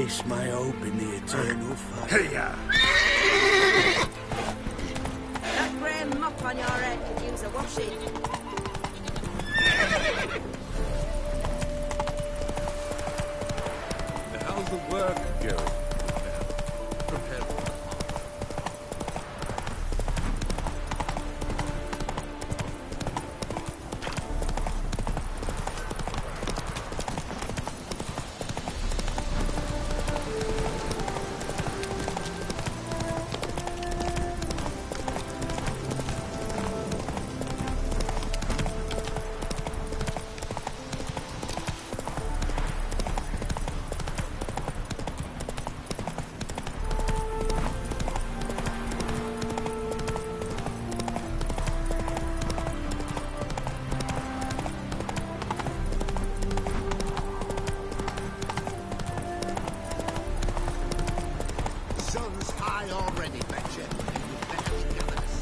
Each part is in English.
place my hope in the eternal fire. Hey-ya! That grey mop on your head could use a washing. How's the work going? Prepare for it. Sun's high already, Whitcher. You better be jealous.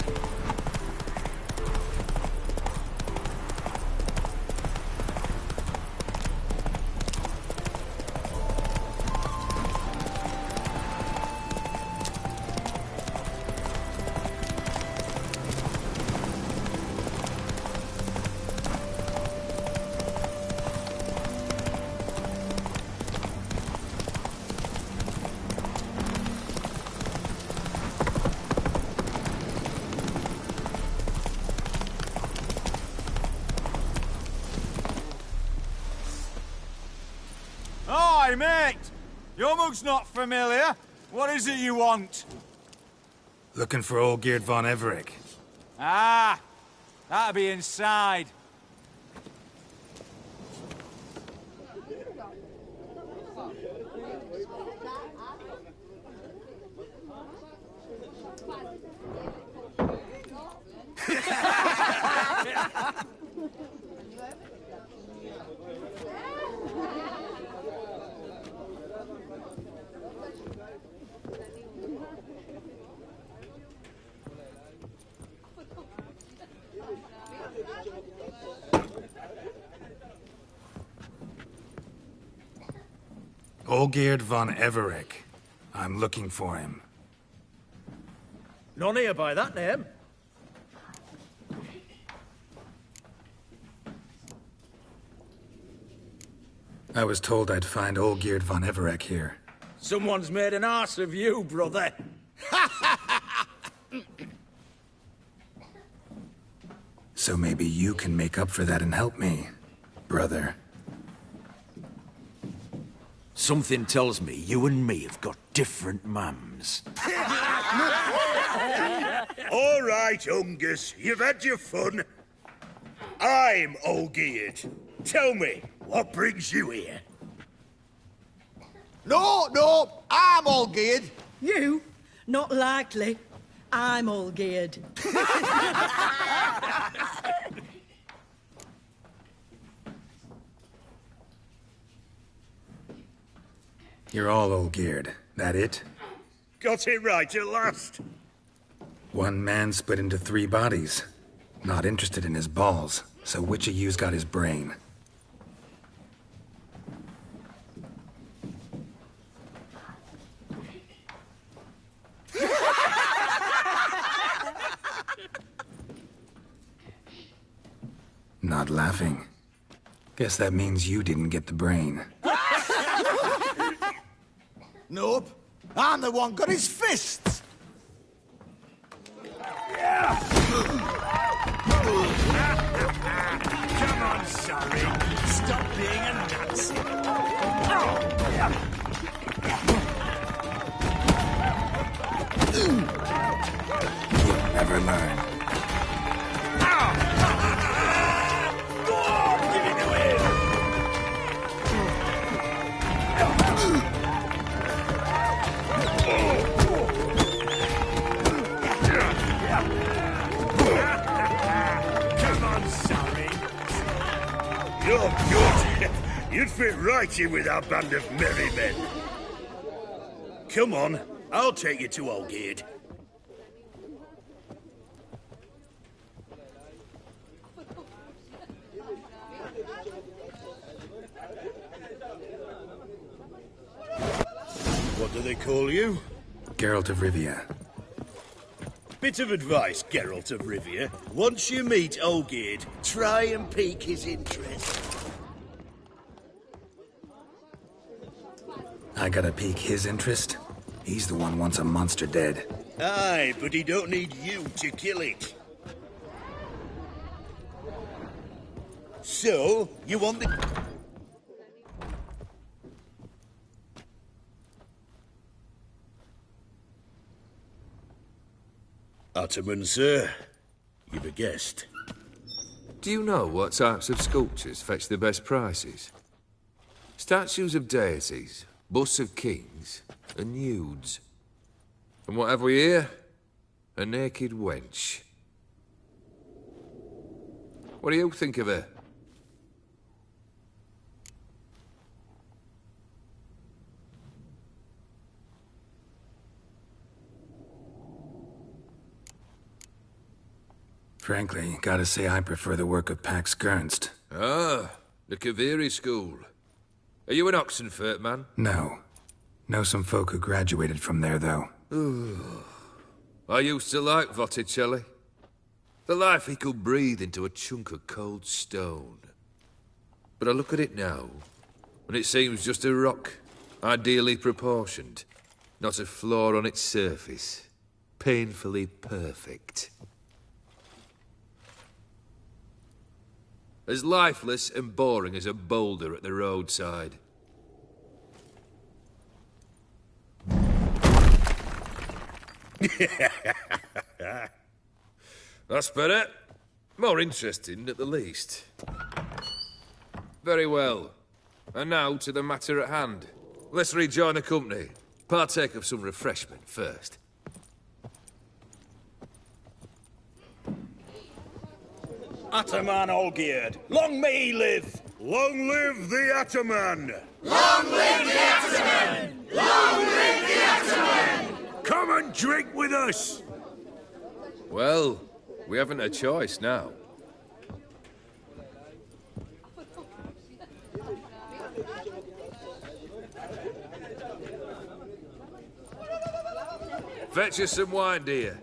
Hi, mate! Your mug's not familiar. What is it you want? Looking for Olgierd von Everec. Ah! That'll be inside. Olgierd von Everec. I'm looking for him. None here by that name. I was told I'd find Olgierd von Everec here. Someone's made an arse of you, brother. So maybe you can make up for that and help me, brother. Something tells me you and me have got different mums. All right, Ungus, you've had your fun. I'm Olgierd. Tell me, what brings you here? No, I'm all geared. You? Not likely. I'm all geared. You're all Olgierd. That it? Got it right at last. One man split into 3 bodies. Not interested in his balls, so which of you's got his brain? Not laughing. Guess that means you didn't get the brain. Nope. I'm the one got his fists. Come on, sorry. Stop being a Nazi. You'll never learn. You're good. You'd fit right in with our band of merry men. Come on, I'll take you to Olgierd. What do they call you? Geralt of Rivia. Bit of advice, Geralt of Rivia. Once you meet Olgierd, try and pique his interest. I gotta pique his interest? He's the one wants a monster dead. Aye, but he don't need you to kill it. So, you want the... Ataman, sir. You've a guest. Do you know what types of sculptures fetch the best prices? Statues of deities, busts of kings, and nudes. And what have we here? A naked wench. What do you think of her? Frankly, gotta say I prefer the work of Pax Gernst. Ah, the Kaviri school. Are you an Oxenfurt man? No. Know some folk who graduated from there, though. I used to like Botticelli. The life he could breathe into a chunk of cold stone. But I look at it now, and it seems just a rock, ideally proportioned. Not a flaw on its surface. Painfully perfect. As lifeless and boring as a boulder at the roadside. That's better. More interesting, at the least. Very well. And now to the matter at hand. Let's rejoin the company. Partake of some refreshment first. Ataman Olgierd, long may he live! Long live the Ataman! Long live the Ataman! Long live the Ataman! Come and drink with us! Well, we haven't a choice now. Fetch us some wine, dear.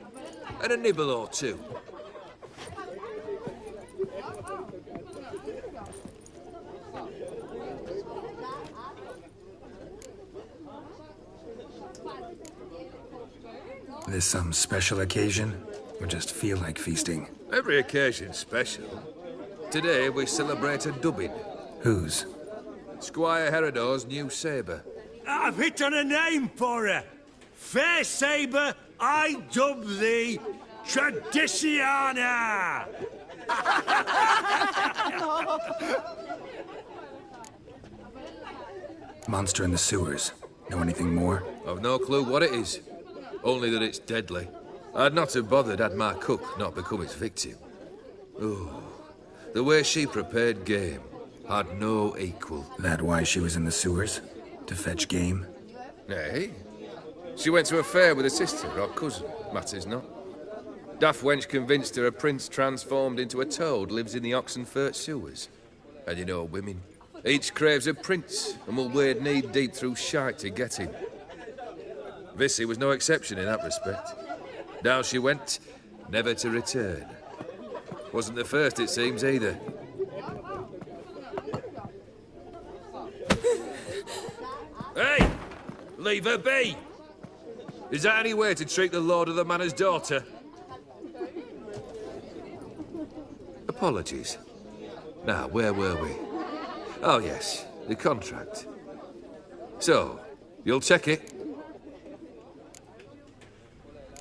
And a nibble or two. This some special occasion? Or just feel like feasting? Every occasion's special. Today we celebrate a dubbing. Whose? Squire Herodor's new sabre. I've hit on a name for her. Fair sabre, I dub thee Tradiciana! Monster in the sewers. Know anything more? I've no clue what it is. Only that it's deadly. I'd not have bothered had my cook not become its victim. Oh, the way she prepared game had no equal. That why she was in the sewers? To fetch game? Nay. She went to a fair with a sister or cousin, matters not. Daft wench convinced her a prince transformed into a toad lives in the Oxenfurt sewers. And you know women. Each craves a prince and will wade knee-deep through shite to get him. Vissy was no exception in that respect. Down she went, never to return. Wasn't the first, it seems, either. Hey! Leave her be! Is that any way to treat the lord of the manor's daughter? Apologies. Now, where were we? Oh, yes, the contract. So, you'll check it?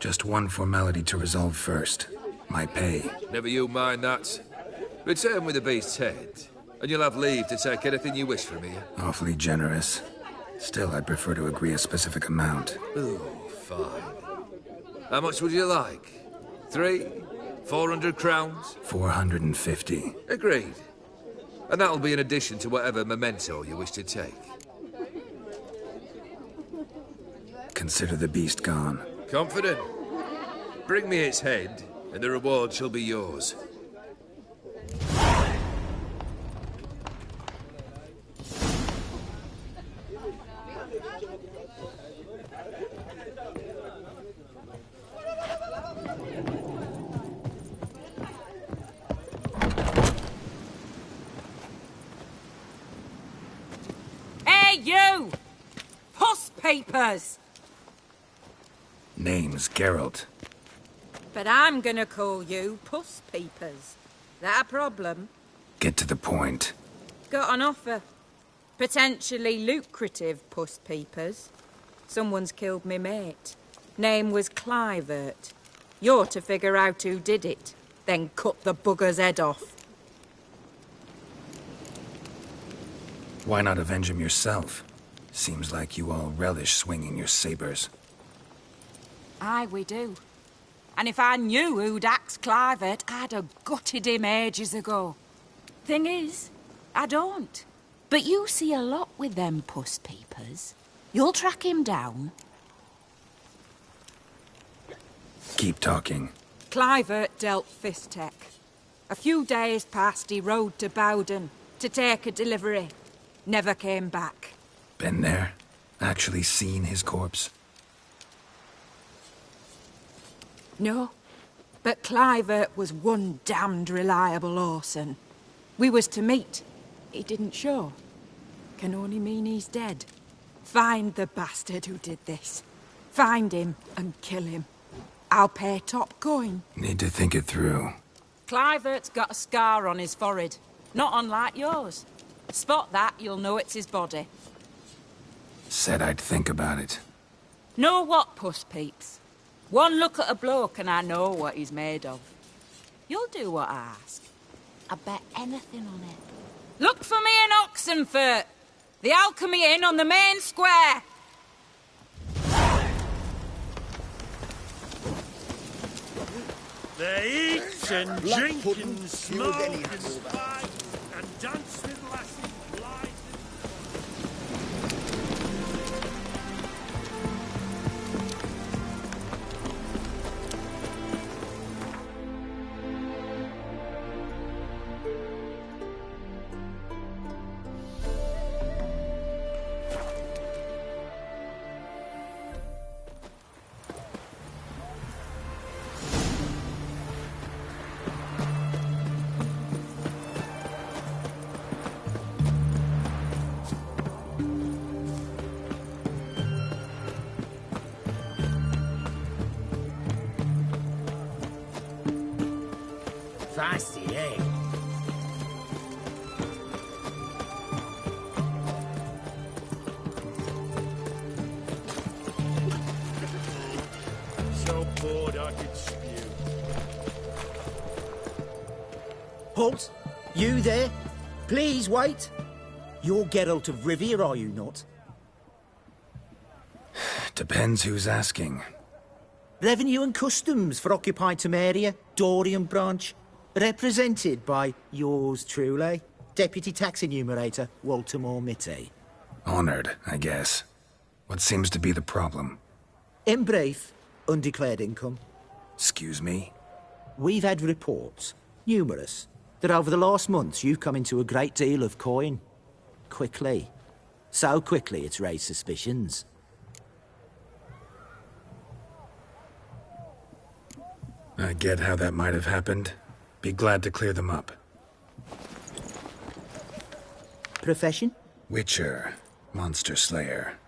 Just one formality to resolve first. My pay. Never you mind that. Return with the beast's head, and you'll have leave to take anything you wish from here. Awfully generous. Still, I'd prefer to agree a specific amount. Ooh, fine. How much would you like? 400 crowns? 450. Agreed. And that'll be in addition to whatever memento you wish to take. Consider the beast gone. Confident? Bring me its head, and the reward shall be yours. Peepers! Name's Geralt. But I'm gonna call you Puss Peepers. That a problem? Get to the point. Got an offer. Potentially lucrative Puss Peepers. Someone's killed me mate. Name was Clivert. You're to figure out who did it, then cut the bugger's head off. Why not avenge him yourself? Seems like you all relish swinging your sabers. Aye, we do. And if I knew who'd axed Clivert, I'd have gutted him ages ago. Thing is, I don't. But you see a lot with them Puss Peepers. You'll track him down. Keep talking. Clivert dealt Fistech. A few days past, he rode to Bowden to take a delivery. Never came back. Been there? Actually seen his corpse? No, but Clivert was one damned reliable horseman. We was to meet. He didn't show. Can only mean he's dead. Find the bastard who did this. Find him and kill him. I'll pay top coin. Need to think it through. Clivert's got a scar on his forehead. Not unlike yours. Spot that, you'll know it's his body. Said I'd think about it. Know what, Puss Peeps? One look at a bloke and I know what he's made of. You'll do what I ask. I bet anything on it. Look for me in Oxenfurt. The Alchemy Inn on the main square. They eat and drink and smoke and fight and dance with lasses blithe. Feisty, eh? So bored I could spew. Halt! You there? Please wait. You're Geralt of Rivia, are you not? Depends who's asking. Revenue and Customs for occupied Temeria, Dorian branch. Represented by yours truly, Deputy Tax Enumerator Walter Mitty. Honored, I guess. What seems to be the problem? In brief, undeclared income. Excuse me? We've had reports, numerous, that over the last months you've come into a great deal of coin. Quickly. So quickly it's raised suspicions. I get how that might have happened. Be glad to clear them up. Profession? Witcher. Monster Slayer.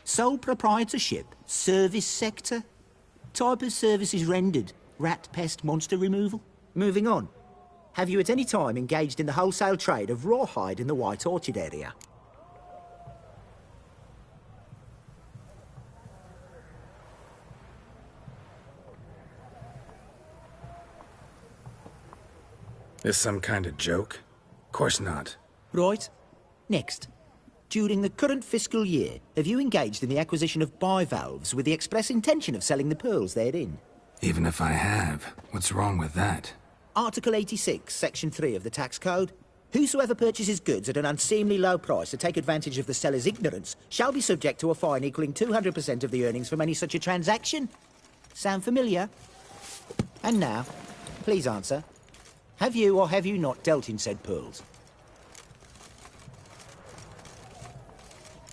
Sole proprietorship? Service sector? Type of services rendered? Rat, pest, monster removal? Moving on. Have you at any time engaged in the wholesale trade of rawhide in the White Orchard area? This some kind of joke? Course not. Right. Next. During the current fiscal year, have you engaged in the acquisition of bivalves with the express intention of selling the pearls therein? Even if I have, what's wrong with that? Article 86, Section 3 of the Tax Code. Whosoever purchases goods at an unseemly low price to take advantage of the seller's ignorance shall be subject to a fine equaling 200% of the earnings from any such a transaction. Sound familiar? And now, please answer. Have you or have you not dealt in said pearls?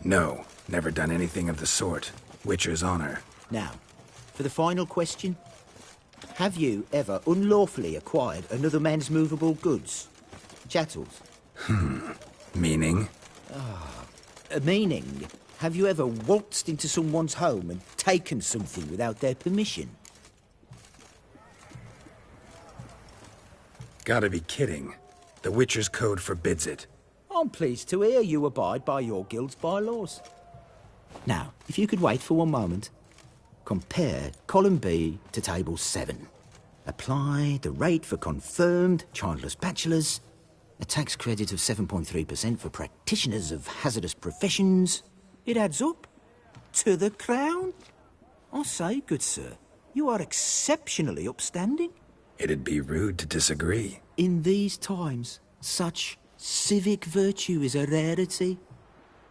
No, never done anything of the sort. Witcher's honor. Now, for the final question. Have you ever unlawfully acquired another man's movable goods? Chattels? Meaning? Meaning, Have you ever waltzed into someone's home and taken something without their permission? Gotta be kidding. The Witcher's code forbids it. I'm pleased to hear you abide by your guild's bylaws. Now, if you could wait for one moment, compare column B to table 7. Apply the rate for confirmed childless bachelors, a tax credit of 7.3% for practitioners of hazardous professions. It adds up to the crown. I say, good sir, you are exceptionally upstanding. It'd be rude to disagree. In these times, such civic virtue is a rarity.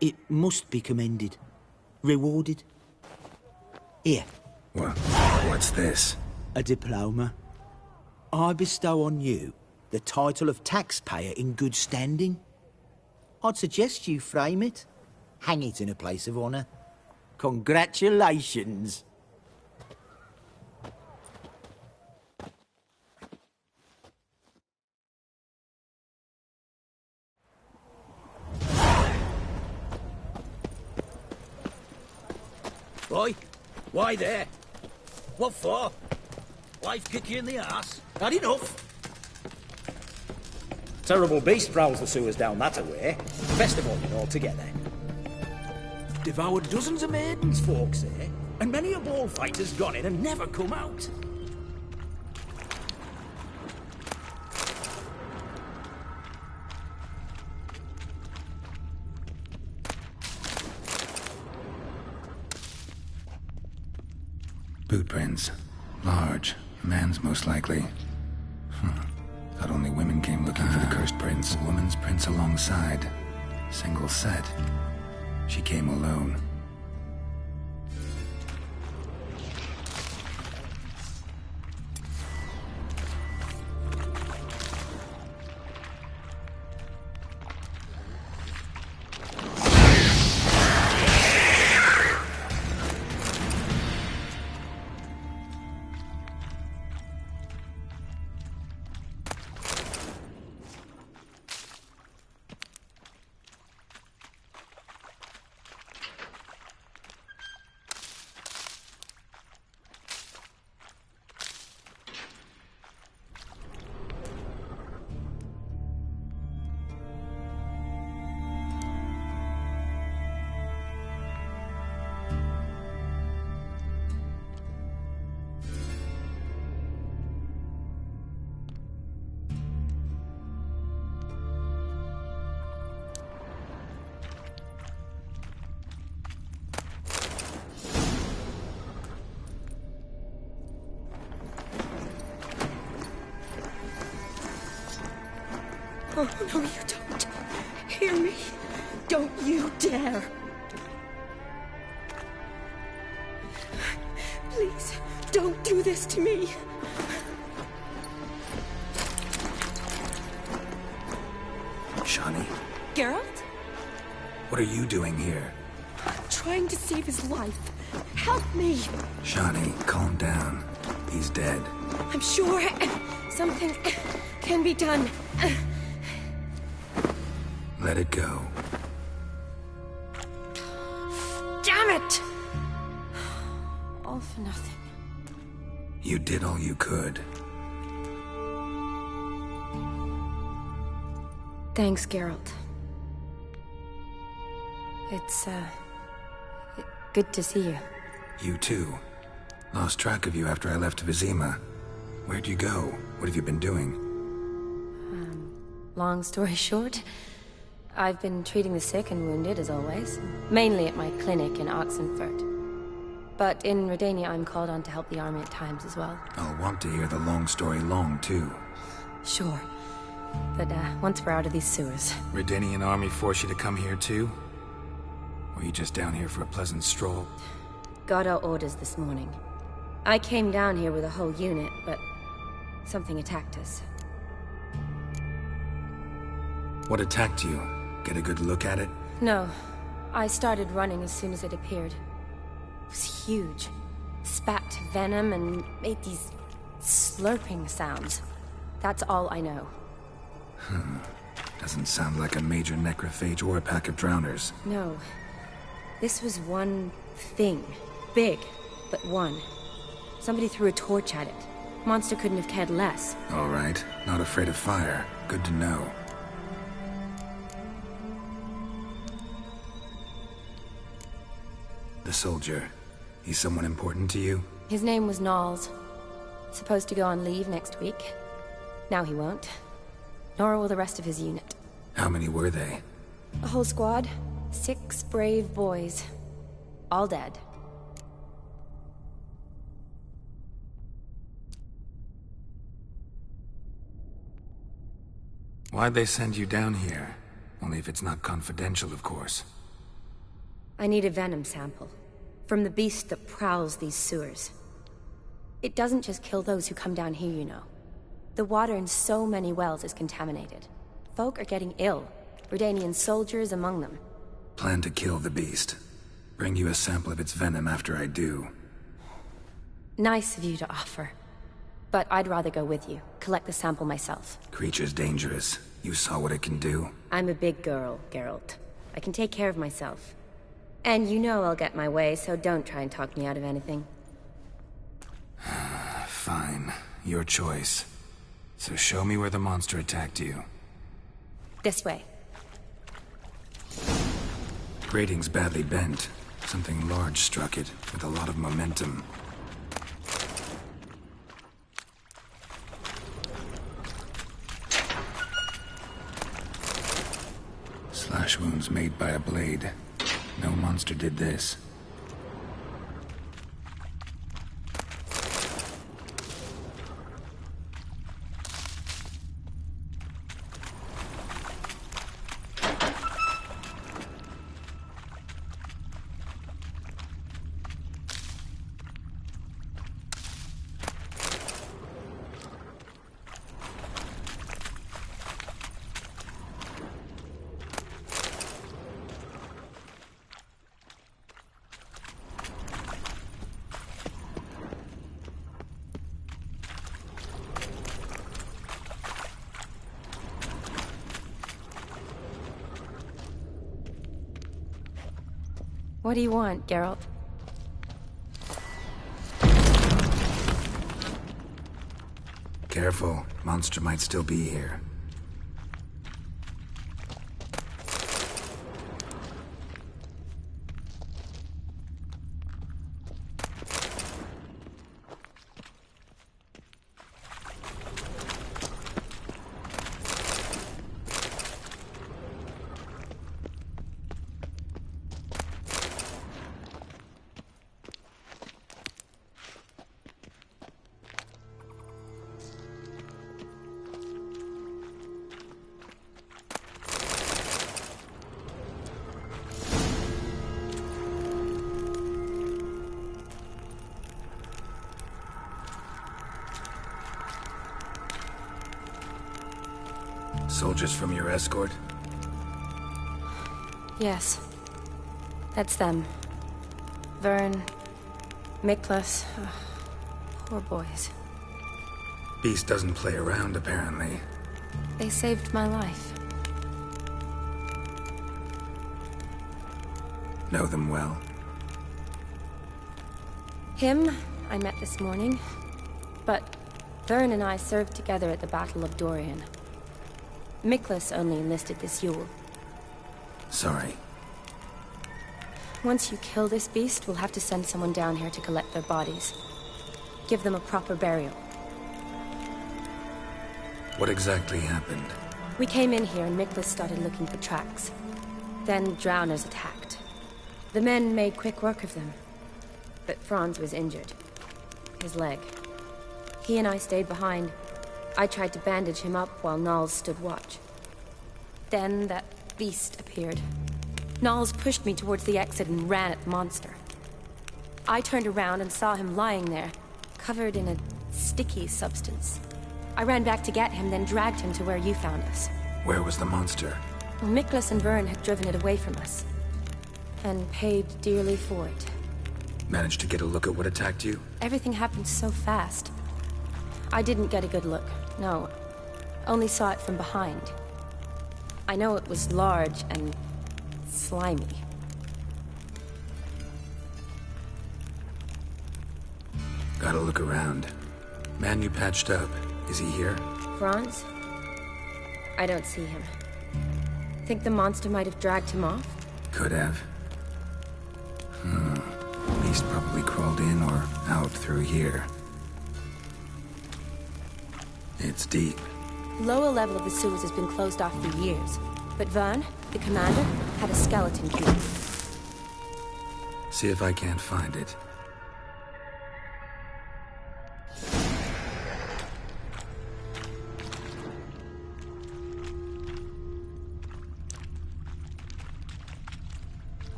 It must be commended, rewarded. Here. What's this? A diploma. I bestow on you the title of taxpayer in good standing. I'd suggest you frame it. Hang it in a place of honour. Congratulations. Boy, why there? What for? Life kick you in the arse? Had enough? Terrible beast prowls the sewers down that away. Best of all, altogether. Devoured dozens of maidens, folks say, and many a ball fighter's gone in and never come out. Boot prints. Large. A man's most likely. Thought only women came looking for the cursed prints. Woman's prints alongside. Single set. She came alone. Oh, no, you don't. Hear me? Don't you dare. Please, don't do this to me. Shani? Geralt? What are you doing here? I'm trying to save his life. Help me. Shani, calm down. He's dead. I'm sure something can be done. Let it go. Damn it! All for nothing. You did all you could. Thanks, Geralt. It's, good to see you. You too. Lost track of you after I left Vizima. Where'd you go? What have you been doing? Long story short, I've been treating the sick and wounded, as always. Mainly at my clinic in Oxenfurt. But in Redania, I'm called on to help the army at times as well. I'll want to hear the long story long, too. Sure. But, once we're out of these sewers... Redanian army force you to come here, too? Or are you just down here for a pleasant stroll? Got our orders this morning. I came down here with a whole unit, but... something attacked us. What attacked you? Get a good look at it? No. I started running as soon as it appeared. It was huge. Spat venom and made these slurping sounds. That's all I know. Doesn't sound like a major necrophage or a pack of drowners. No. This was one thing. Big, but one. Somebody threw a torch at it. Monster couldn't have cared less. All right. Not afraid of fire. Good to know. The soldier. He's someone important to you? His name was Knowles. Supposed to go on leave next week. Now he won't. Nor will the rest of his unit. How many were they? A whole squad. 6 brave boys. All dead. Why'd they send you down here? Only if it's not confidential, of course. I need a venom sample. From the beast that prowls these sewers. It doesn't just kill those who come down here, you know. The water in so many wells is contaminated. Folk are getting ill. Redanian soldiers among them. Plan to kill the beast. Bring you a sample of its venom after I do. Nice of you to offer. But I'd rather go with you. Collect the sample myself. Creature's dangerous. You saw what it can do. I'm a big girl, Geralt. I can take care of myself. And you know I'll get my way, so don't try and talk me out of anything. Fine. Your choice. So show me where the monster attacked you. This way. Grating's badly bent. Something large struck it, with a lot of momentum. Slash wounds made by a blade. No monster did this. What do you want, Geralt? Careful. Monster might still be here. Soldiers from your escort? Yes. That's them. Vern, Miklas. Poor boys. Beast doesn't play around, apparently. They saved my life. Know them well? Him, I met this morning. But Vern and I served together at the Battle of Dorian. Miklas only enlisted this Yule. Sorry. Once you kill this beast, we'll have to send someone down here to collect their bodies. Give them a proper burial. What exactly happened? We came in here and Miklas started looking for tracks. Then drowners attacked. The men made quick work of them. But Franz was injured. His leg. He and I stayed behind. I tried to bandage him up while Knowles stood watch. Then that beast appeared. Knowles pushed me towards the exit and ran at the monster. I turned around and saw him lying there, covered in a sticky substance. I ran back to get him, then dragged him to where you found us. Where was the monster? Well, Miklas and Vern had driven it away from us. And paid dearly for it. Managed to get a look at what attacked you? Everything happened so fast. I didn't get a good look, no. Only saw it from behind. I know it was large and slimy. Gotta look around. Man you patched up, is he here? Franz? I don't see him. Think the monster might have dragged him off? Could have. Beast probably crawled in or out through here. It's deep. Lower level of the sewers has been closed off for years. But Vern, the commander, had a skeleton key. See if I can't find it.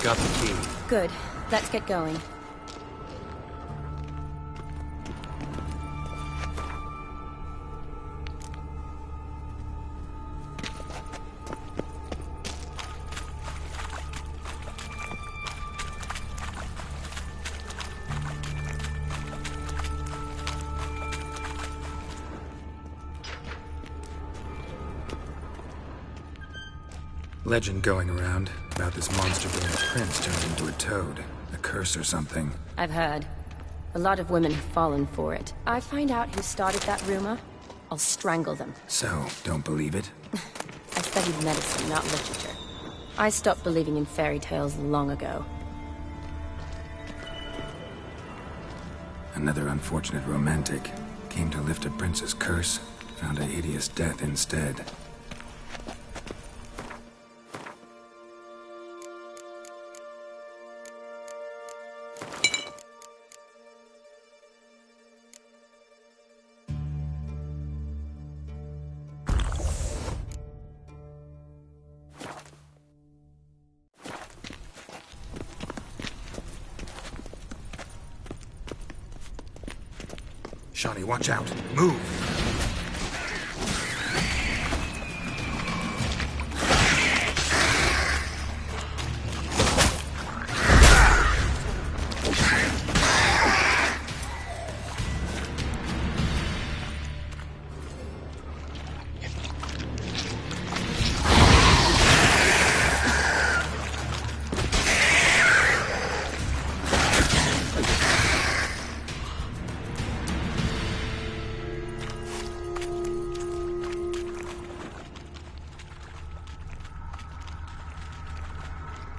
Got the key. Good. Let's get going. Legend going around about this monster being a prince turned into a toad. A curse or something. I've heard. A lot of women have fallen for it. I find out who started that rumor, I'll strangle them. So, don't believe it? I studied medicine, not literature. I stopped believing in fairy tales long ago. Another unfortunate romantic. Came to lift a prince's curse, found a hideous death instead. Shawnee, watch out. Move!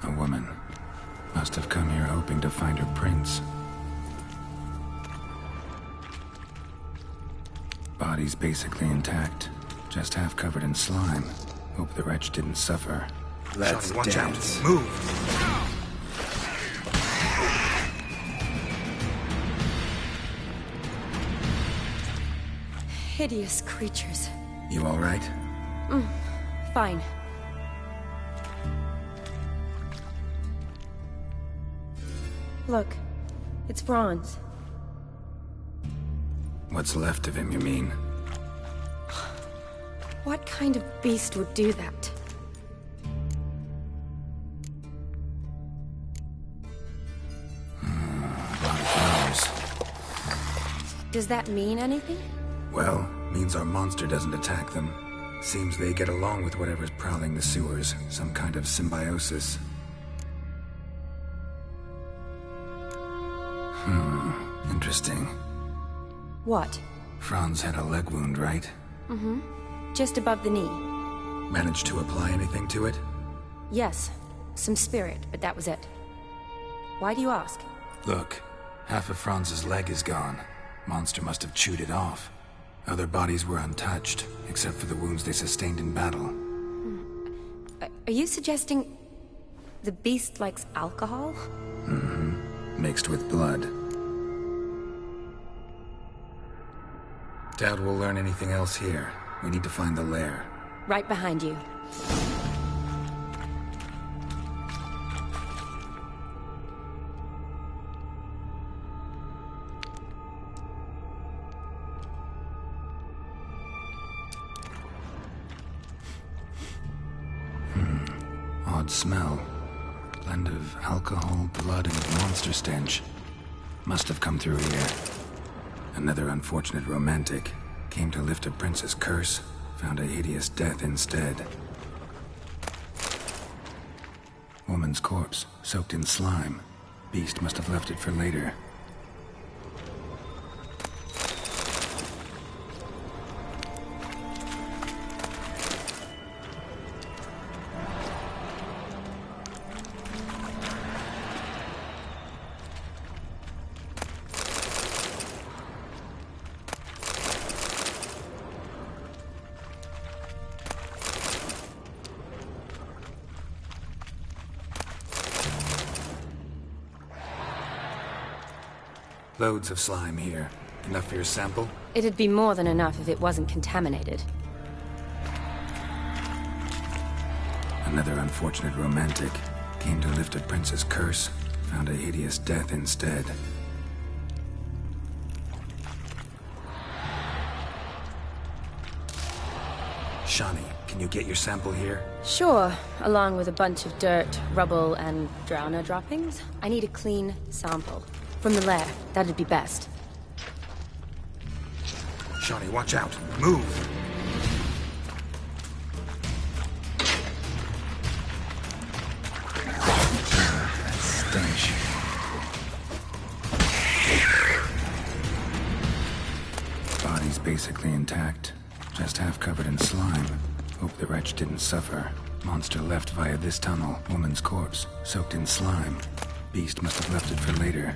A woman. Must have come here hoping to find her prince. Body's basically intact, just half covered in slime. Hope the wretch didn't suffer. Let's Shawnee, watch dance. out. Move! Hideous creatures. You all right? Fine. Look, it's Franz. What's left of him, you mean? What kind of beast would do that? A lot of flowers. Does that mean anything? Well, means our monster doesn't attack them. Seems they get along with whatever's prowling the sewers. Some kind of symbiosis. Interesting. What? Franz had a leg wound, right? Just above the knee. Managed to apply anything to it? Yes, some spirit, but that was it. Why do you ask? Look, half of Franz's leg is gone. Monster must have chewed it off. Other bodies were untouched, except for the wounds they sustained in battle. Are you suggesting the beast likes alcohol? Mixed with blood. Doubt we'll learn anything else here. We need to find the lair. Right behind you. Odd smell. Blend of alcohol, blood, and monster stench. Must have come through here. Another unfortunate romantic. Came to lift a prince's curse, found a hideous death instead. Woman's corpse, soaked in slime. Beast must have left it for later. Loads of slime here. Enough for your sample? It'd be more than enough if it wasn't contaminated. Another unfortunate romantic. Came to lift a prince's curse. Found a hideous death instead. Shawnee, can you get your sample here? Sure, along with a bunch of dirt, rubble, and drowner droppings. I need a clean sample. From the lair, that'd be best. Shawnee, watch out. Move! That stench. Body's basically intact. Just half covered in slime. Hope the wretch didn't suffer. Monster left via this tunnel. Woman's corpse, soaked in slime. Beast must have left it for later.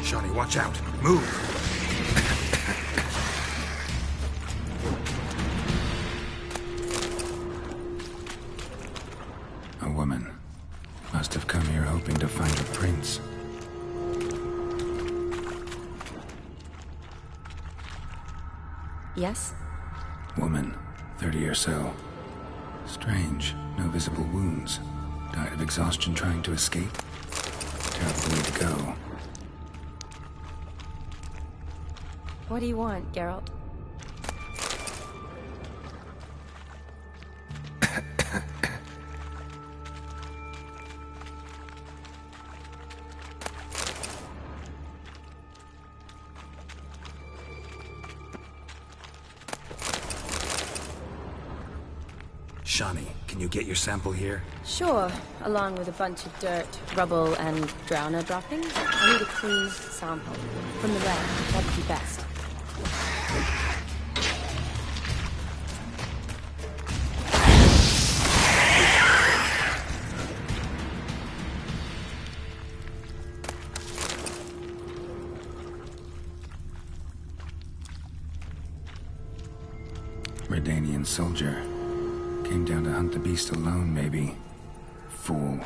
Shawnee, watch out. Move! A woman. Must have come here hoping to find her prince. Yes? Woman, 30 or so. Strange. No visible wounds. Died of exhaustion trying to escape. Terrible way to go. What do you want, Geralt? Shawnee, can you get your sample here? Sure, along with a bunch of dirt, rubble, and drowner droppings. I need a clean sample. From the lair, that'd be best. Redanian soldier. Came down to hunt the beast alone, maybe. Fool.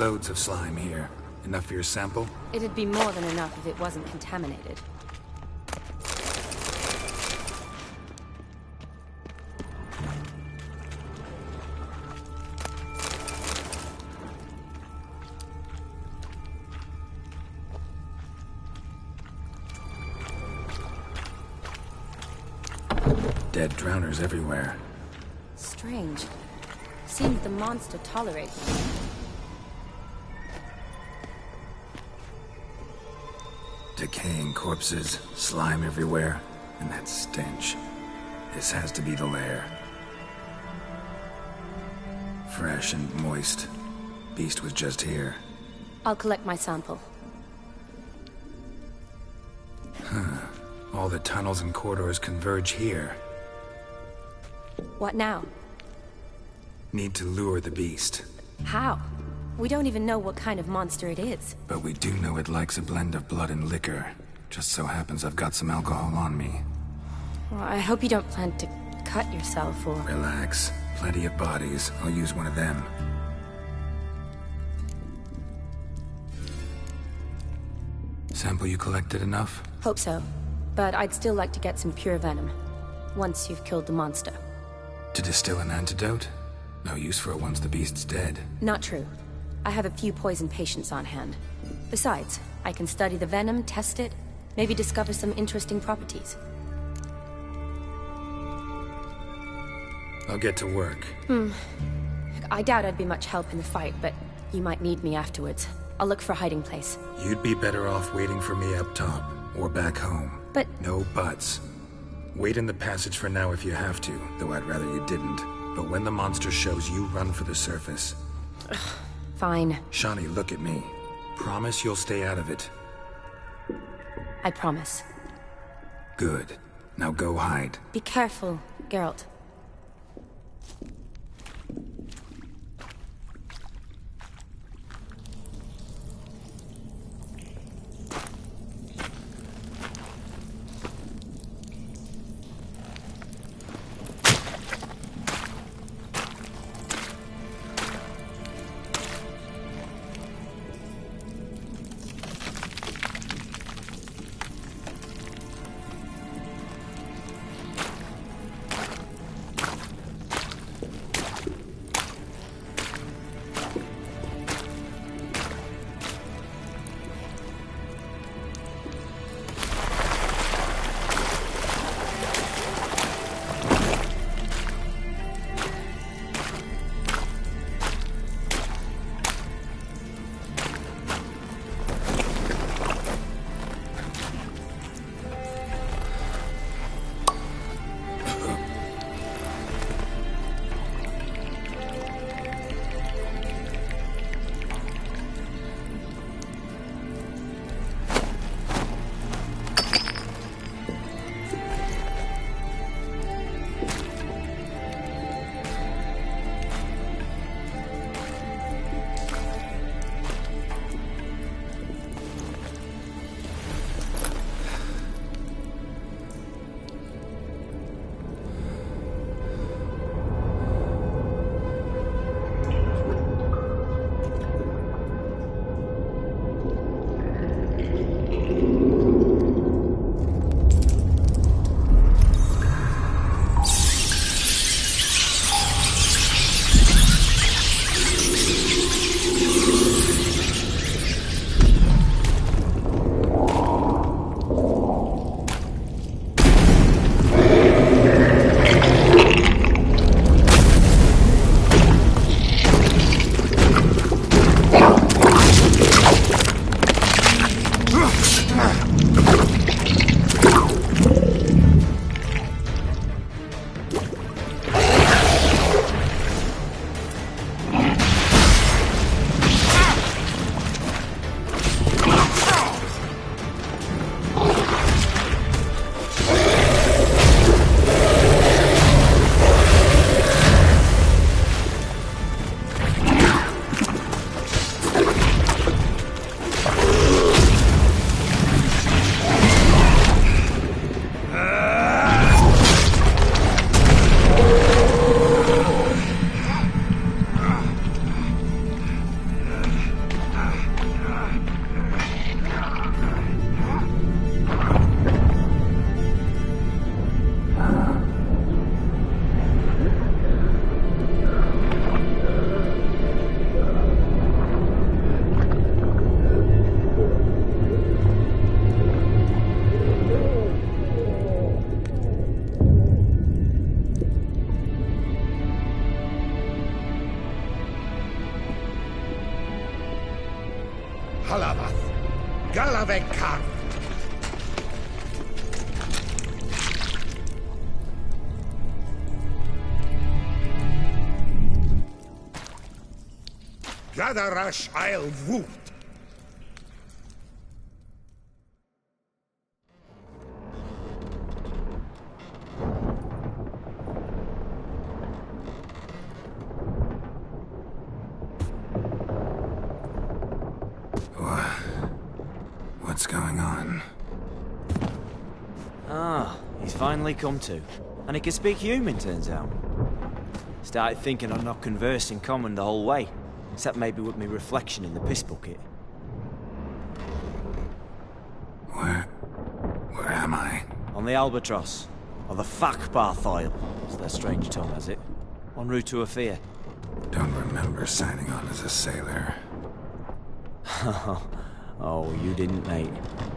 Loads of slime here. Enough for your sample? It'd be more than enough if it wasn't contaminated. Dead drowners everywhere. Strange. Seems the monster tolerates them. Decaying corpses, slime everywhere, and that stench. This has to be the lair. Fresh and moist. Beast was just here. I'll collect my sample. Huh. All the tunnels and corridors converge here. What now? Need to lure the beast. How? We don't even know what kind of monster it is. But we do know it likes a blend of blood and liquor. Just so happens I've got some alcohol on me. Well, I hope you don't plan to cut yourself or... Relax. Plenty of bodies. I'll use one of them. Sample you collected enough? Hope so. But I'd still like to get some pure venom. once you've killed the monster. To distill an antidote? No use for it once the beast's dead. Not true. I have a few poison patients on hand. Besides, I can study the venom, test it, maybe discover some interesting properties. I'll get to work. I doubt I'd be much help in the fight, but you might need me afterwards. I'll look for a hiding place. You'd be better off waiting for me up top, or back home. But... No buts. Wait in the passage for now if you have to, though I'd rather you didn't. But when the monster shows, you run for the surface. Fine. Shawnee, look at me. Promise you'll stay out of it. I promise. Good. Now go hide. Be careful, Geralt. Halavath, Galavekar. Gadarash I'll Woot. What's going on? Ah, he's finally come to. And he can speak human, turns out. Started thinking I'd not conversed in common the whole way, except maybe with me reflection in the piss bucket. Where am I? On the Albatross. or the Fakbarthoil, as their strange tongue has it, en route to Ophir. Don't remember signing on as a sailor. Oh, you didn't, mate.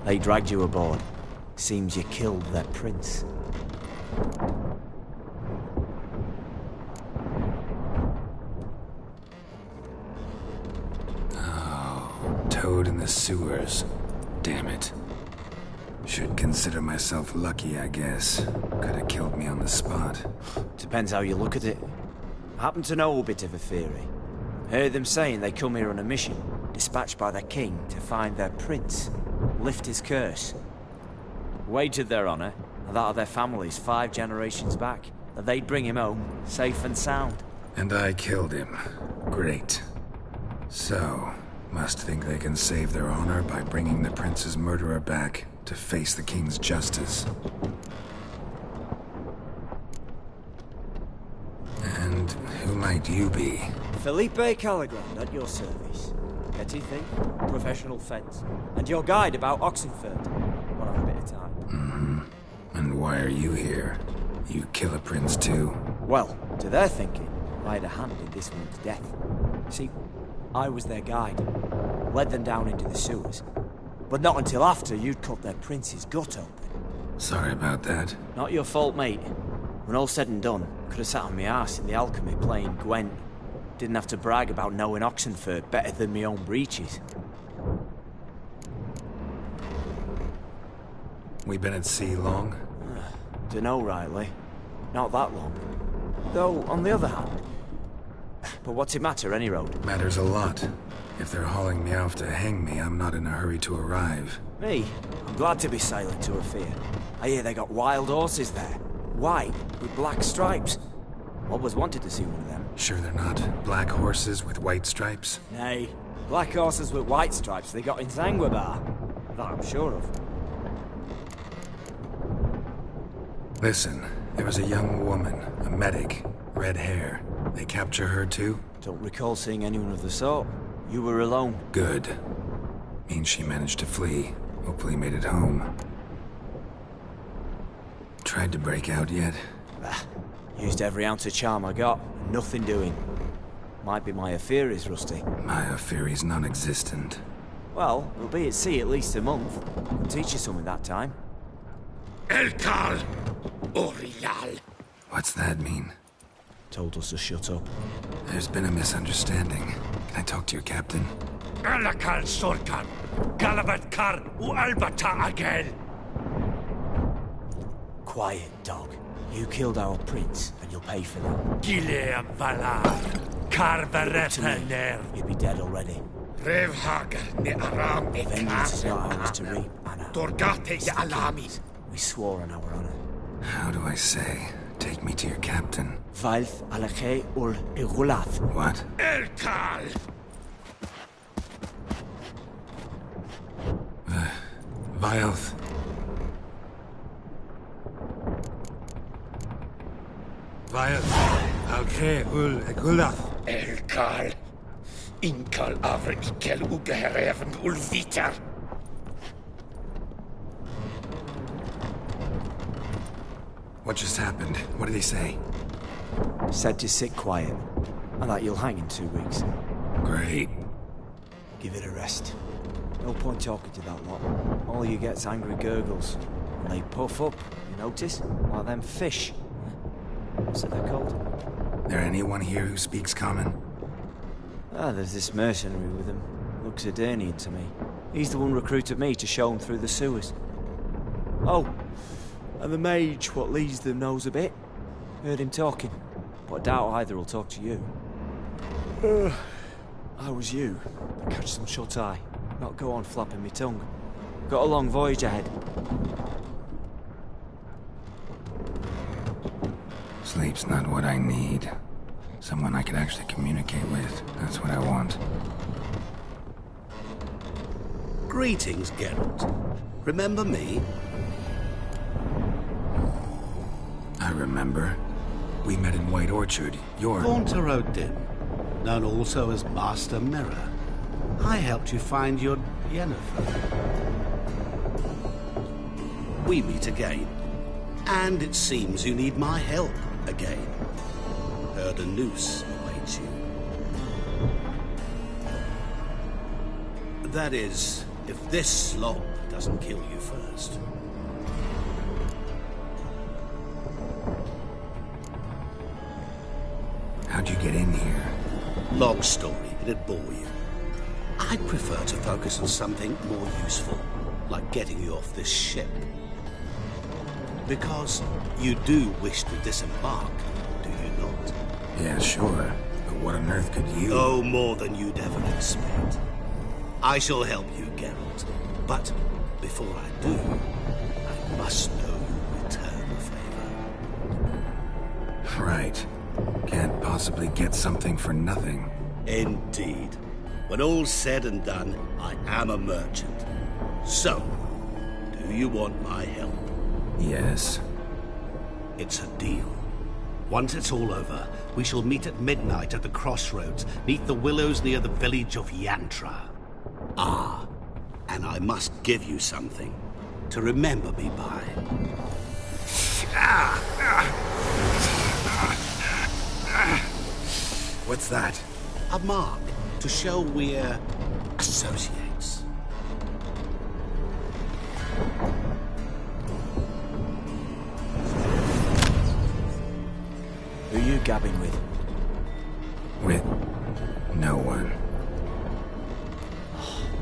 They dragged you aboard. Seems you killed their prince. Oh, toad in the sewers. Damn it. Should consider myself lucky, I guess. Could have killed me on the spot. Depends how you look at it. I happen to know a bit of a theory. Heard them saying they come here on a mission, dispatched by their king to find their prince, lift his curse. Wagered their honor, and that of their families 5 generations back, that they'd bring him home, safe and sound. And I killed him. Great. So, must think they can save their honor by bringing the prince's murderer back to face the king's justice. And who might you be? Felipe Caligrand at your service. Petty thief, professional fence, and your guide about Oxenford. When I have a bit of time. Mm-hmm. And why are you here? You kill a prince too? Well, to their thinking, I had a hand in this one's death. See, I was their guide. Led them down into the sewers. But not until after you'd cut their prince's gut open. Sorry about that. Not your fault, mate. When all said and done, could have sat on my arse in the alchemy playing Gwent. Didn't have to brag about knowing Oxenford better than my own breeches. We been at sea long? Dunno rightly. Not that long. Though, on the other hand... But what's it matter, any road? Matters a lot. If they're hauling me off to hang me, I'm not in a hurry to arrive. Me? I'm glad to be sailing to Ophir. I hear they got wild horses there. White, with black stripes. Always wanted to see one of them. Sure they're not black horses with white stripes? Nay, black horses with white stripes they got in Zanguebar. That I'm sure of. Listen, there was a young woman, a medic, red hair. They capture her too? Don't recall seeing anyone of the sort. You were alone. Good. Means she managed to flee. Hopefully made it home. Tried to break out yet? Used every ounce of charm I got. Nothing doing. Might be my Ophir is rusty. My Ophir is non-existent. Well, we'll be at sea at least a month. Can teach you something that time. Elkal! Orial! What's that mean? Told us to shut up. There's been a misunderstanding. Can I talk to your captain? Elkal Sorkan! Galabat Kar u Albata again! Quiet, dog. You killed our prince, and you'll pay for that. Gileam Valar! Karvareta Ner! You'd be dead already. Revhagar ne Aram e Vengeance is not ours to reap, Anna. Dorgate ye Alamis! We swore on our honor. How do I say? Take me to your captain. Valth Alache ul Igulath. What? Elkal! Vilth. Vilth. Alche ul Igulath. Elkal! Inkal avre ikel ugehereven ul Whitcher! What just happened? What did he say? Said to sit quiet, and that you'll hang in 2 weeks. Great. Give it a rest. No point talking to that lot. All you get's angry gurgles. And they puff up, you notice? Like them fish. What's it they're called? There anyone here who speaks common? There's this mercenary with him. Looks Edirnian to me. He's the one recruited me to show him through the sewers. Oh, and the mage what leads them knows a bit. Heard him talking, but I doubt either will talk to you. I was you. Catch some shut-eye. Not go on flapping me tongue. Got a long voyage ahead. Sleep's not what I need. Someone I could actually communicate with. That's what I want. Greetings, Geralt. Remember me? I remember. We met in White Orchard. You're... Haunter Odin, known also as Master Mirror. I helped you find your Yennefer. We meet again. And it seems you need my help again. Heard a noose awaits you. That is, if this slob doesn't kill you first. How'd you get in here? Long story, it'd bore you. I'd prefer to focus on something more useful, like getting you off this ship. Because you do wish to disembark, do you not? Yeah, sure. But what on earth could you... Oh, more than you'd ever expect. I shall help you, Geralt. But before I do, I must know you return the favor. Right. Can't possibly get something for nothing. Indeed. When all's said and done, I am a merchant. So, do you want my help? Yes. It's a deal. Once it's all over, we shall meet at midnight at the crossroads, neath the willows near the village of Yantra. Ah, and I must give you something to remember me by. What's that? A mark to show we're associates. Who are you gabbing with? With no one.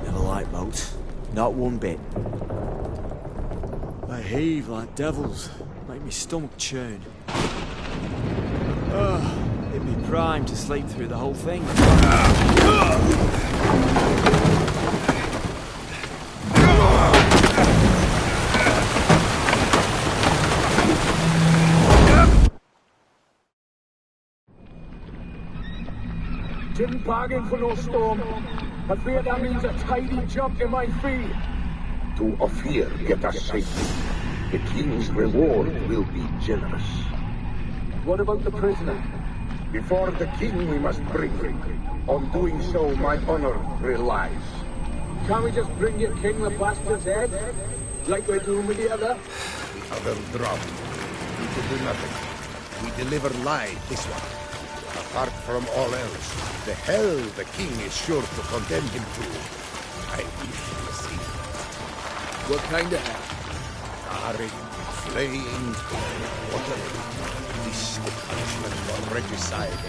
Never liked boats. Not one bit. They heave like devils. Make me stomach churn. It'd be prime to sleep through the whole thing. Didn't bargain for no storm. I fear that means a tidy jump in my fee. To Ophir get us safely. The king's reward will be generous. What about the prisoner? Before the king we must bring him. On doing so, my honor relies. Can't we just bring your king the bastard's head? Like we're doing with the other? The other drowned. We can do nothing. We deliver live this one. Apart from all else, the hell the king is sure to condemn him to. I wish to see. What kind of hell? Charring, flaying, watering. This is the punishment for regicide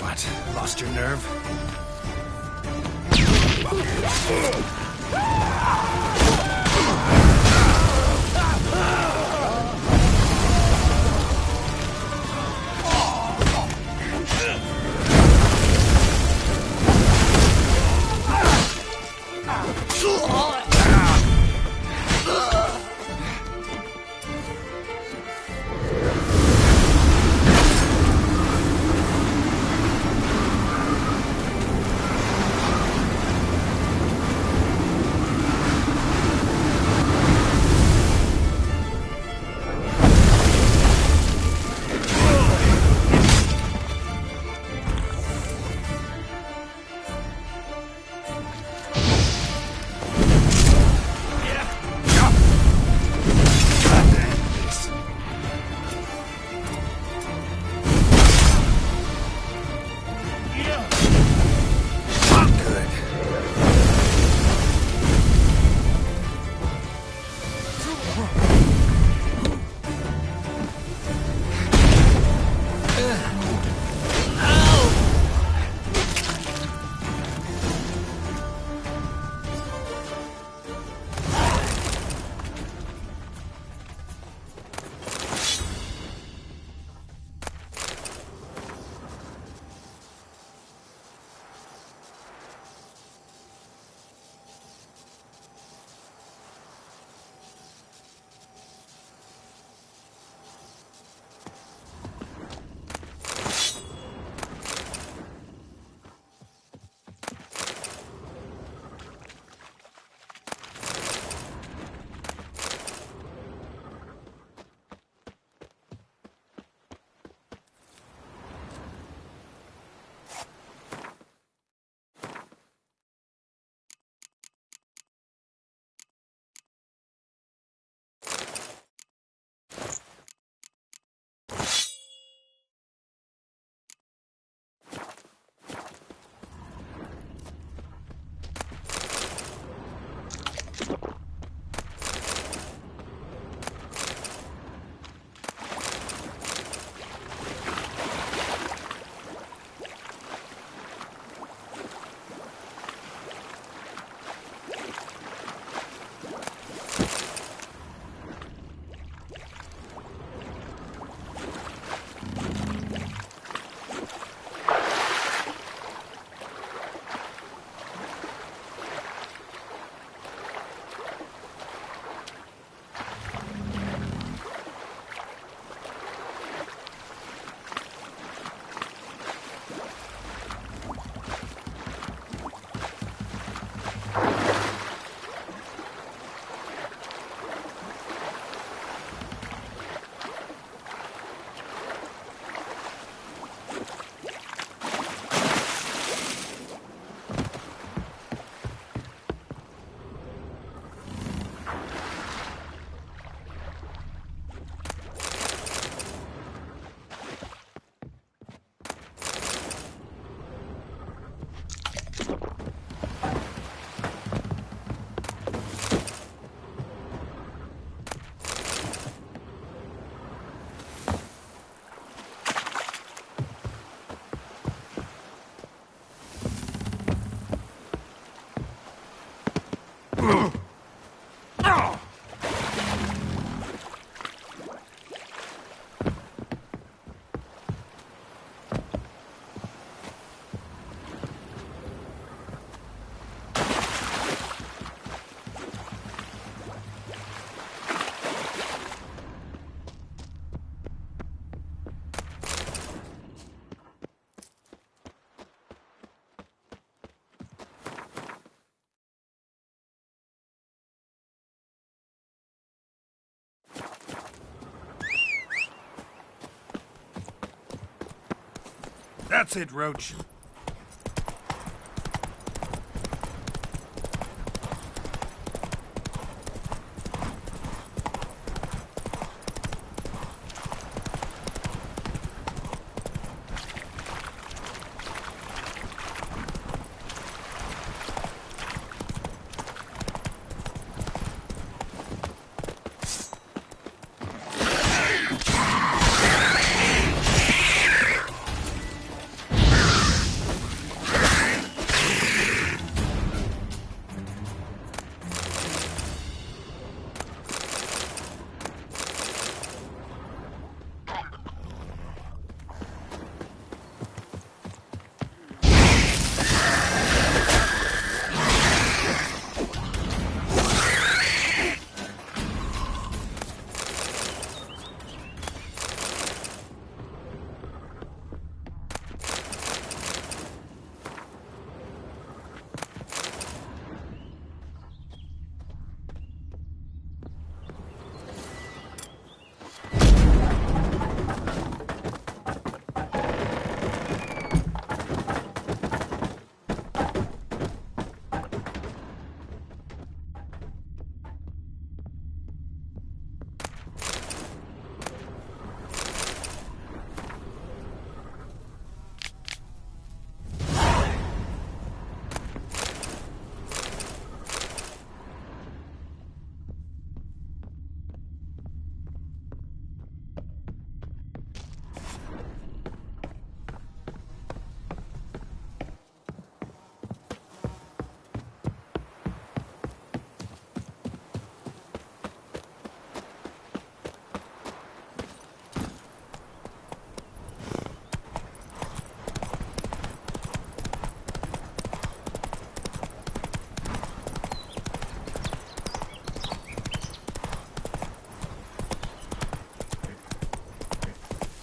What? Lost your nerve? That's it, Roach.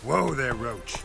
Whoa there, Roach.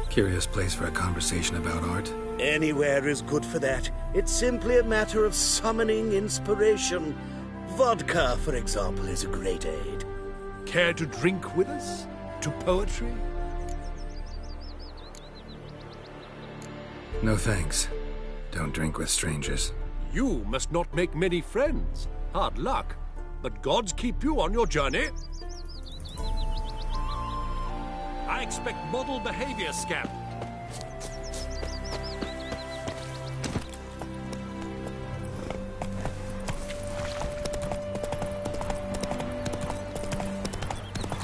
Curious place for a conversation about art. Anywhere is good for that. It's simply a matter of summoning inspiration. Vodka, for example, is a great aid. Care to drink with us? To poetry? No thanks. Don't drink with strangers. You must not make many friends. Hard luck. But gods keep you on your journey. I expect model behavior, Scamp.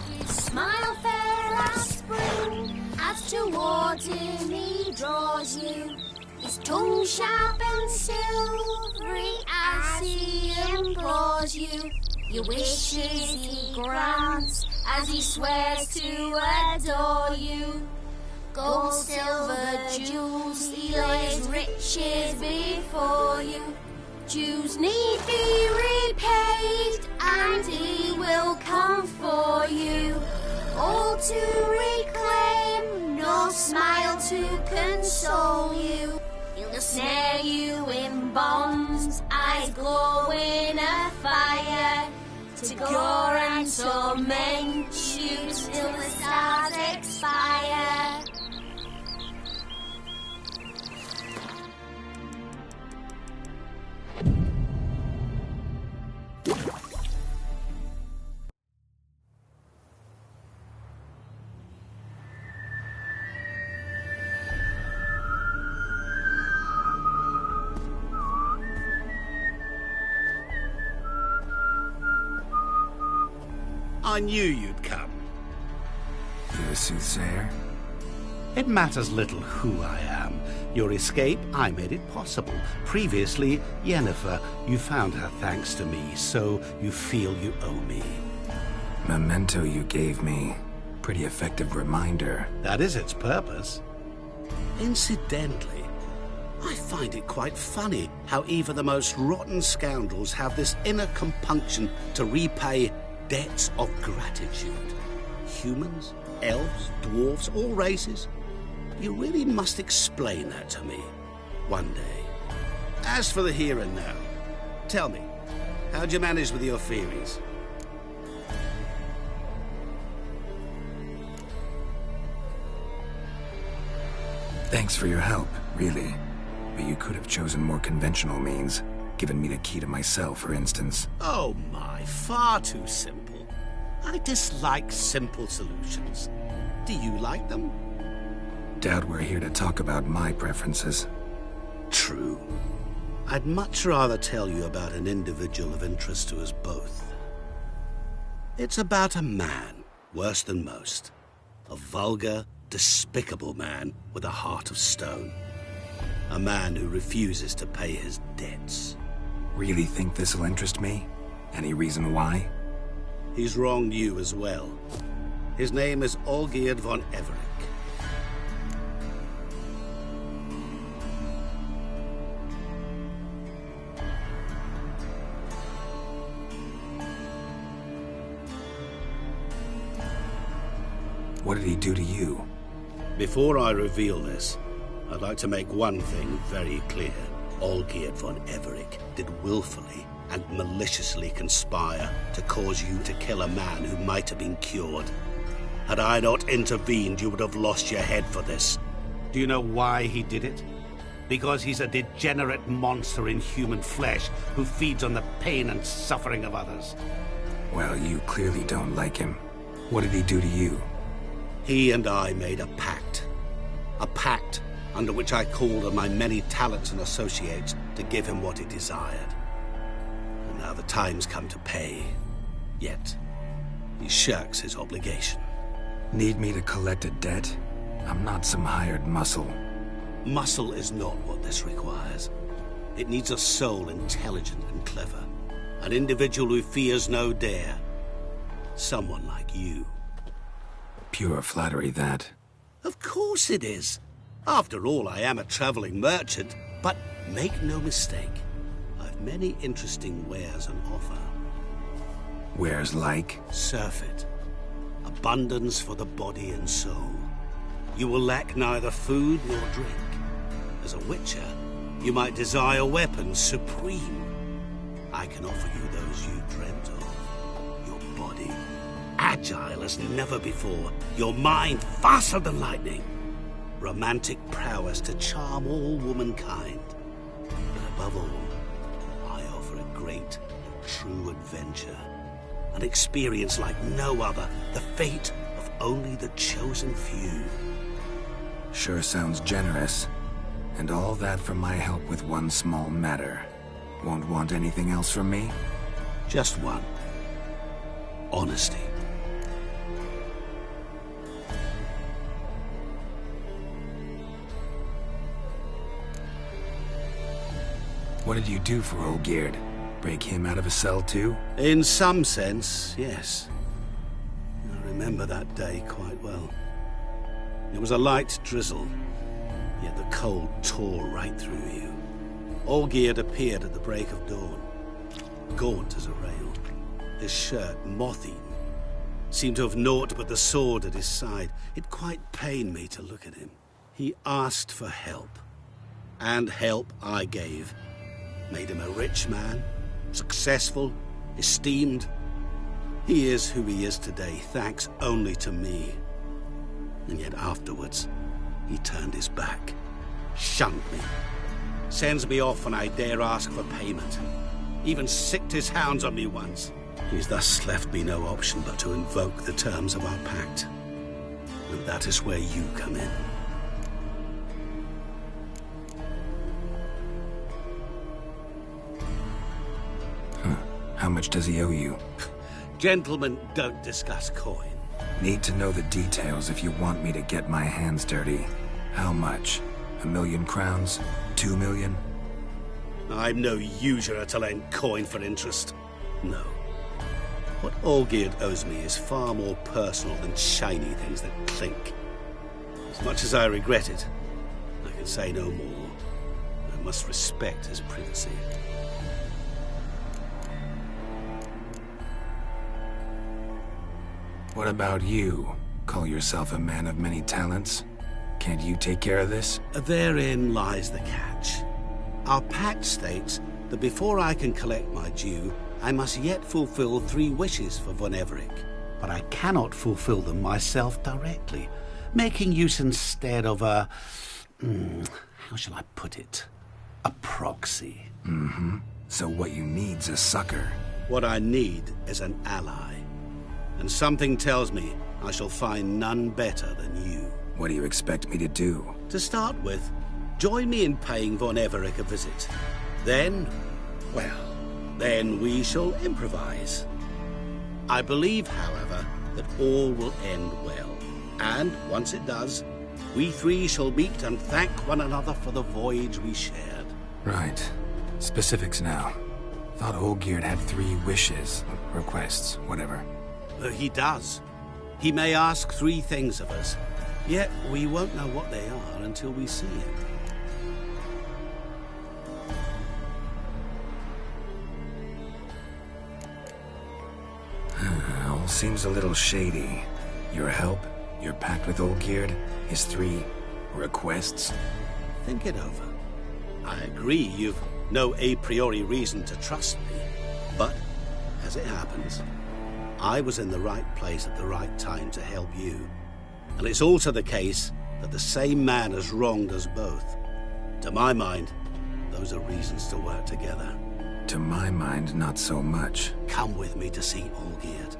His smile fair as spring, as towards him he draws you. His tongue sharp and silvery as he implores you. Your wishes he grants as he swears to adore you. Gold, silver, jewels, he lays riches before you. Dues need be repaid, and he will come. come for you. All to reclaim, no smile to console you. He'll snare you in bonds, eyes glowing a fire, to gore and torment you till the stars expire. I knew you'd come. You a soothsayer? It matters little who I am. Your escape, I made it possible. Previously, Yennefer, you found her thanks to me, so you feel you owe me. Memento you gave me. Pretty effective reminder. That is its purpose. Incidentally, I find it quite funny how even the most rotten scoundrels have this inner compunction to repay debts of gratitude. Humans, elves, dwarves, all races. You really must explain that to me one day. As for the here and now, tell me, how'd you manage with your theories? Thanks for your help, really. But you could have chosen more conventional means. Given me the key to my cell, for instance. Oh my, far too simple. I dislike simple solutions. Do you like them? Doubt we're here to talk about my preferences. True. I'd much rather tell you about an individual of interest to us both. It's about a man, worse than most. A vulgar, despicable man with a heart of stone. A man who refuses to pay his debts. Really think this'll interest me? Any reason why? He's wronged you as well. His name is Olgierd von Everec. What did he do to you? Before I reveal this, I'd like to make one thing very clear. Olgierd von Everec did willfully and maliciously conspire to cause you to kill a man who might have been cured. Had I not intervened, you would have lost your head for this. Do you know why he did it? Because he's a degenerate monster in human flesh who feeds on the pain and suffering of others. Well, you clearly don't like him. What did he do to you? He and I made a pact. A pact under which I called on my many talents and associates to give him what he desired. And now the time's come to pay. Yet, he shirks his obligation. Need me to collect a debt? I'm not some hired muscle. Muscle is not what this requires. It needs a soul intelligent and clever. An individual who fears no dare. Someone like you. Pure flattery, that. Of course it is. After all, I am a traveling merchant. But make no mistake, I've many interesting wares on offer. Wares like? Surfeit. Abundance for the body and soul. You will lack neither food nor drink. As a Witcher, you might desire weapons supreme. I can offer you those you dreamt of. Your body, agile as never before. Your mind, faster than lightning. Romantic prowess to charm all womankind. But above all, I offer a great and true adventure. An experience like no other. The fate of only the chosen few. Sure sounds generous. And all that for my help with one small matter. Won't want anything else from me? Just one. Honesty. What did you do for Olgierd? Break him out of a cell too? In some sense, yes. I remember that day quite well. It was a light drizzle, yet the cold tore right through you. Olgierd appeared at the break of dawn, gaunt as a rail, his shirt moth-eaten seemed to have naught but the sword at his side. It quite pained me to look at him. He asked for help, and help I gave. Made him a rich man, successful, esteemed. He is who he is today, thanks only to me. And yet afterwards, he turned his back, shunned me, sends me off when I dare ask for payment. Even sicked his hounds on me once. He's thus left me no option but to invoke the terms of our pact. And that is where you come in. How much does he owe you? Gentlemen don't discuss coin. Need to know the details if you want me to get my hands dirty. How much? 1,000,000 crowns? 2 million? I'm no usurer to lend coin for interest. No. What Olgierd owes me is far more personal than shiny things that clink. As much as I regret it, I can say no more. I must respect his privacy. What about you? Call yourself a man of many talents? Can't you take care of this? Therein lies the catch. Our pact states that before I can collect my due, I must yet fulfill 3 wishes for Von Everec. But I cannot fulfill them myself directly, making use instead of a... how shall I put it? A proxy. Mm-hmm. So what you need's a sucker. What I need is an ally. And something tells me I shall find none better than you. What do you expect me to do? To start with, join me in paying Von Everec a visit. Then, well, then we shall improvise. I believe, however, that all will end well. And once it does, we 3 shall meet and thank one another for the voyage we shared. Right. Specifics now. Thought Olgierd had 3 wishes, requests, whatever. He does. He may ask 3 things of us, yet we won't know what they are until we see him. All seems a little shady. Your help, your pact with Olgierd, his 3 requests. Think it over. I agree you've no a priori reason to trust me, but as it happens, I was in the right place at the right time to help you. And it's also the case that the same man has wronged us both. To my mind, those are reasons to work together. To my mind, not so much. Come with me to see Olgierd.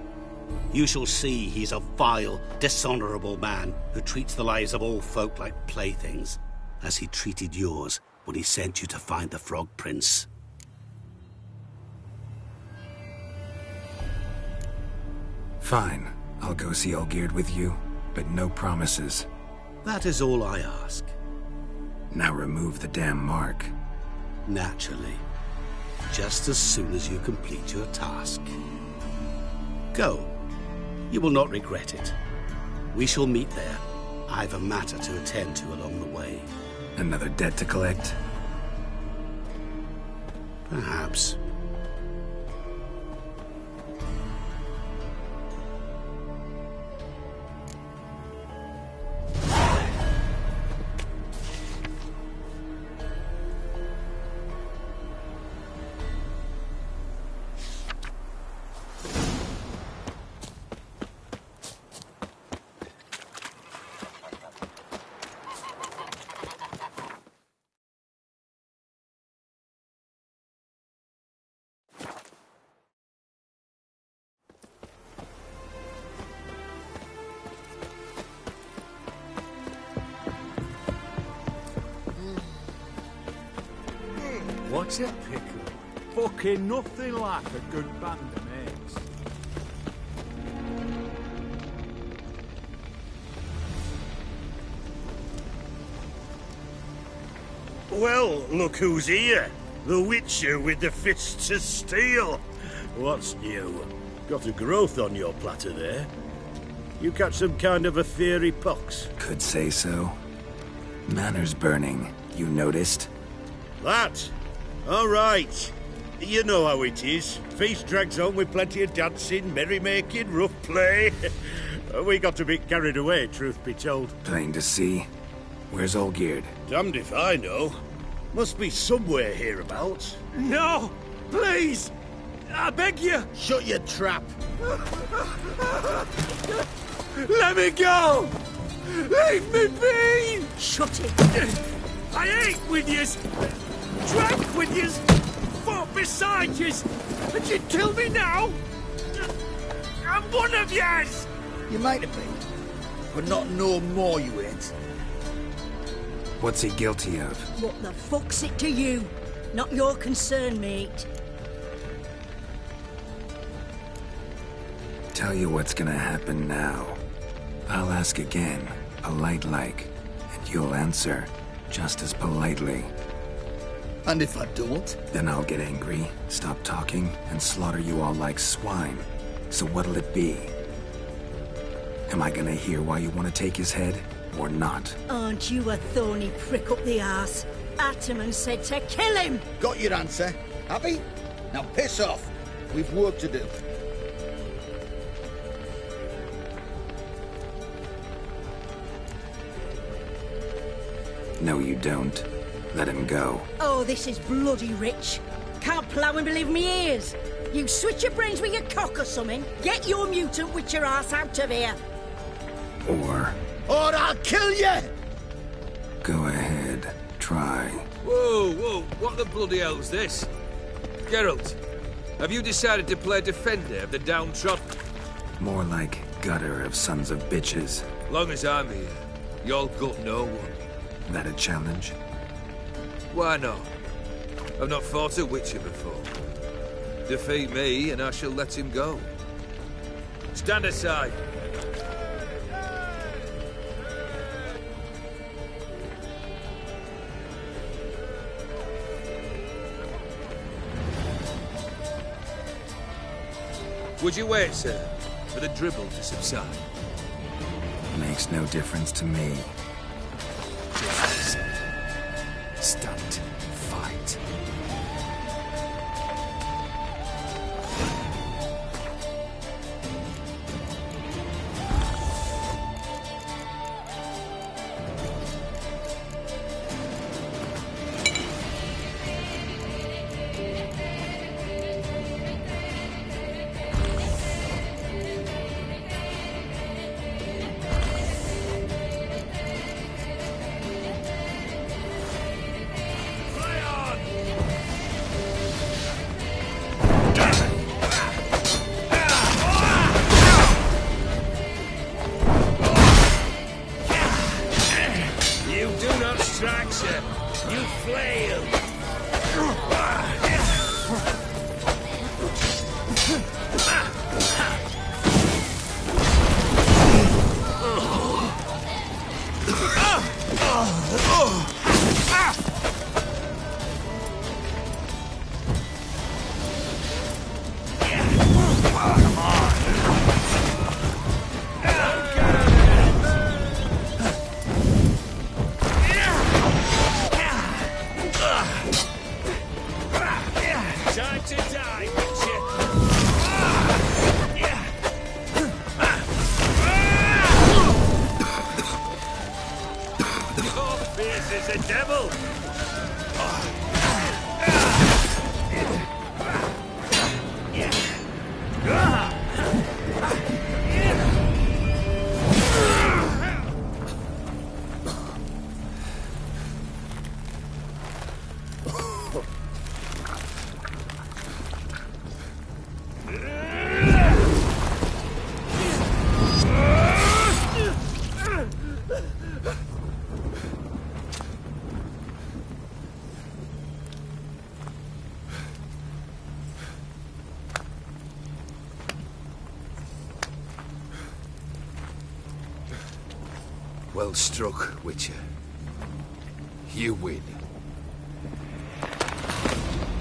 You shall see he's a vile, dishonorable man who treats the lives of all folk like playthings, as he treated yours when he sent you to find the Frog Prince. Fine. I'll go see Olgierd with you, but no promises. That is all I ask. Now remove the damn mark. Naturally. Just as soon as you complete your task. Go. You will not regret it. We shall meet there. I've a matter to attend to along the way. Another debt to collect? Perhaps. What's a pickle? Fucking nothing like a good band of mates. Well, look who's here. The Witcher with the fists of steel. What's new? Got a growth on your platter there. You catch some kind of a fiery pox? Could say so. Manor's burning. You noticed? That? All right. You know how it is. Feast drags on with plenty of dancing, merrymaking, rough play. We got a bit carried away, truth be told. Plain to see. Where's Olgierd? Damned if I know. Must be somewhere hereabouts. No! Please! I beg you! Shut your trap! Let me go! Leave me be! Shut it! I ate with yous! Drank with yous! Fought beside yous! And you'd kill me now? I'm one of yous! You might have been, but not no more you ain't. What's he guilty of? What the fuck's it to you? Not your concern, mate. Tell you what's gonna happen now. I'll ask again, polite-like, and you'll answer just as politely. And if I don't? Then I'll get angry, stop talking, and slaughter you all like swine. So what'll it be? Am I gonna hear why you want to take his head, or not? Aren't you a thorny prick up the arse? Ataman said to kill him! Got your answer. Happy? Now piss off. We've work to do. No, you don't. Let him go. Oh, this is bloody rich. Can't plough and believe me ears. You switch your brains with your cock or something. Get your mutant Witcher ass out of here. Or I'll kill you! go ahead, try. Whoa, what the bloody hell's this? Geralt, have you decided to play defender of the downtrodden? More like gutter of sons of bitches. Long as I'm here, you'll gut no one. That a challenge? Why not? I've not fought a Witcher before. Defeat me, and I shall let him go. Stand aside. Would you wait, sir, for the dribble to subside? Makes no difference to me. Stand, fight. Well struck, Witcher. You win.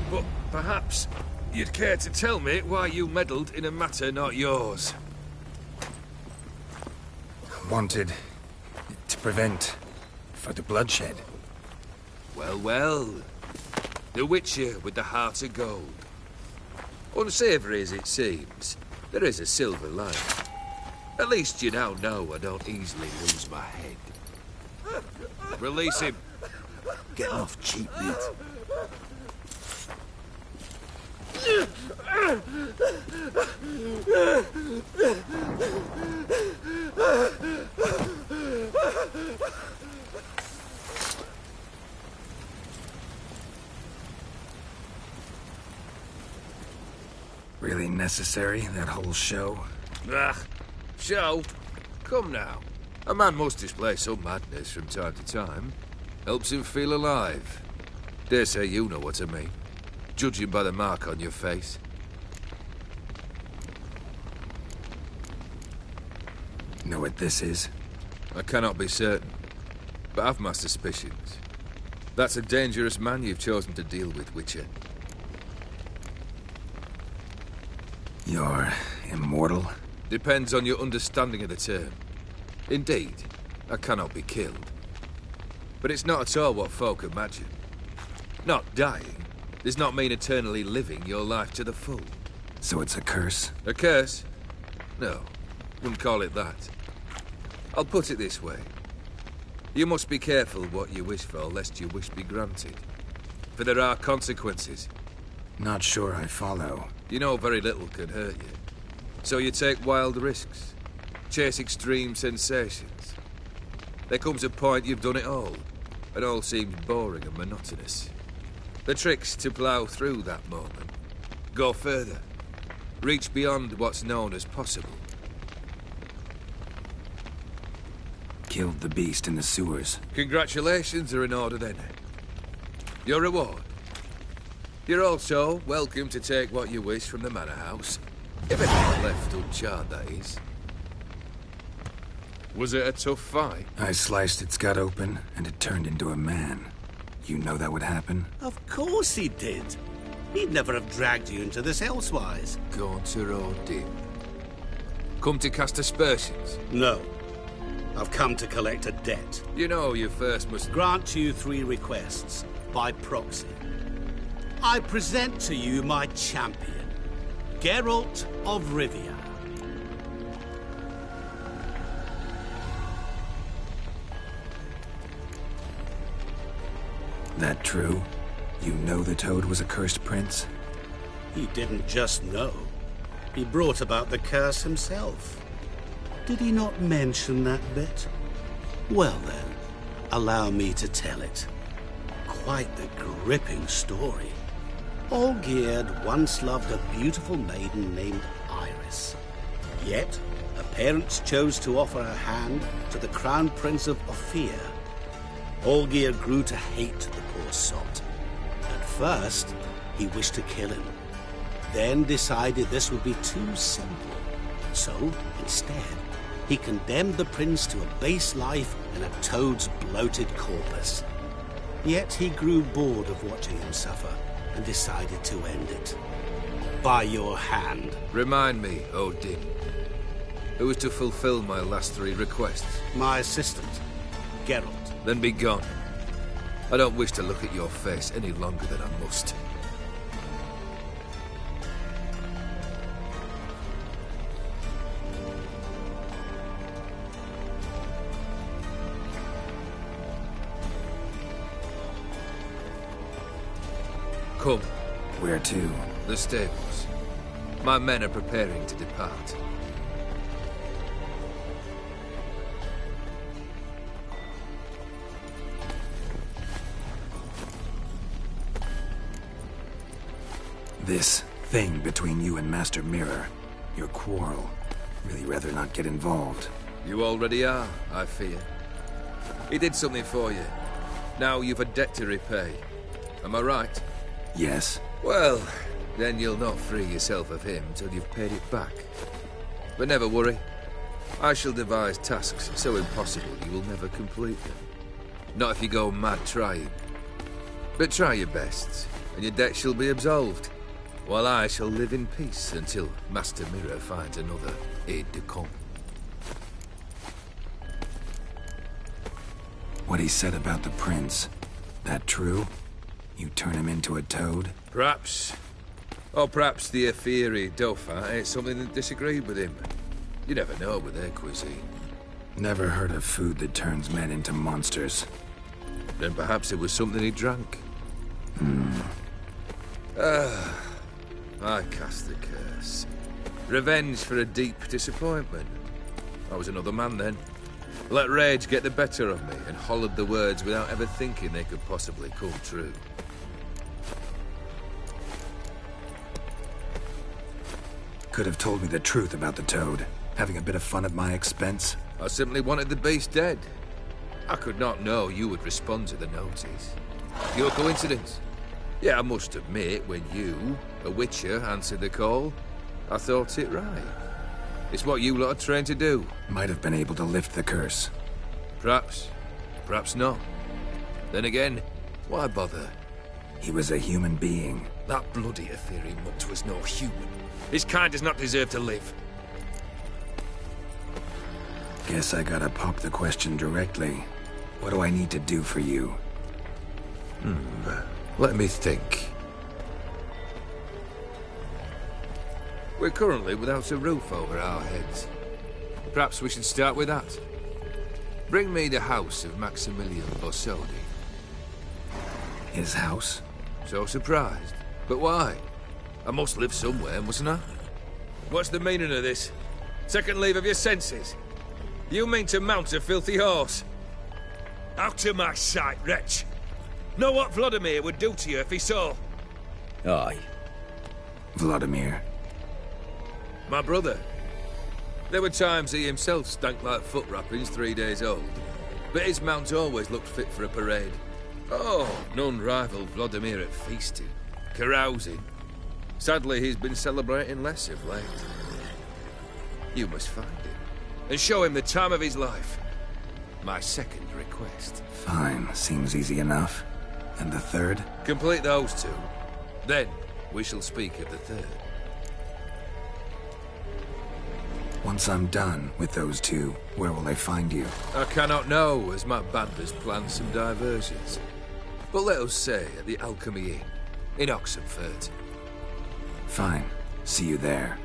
But perhaps you'd care to tell me why you meddled in a matter not yours. Wanted to prevent further bloodshed. Well. The Witcher with the heart of gold. Unsavoury as it seems, there is a silver lining. At least you now know I don't easily lose my head. Release him. Getting off cheap, mate. Really necessary, that whole show? Ugh. Show? Come now. A man must display some madness from time to time. Helps him feel alive. Dare say you know what I mean. Judging by the mark on your face. Know what this is? I cannot be certain, but I've my suspicions. That's a dangerous man you've chosen to deal with, Whitcher. You're immortal? Depends on your understanding of the term. Indeed, I cannot be killed. But it's not at all what folk imagine. Not dying does not mean eternally living your life to the full. So it's a curse? A curse? No, wouldn't call it that. I'll put it this way. You must be careful what you wish for, lest your wish be granted. For there are consequences. Not sure I follow. You know very little can hurt you. So you take wild risks. Chase extreme sensations. There comes a point you've done it all seems boring and monotonous. The trick's to plough through that moment. Go further. Reach beyond what's known as possible. Killed the beast in the sewers. Congratulations are in order then. Your reward. You're also welcome to take what you wish from the manor house. If it's not left uncharred, that is. Was it a tough fight? I sliced its gut open, and it turned into a man. You know that would happen? Of course he did. He'd never have dragged you into this elsewise. Gaunter Odin. Come to cast aspersions? No. I've come to collect a debt. You know you first must... Grant you 3 requests, by proxy. I present to you my champion, Geralt of Rivia. That true? You know the Toad was a cursed prince? He didn't just know. He brought about the curse himself. Did he not mention that bit? Well then, allow me to tell it. Quite the gripping story. Olgierd once loved a beautiful maiden named Iris. Yet, her parents chose to offer her hand to the Crown Prince of Ophir. Olgierd grew to hate the poor sot. At first, he wished to kill him. Then decided this would be too simple. So, instead, he condemned the prince to a base life in a toad's bloated corpus. Yet he grew bored of watching him suffer and decided to end it. By your hand. Remind me, Odin. Who is to fulfill my last 3 requests? My assistant, Geralt. Then be gone. I don't wish to look at your face any longer than I must. Come. Where to? The stables. My men are preparing to depart. This thing between you and Master Mirror, your quarrel, really rather not get involved. You already are, I fear. He did something for you. Now you've a debt to repay. Am I right? Yes. Well, then you'll not free yourself of him till you've paid it back. But never worry. I shall devise tasks so impossible you will never complete them. Not if you go mad trying. But try your best, and your debt shall be absolved. While I shall live in peace until Master Mirror finds another aide-de-camp. What he said about the prince, that true? You turn him into a toad? Perhaps. Or perhaps the Aetheri Dauphin ate something that disagreed with him. You never know with their cuisine. Never heard of food that turns men into monsters. Then perhaps it was something he drank. I cast the curse. Revenge for a deep disappointment. I was another man then. Let rage get the better of me and hollered the words without ever thinking they could possibly come true. Could have told me the truth about the toad. Having a bit of fun at my expense. I simply wanted the beast dead. I could not know you would respond to the notice. Pure coincidence. Yeah, I must admit, when you, a Witcher, answered the call, I thought it right. It's what you lot are trained to do. Might have been able to lift the curse. Perhaps. Perhaps not. Then again, why bother? He was a human being. That bloody Aetheri mutt was no human. His kind does not deserve to live. Guess I gotta pop the question directly. What do I need to do for you? Let me think. We're currently without a roof over our heads. Perhaps we should start with that. Bring me the house of Maximilian Borsodi. His house? So surprised. But why? I must live somewhere, mustn't I? What's the meaning of this? Second leave of your senses? You mean to mount a filthy horse? Out of my sight, wretch! Know what Vladimir would do to you if he saw? Aye. Vladimir. My brother. There were times he himself stank like foot wrappings 3 days old. But his mount always looked fit for a parade. Oh, none rivaled Vladimir at feasting, carousing. Sadly, he's been celebrating less of late. You must find him, and show him the time of his life. My second request. Fine, seems easy enough. And the third? Complete those two. Then, we shall speak of the third. Once I'm done with those two, where will I find you? I cannot know, as my band has planned some diversions. But let us say at the Alchemy Inn, in Oxenfurt. Fine. See you there.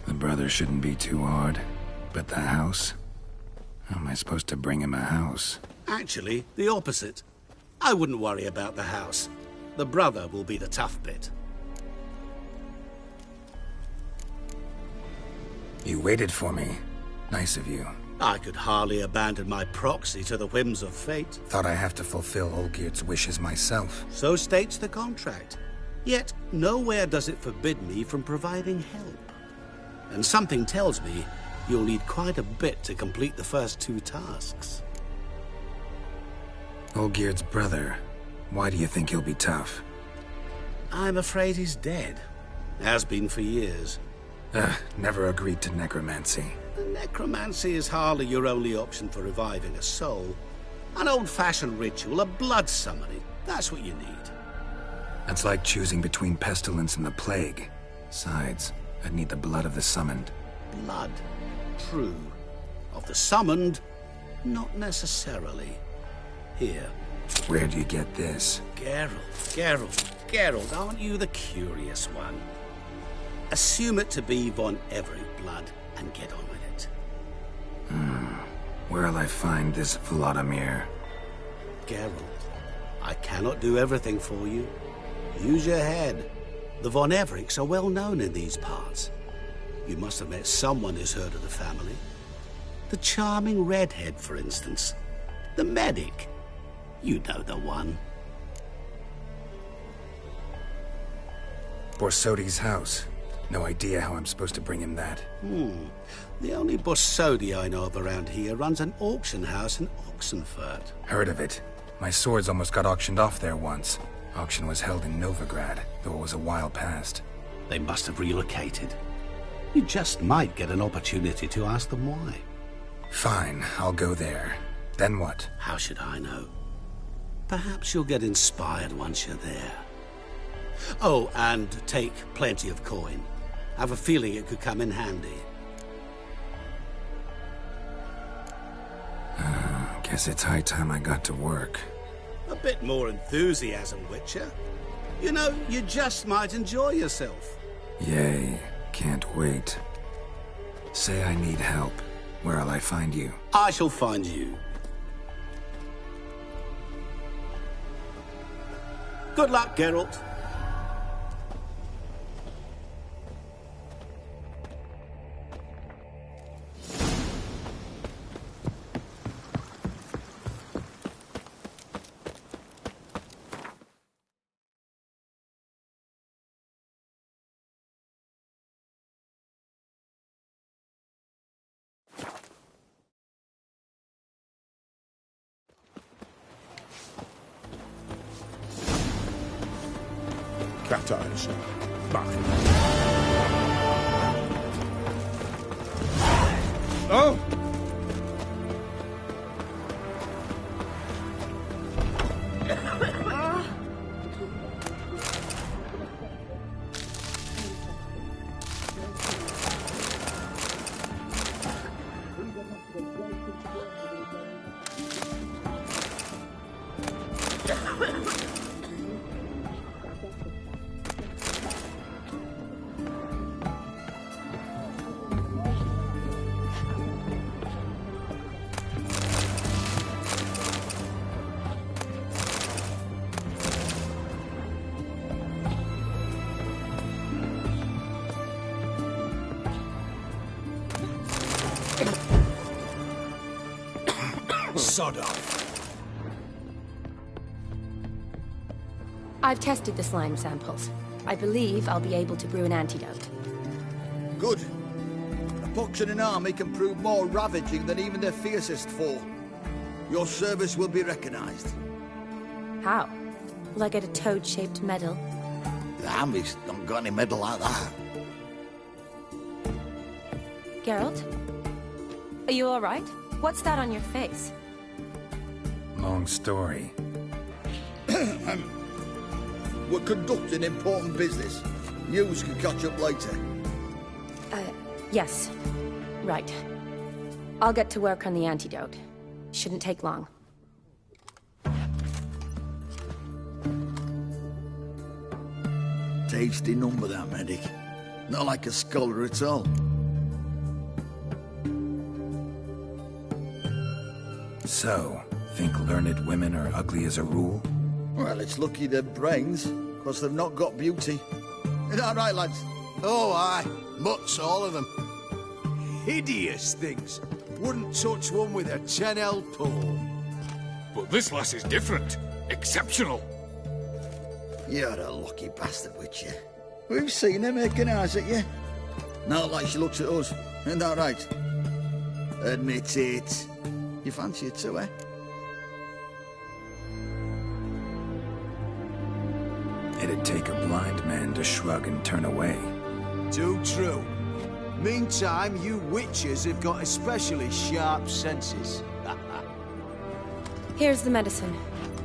The brother shouldn't be too hard. But the house? How am I supposed to bring him a house? Actually, the opposite. I wouldn't worry about the house. The brother will be the tough bit. You waited for me. Nice of you. I could hardly abandon my proxy to the whims of fate. Thought I have to fulfill Olgierd's wishes myself. So states the contract. Yet, nowhere does it forbid me from providing help. And something tells me you'll need quite a bit to complete the first two tasks. Olgierd's brother. Why do you think he'll be tough? I'm afraid he's dead. Has been for years. Never agreed to necromancy. Necromancy is hardly your only option for reviving a soul. An old-fashioned ritual, a blood summoning. That's what you need. That's like choosing between pestilence and the plague. Besides, I'd need the blood of the summoned. Blood. True. Of the summoned, not necessarily. Here. Where do you get this? Geralt, aren't you the curious one? Assume it to be von Everett blood and get on with it. Where'll I find this Vladimir? Geralt, I cannot do everything for you. Use your head. The von Evericks are well known in these parts. You must have met someone who's heard of the family. The charming redhead, for instance. The medic. You know the one. Borsodi's house. No idea how I'm supposed to bring him that. The only Borsodi I know of around here runs an auction house in Oxenfurt. Heard of it. My swords almost got auctioned off there once. Auction was held in Novigrad, though it was a while past. They must have relocated. You just might get an opportunity to ask them why. Fine, I'll go there. Then what? How should I know? Perhaps you'll get inspired once you're there. Oh, and take plenty of coin. Have a feeling it could come in handy. Guess it's high time I got to work. A bit more enthusiasm, Whitcher. You know, you just might enjoy yourself. Yay. Can't wait. Say I need help. Where'll I find you? I shall find you. Good luck, Geralt. Cat eyes. Back. Oh! Sod off. I've tested the slime samples. I believe I'll be able to brew an antidote. Good. A pox in an army can prove more ravaging than even their fiercest foe. Your service will be recognized. How? Will I get a toad-shaped medal? The army's not got any medal like that. Geralt? Are you all right? What's that on your face? Long story. We're conducting important business. News can catch up later. Yes. Right. I'll get to work on the antidote. Shouldn't take long. Tasty number, that medic. Not like a scholar at all. So, think learned women are ugly as a rule? Well, it's lucky they're brains, because they've not got beauty. Is that right, lads? Oh, aye. Mutts, all of them. Hideous things. Wouldn't touch one with a 10L pole. But this lass is different. Exceptional. You're a lucky bastard, Whitcher. We've seen her making eyes at you. Not like she looks at us. Isn't that right? Admit it. You fancy it too, eh? It'd take a blind man to shrug and turn away. Too true. Meantime, you witches have got especially sharp senses. Here's the medicine.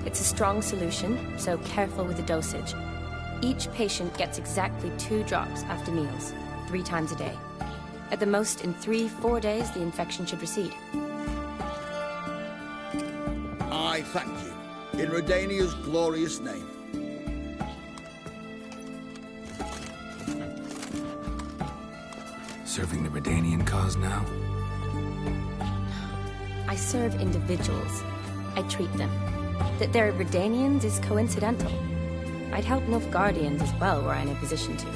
It's a strong solution, so careful with the dosage. Each patient gets exactly 2 drops after meals, 3 times a day. At the most, in 3-4 days, the infection should recede. I thank you. In Redania's glorious name. Serving the Redanian cause now? I serve individuals. I treat them. That they're Redanians is coincidental. I'd help Nilfgaardians as well were I in a position to.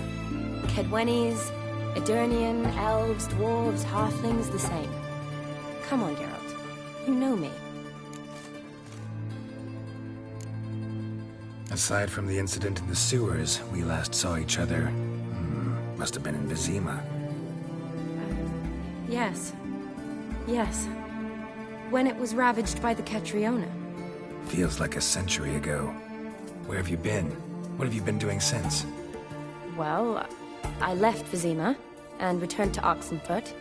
Kedwenis, Edirnian, elves, dwarves, halflings, the same. Come on, Geralt. You know me. Aside from the incident in the sewers, we last saw each other... must have been in Vizima. Yes. Yes. When it was ravaged by the Catriona. Feels like a century ago. Where have you been? What have you been doing since? Well, I left Vizima and returned to Oxenfoot.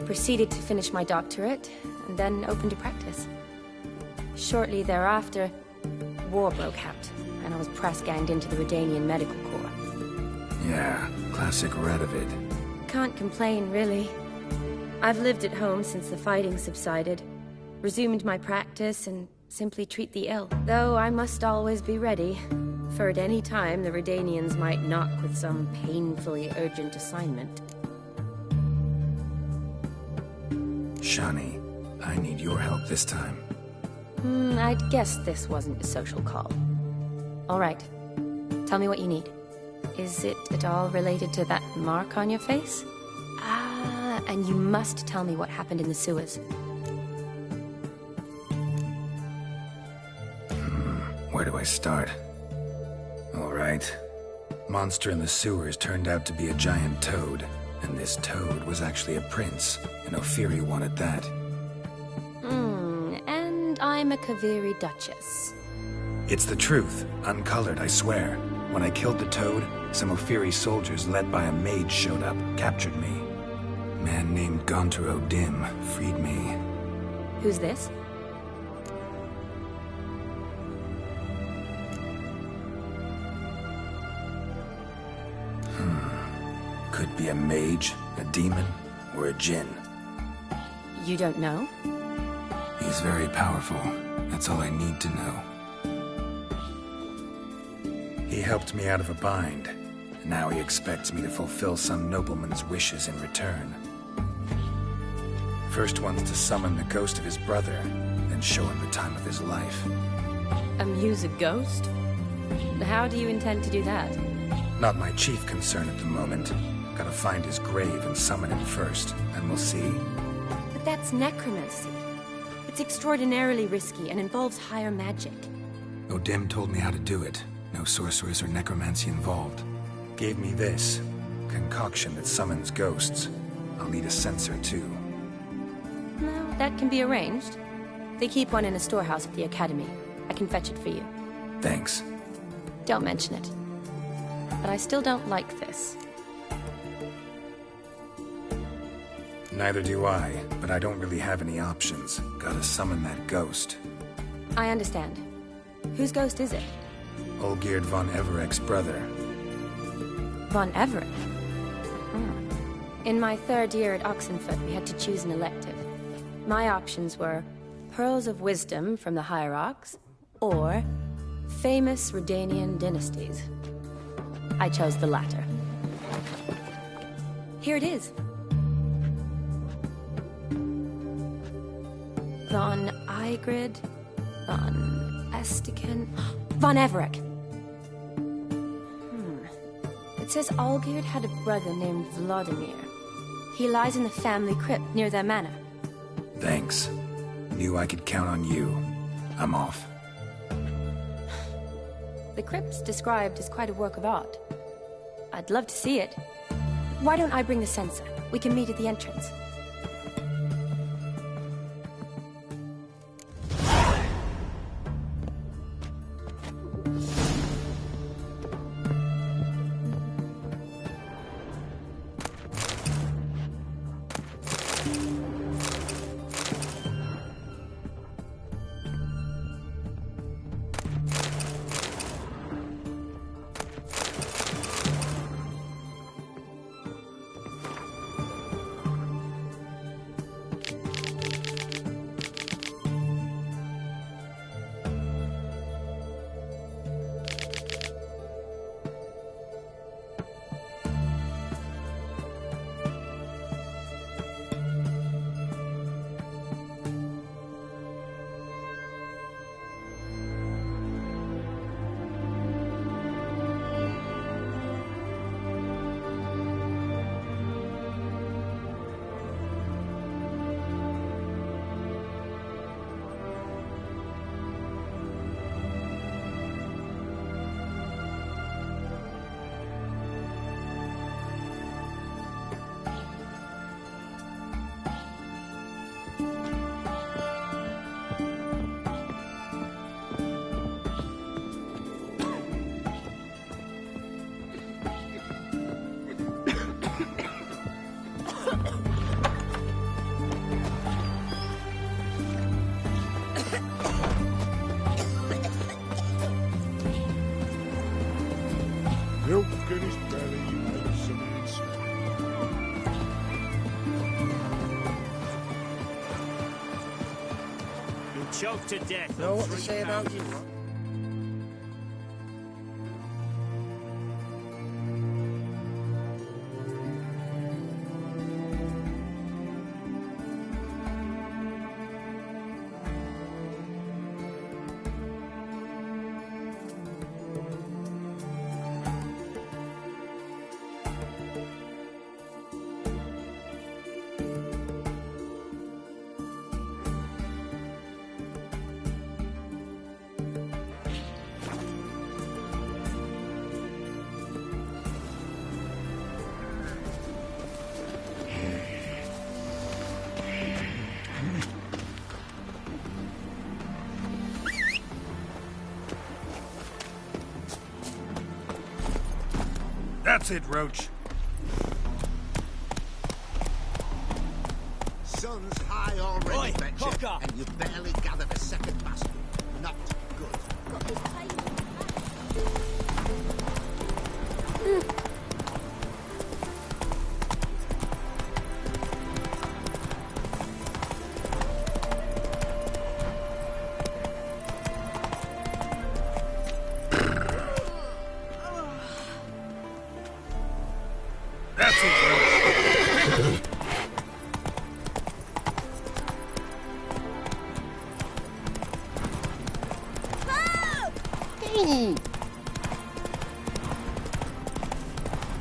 Proceeded to finish my doctorate, and then opened a practice. Shortly thereafter, war broke out, and I was press-ganged into the Redanian Medical Corps. Yeah, classic Radovid. Can't complain, really. I've lived at home since the fighting subsided. resumed my practice, and simply treat the ill. Though I must always be ready, for at any time the Redanians might knock with some painfully urgent assignment. Shani, I need your help this time. I'd guess this wasn't a social call. All right. Tell me what you need. Is it at all related to that mark on your face? Ah, and you must tell me what happened in the sewers. Where do I start? All right. Monster in the sewers turned out to be a giant toad, and this toad was actually a prince, and Ophiri wanted that. And I'm a Kaviri Duchess. It's the truth, uncolored, I swear. When I killed the toad, some Ophiri soldiers led by a mage showed up, captured me. A man named Gontaro Dim freed me. Who's this? Could be a mage, a demon, or a djinn. You don't know? He's very powerful. That's all I need to know. He helped me out of a bind. And now he expects me to fulfill some nobleman's wishes in return. First one's to summon the ghost of his brother, then show him the time of his life. Amuse a ghost? How do you intend to do that? Not my chief concern at the moment. Gotta find his grave and summon him first, and we'll see. But that's necromancy. It's extraordinarily risky and involves higher magic. Odim told me how to do it. No sorcerers or necromancy involved. Gave me this concoction that summons ghosts. I'll need a censer too. No, that can be arranged. They keep one in a storehouse at the academy. I can fetch it for you. Thanks. Don't mention it. But I still don't like this. Neither do I, but I don't really have any options. Gotta summon that ghost. I understand. Whose ghost is it? Olgierd von Everek's brother. Von Everek? In my third year at Oxenfoot, we had to choose an elective. My options were Pearls of Wisdom from the Hierarchs, or Famous Redanian Dynasties. I chose the latter. Here it is. Von Igrid, Von Estiken, Von Everek. It says Olgierd had a brother named Vladimir. He lies in the family crypt near their manor. Thanks. Knew I could count on you. I'm off. The crypt's described as quite a work of art. I'd love to see it. Why don't I bring the censer? We can meet at the entrance. choke to death. Know what they say about you? That's it, Roach. Sun's high already, Oi, Betcha, Cocker! and you barely gathered a second basket. Not good. That's it, Roach. Ooh!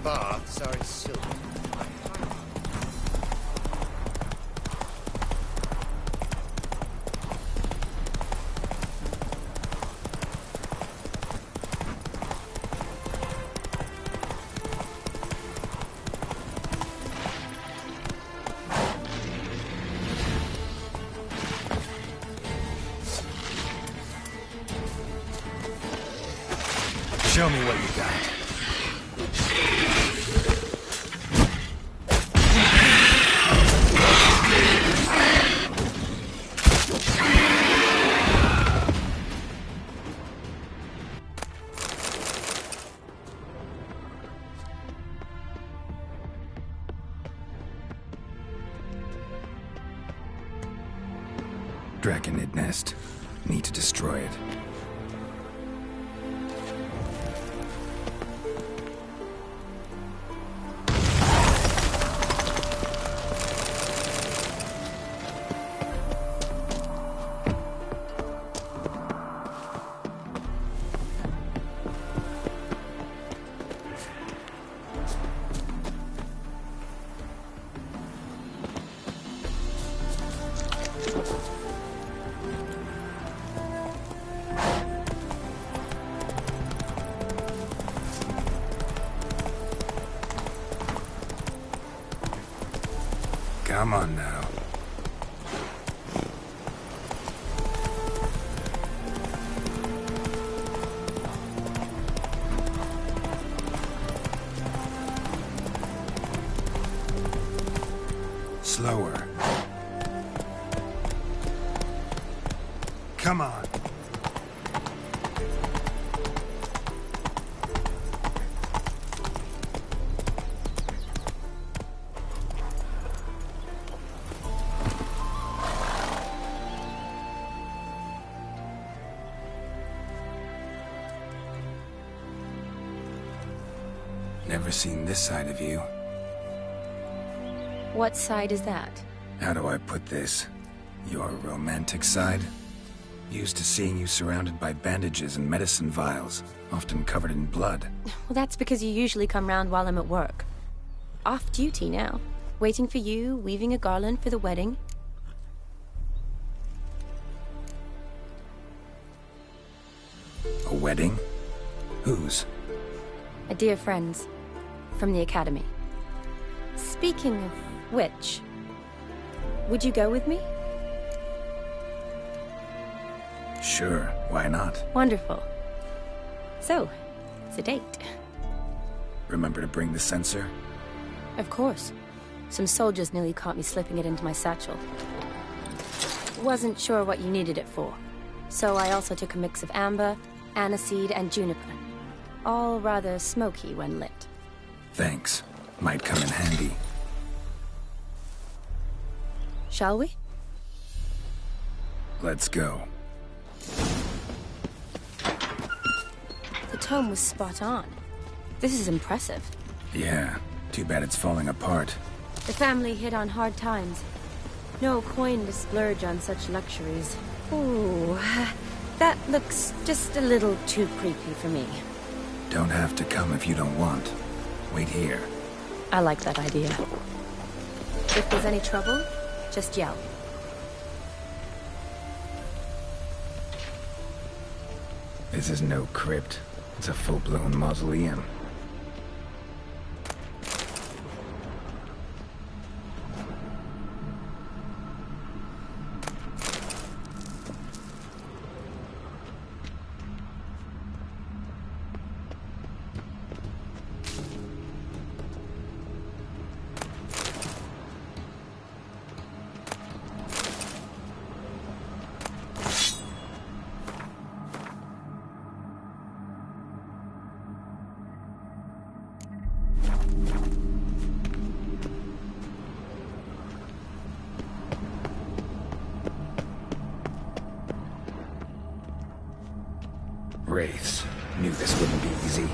Baths are in silver. Show me what you got. Draconid nest. Need to destroy it. Come on now. Slower. Come on. Never seen this side of you. What side is that? How do I put this? Your romantic side? Used to seeing you surrounded by bandages and medicine vials, often covered in blood. Well, that's because you usually come round while I'm at work. Off duty now. Waiting for you, weaving a garland for the wedding. A wedding? Whose? A dear friend's. From the academy. Speaking of which, would you go with me? Sure, why not? Wonderful. So, it's a date. Remember to bring the censer? Of course. Some soldiers nearly caught me slipping it into my satchel. Wasn't sure what you needed it for. So I also took a mix of amber, aniseed, and juniper. All rather smoky when lit. Thanks. Might come in handy. Shall we? Let's go. The tome was spot on. This is impressive. Yeah, too bad it's falling apart. The family hit on hard times. No coin to splurge on such luxuries. Ooh, that looks just a little too creepy for me. Don't have to come if you don't want. Wait here. I like that idea. If there's any trouble, just yell. This is no crypt. It's a full-blown mausoleum. Wraiths. Knew this wouldn't be easy.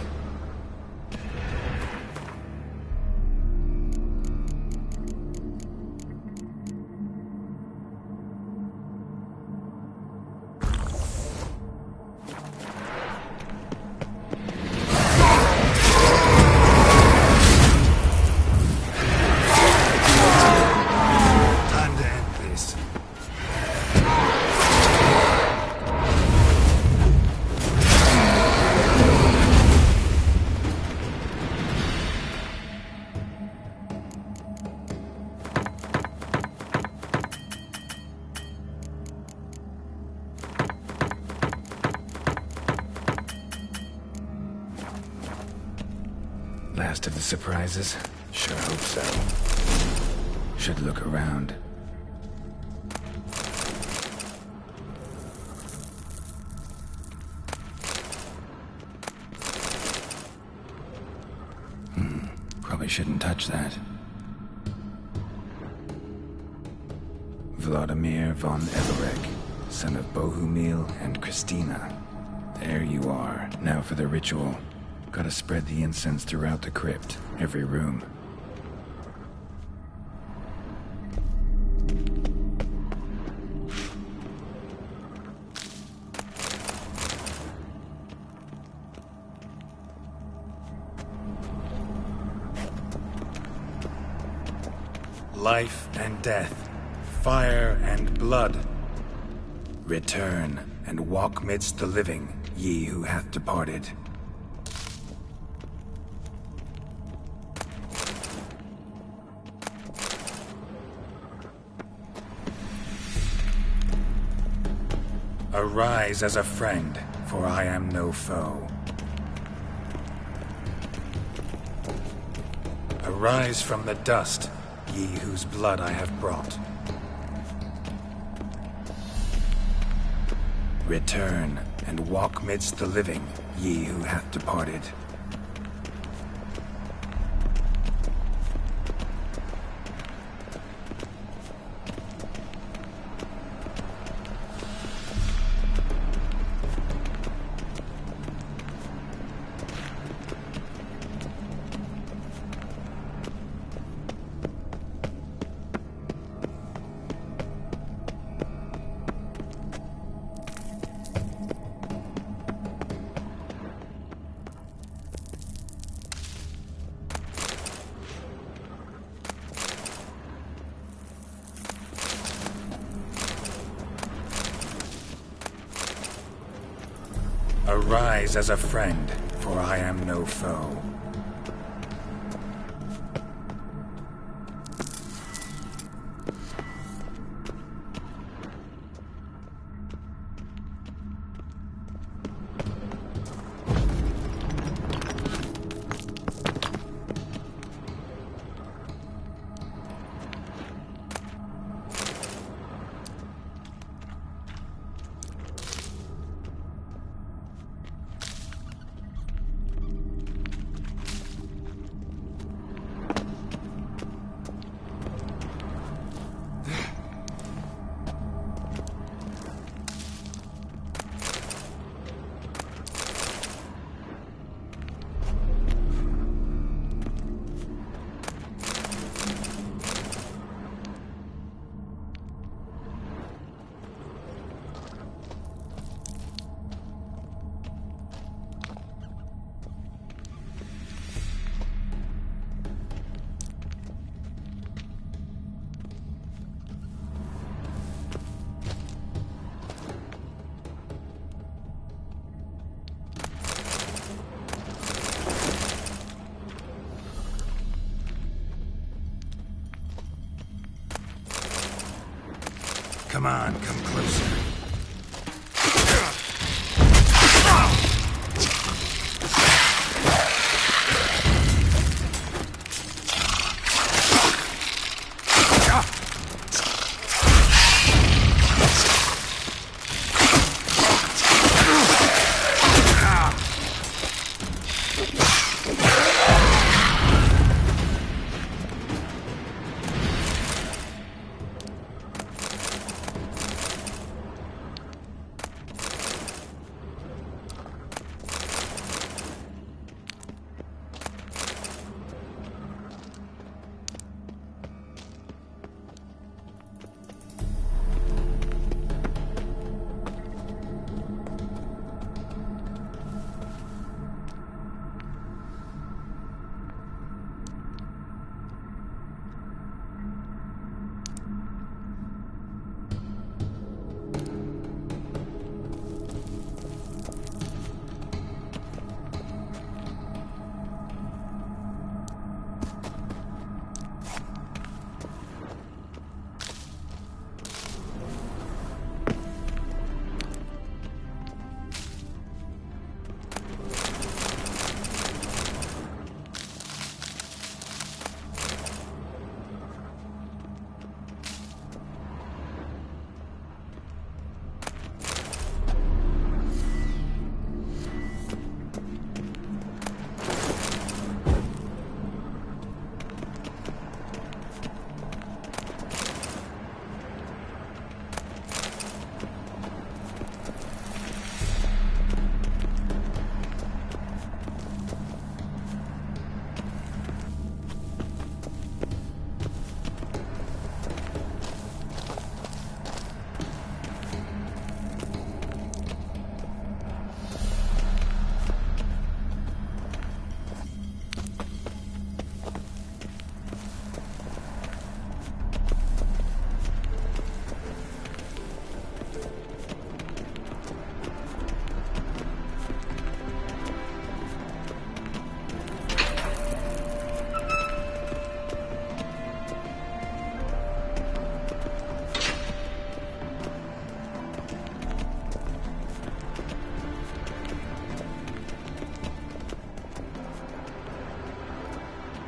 Time to end this. Last of the surprises? Sure hope so. Should look around. Probably shouldn't touch that. Vladimir von Everek, son of Bohumil and Christina. There you are. Now for the ritual. Gotta spread the incense throughout the crypt, every room. Life and death, fire and blood. Return and walk midst the living, ye who hath departed. Arise as a friend, for I am no foe. Arise from the dust, ye whose blood I have brought. Return and walk midst the living, ye who hath departed. Arise as a friend, for I am no foe. Come on, come closer.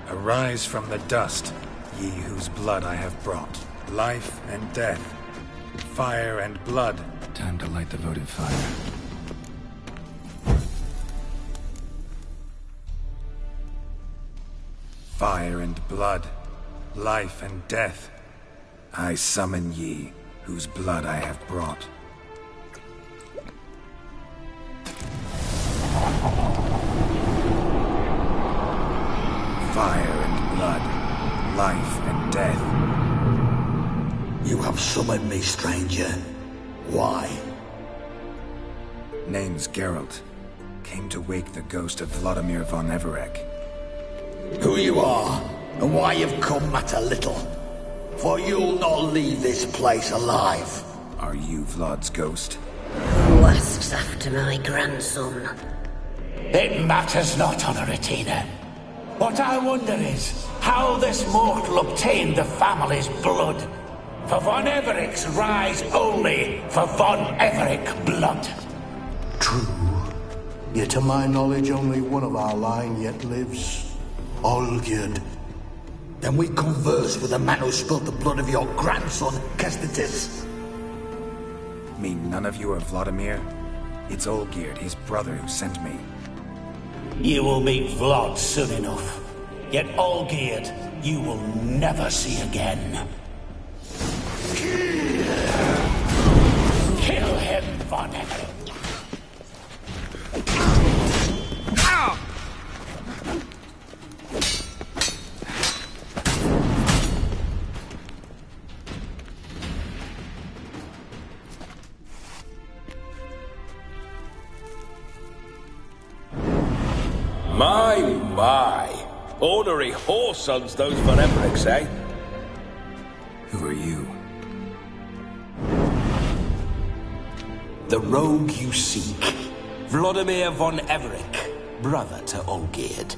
Arise from the dust, ye whose blood I have brought. Life and death, fire and blood. Time to light the votive fire. Fire and blood, life and death. I summon ye, whose blood I have brought. Fire and blood, life and death. You have summoned me, stranger. Why? Name's Geralt. Came to wake the ghost of Vladimir von Everec. Who you are, and why you've come matter little. For you'll not leave this place alive. Are you Vlad's ghost? Who asks after my grandson? It matters not, Honoratina. What I wonder is how this mortal obtained the family's blood. For von Everic's rise only for von Everec blood. True. Yet to my knowledge, only one of our line yet lives. Olgierd. Then we converse with the man who spilled the blood of your grandson, Kestitis. Mean none of you are Vladimir? It's Olgierd, his brother, who sent me. You will meet Vlad soon enough. Yet Olgierd, you will never see again. Kill him, von Everec. My. Ornery whoresons those von Everecs, eh? Who are you? The rogue you seek. Vladimir von Everec, brother to Olgierd.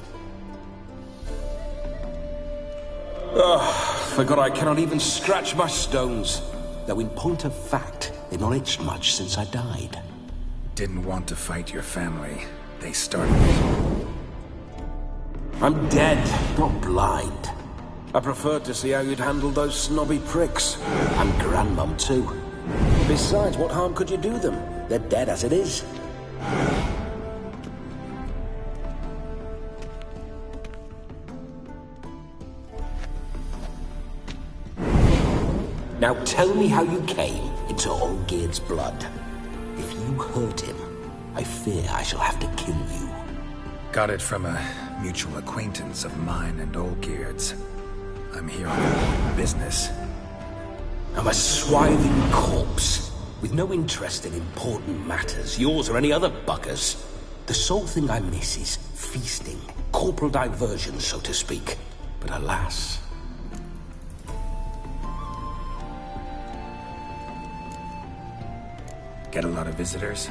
Forgot I cannot even scratch my stones. though in point of fact, they've not itched much since I died. Didn't want to fight your family. They started it. I'm dead, not blind. I preferred to see how you'd handle those snobby pricks. And Grandmum, too. Besides, what harm could you do them? They're dead as it is. Now tell me how you came into Olgierd's blood. If you hurt him, I fear I shall have to kill you. Got it from a mutual acquaintance of mine and Olgierd's. I'm here on business. I'm a swithing corpse, with no interest in important matters, yours or any other buggers. The sole thing I miss is feasting, corporal diversion, so to speak. But alas... Get a lot of visitors?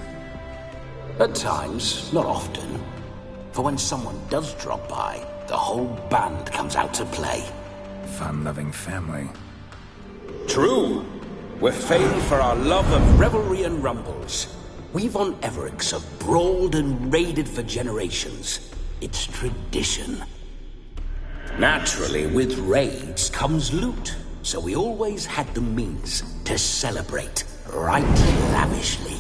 At times, not often. For when someone does drop by, the whole band comes out to play. Fun-loving family. True. We're famed for our love of revelry and rumbles. We've on Everix have brawled and raided for generations. It's tradition. Naturally, with raids comes loot, so we always had the means to celebrate right lavishly.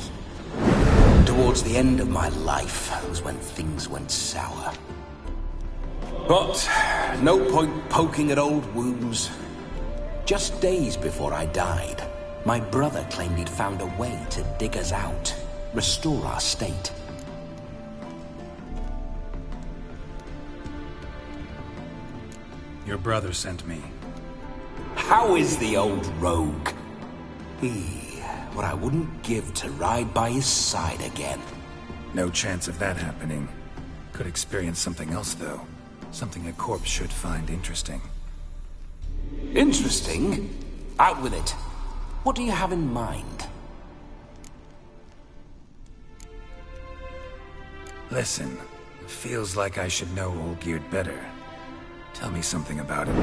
Towards the end of my life was when things went sour. But no point poking at old wounds. Just days before I died, my brother claimed he'd found a way to dig us out, restore our state. Your brother sent me. How is the old rogue? What I wouldn't give to ride by his side again. No chance of that happening. Could experience something else, though. Something a corpse should find interesting. Interesting? Out with it. What do you have in mind? Listen, feels like I should know Olgierd better. Tell me something about him.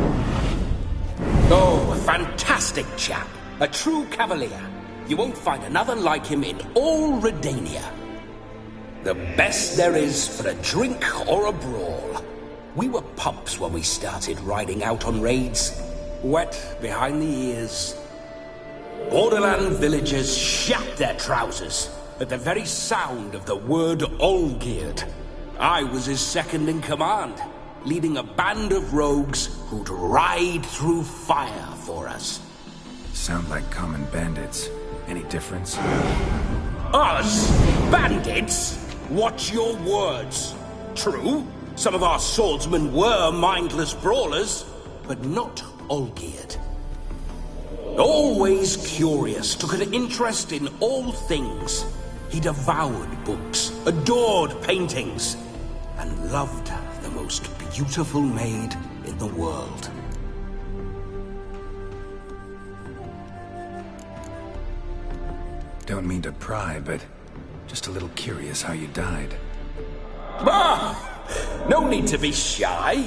Oh, a fantastic chap. A true cavalier. You won't find another like him in all Redania. The best there is for a drink or a brawl. We were pups when we started riding out on raids. Wet behind the ears. Borderland villagers shat their trousers at the very sound of the word Olgierd. I was his second in command, leading a band of rogues who'd ride through fire for us. Sound like common bandits. Any difference? Us? Bandits? Watch your words. True, some of our swordsmen were mindless brawlers, but not Olgierd. Always curious, took an interest in all things. He devoured books, adored paintings, and loved the most beautiful maid in the world. Don't mean to pry, but just a little curious how you died. Ah! No need to be shy.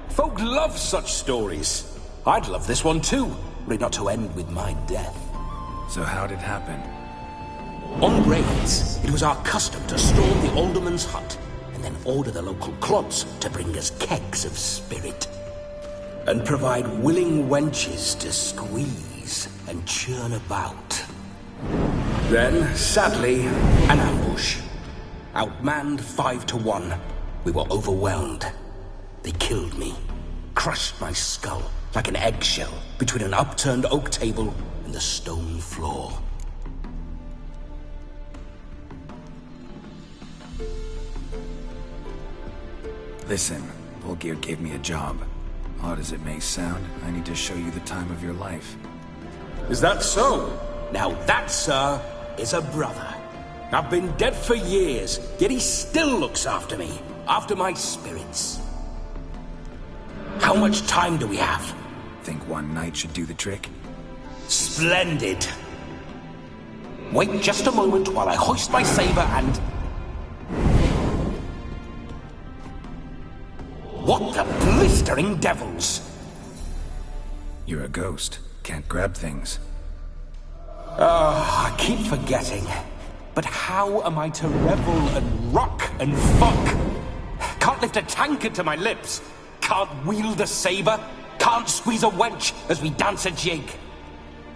Folk love such stories. I'd love this one too, were it not to end with my death. So how'd it happen? On raids, it was our custom to storm the alderman's hut and then order the local clods to bring us kegs of spirit. And provide willing wenches to squeeze and churn about. Then, sadly, an ambush. Outmanned 5-1. We were overwhelmed. They killed me. Crushed my skull like an eggshell between an upturned oak table and the stone floor. Listen, Olgierd gave me a job. Odd as it may sound, I need to show you the time of your life. Is that so? Now that, sir, is a brother. I've been dead for years, yet he still looks after me, after my spirits. How much time do we have? Think one night should do the trick? Splendid. Wait just a moment while I hoist my saber and... What the blistering devils? You're a ghost. Can't grab things. I keep forgetting. But how am I to revel and rock and fuck? Can't lift a tankard to my lips. Can't wield a saber. Can't squeeze a wench as we dance a jig.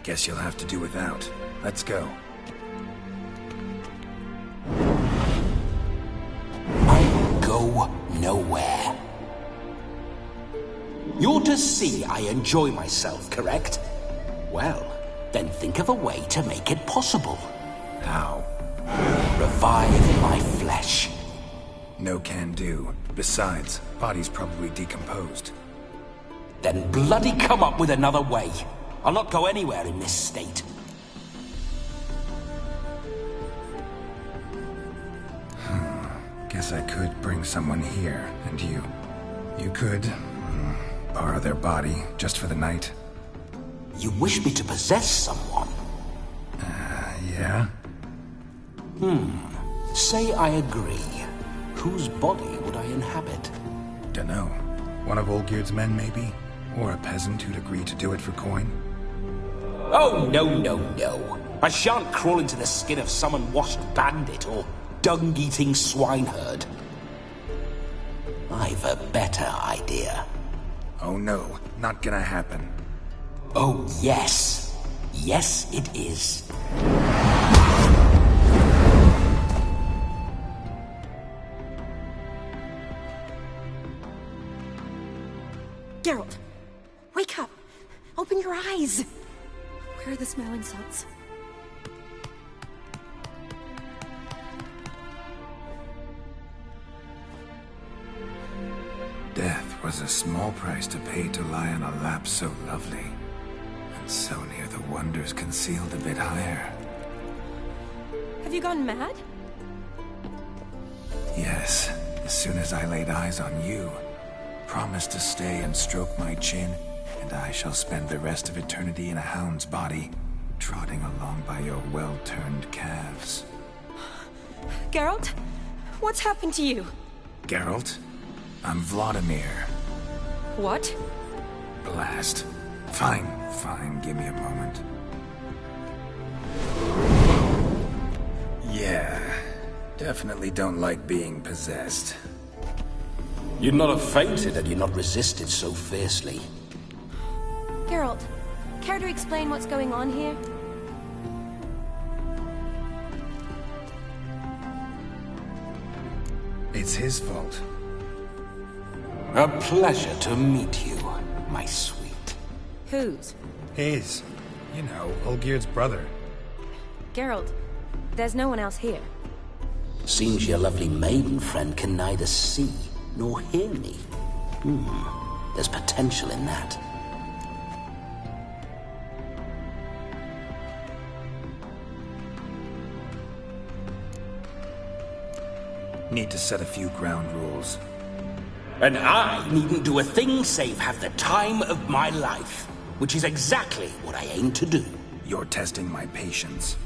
Guess you'll have to do without. Let's go. I go nowhere. You're to see I enjoy myself, correct? Well, then think of a way to make it possible. How? Revive my flesh. No can do. Besides, body's probably decomposed. Then bloody come up with another way. I'll not go anywhere in this state. Guess I could bring someone here, and you could borrow their body just for the night. You wish me to possess someone? Yeah? Say I agree. Whose body would I inhabit? Dunno. One of Olgierd's men, maybe? Or a peasant who'd agree to do it for coin? Oh, no. I shan't crawl into the skin of some unwashed bandit or dung-eating swineherd. I've a better idea. Oh no, not gonna happen. Oh, yes. Yes, it is. Geralt, wake up! Open your eyes! Where are the smelling salts? Death was a small price to pay to lie on a lap so lovely, and so near the wonders concealed a bit higher. Have you gone mad? Yes, as soon as I laid eyes on you, promise to stay and stroke my chin, and I shall spend the rest of eternity in a hound's body, trotting along by your well-turned calves. Geralt, what's happened to you? Geralt? I'm Vladimir. What? Blast. Fine, give me a moment. Yeah, definitely don't like being possessed. You'd not have fainted had you not resisted so fiercely. Geralt, care to explain what's going on here? It's his fault. A pleasure to meet you, my sweet. Whose? His. You know, Olgierd's brother. Geralt, there's no one else here. Seems your lovely maiden friend can neither see nor hear me. There's potential in that. Need to set a few ground rules. And I needn't do a thing save have the time of my life, which is exactly what I aim to do. You're testing my patience.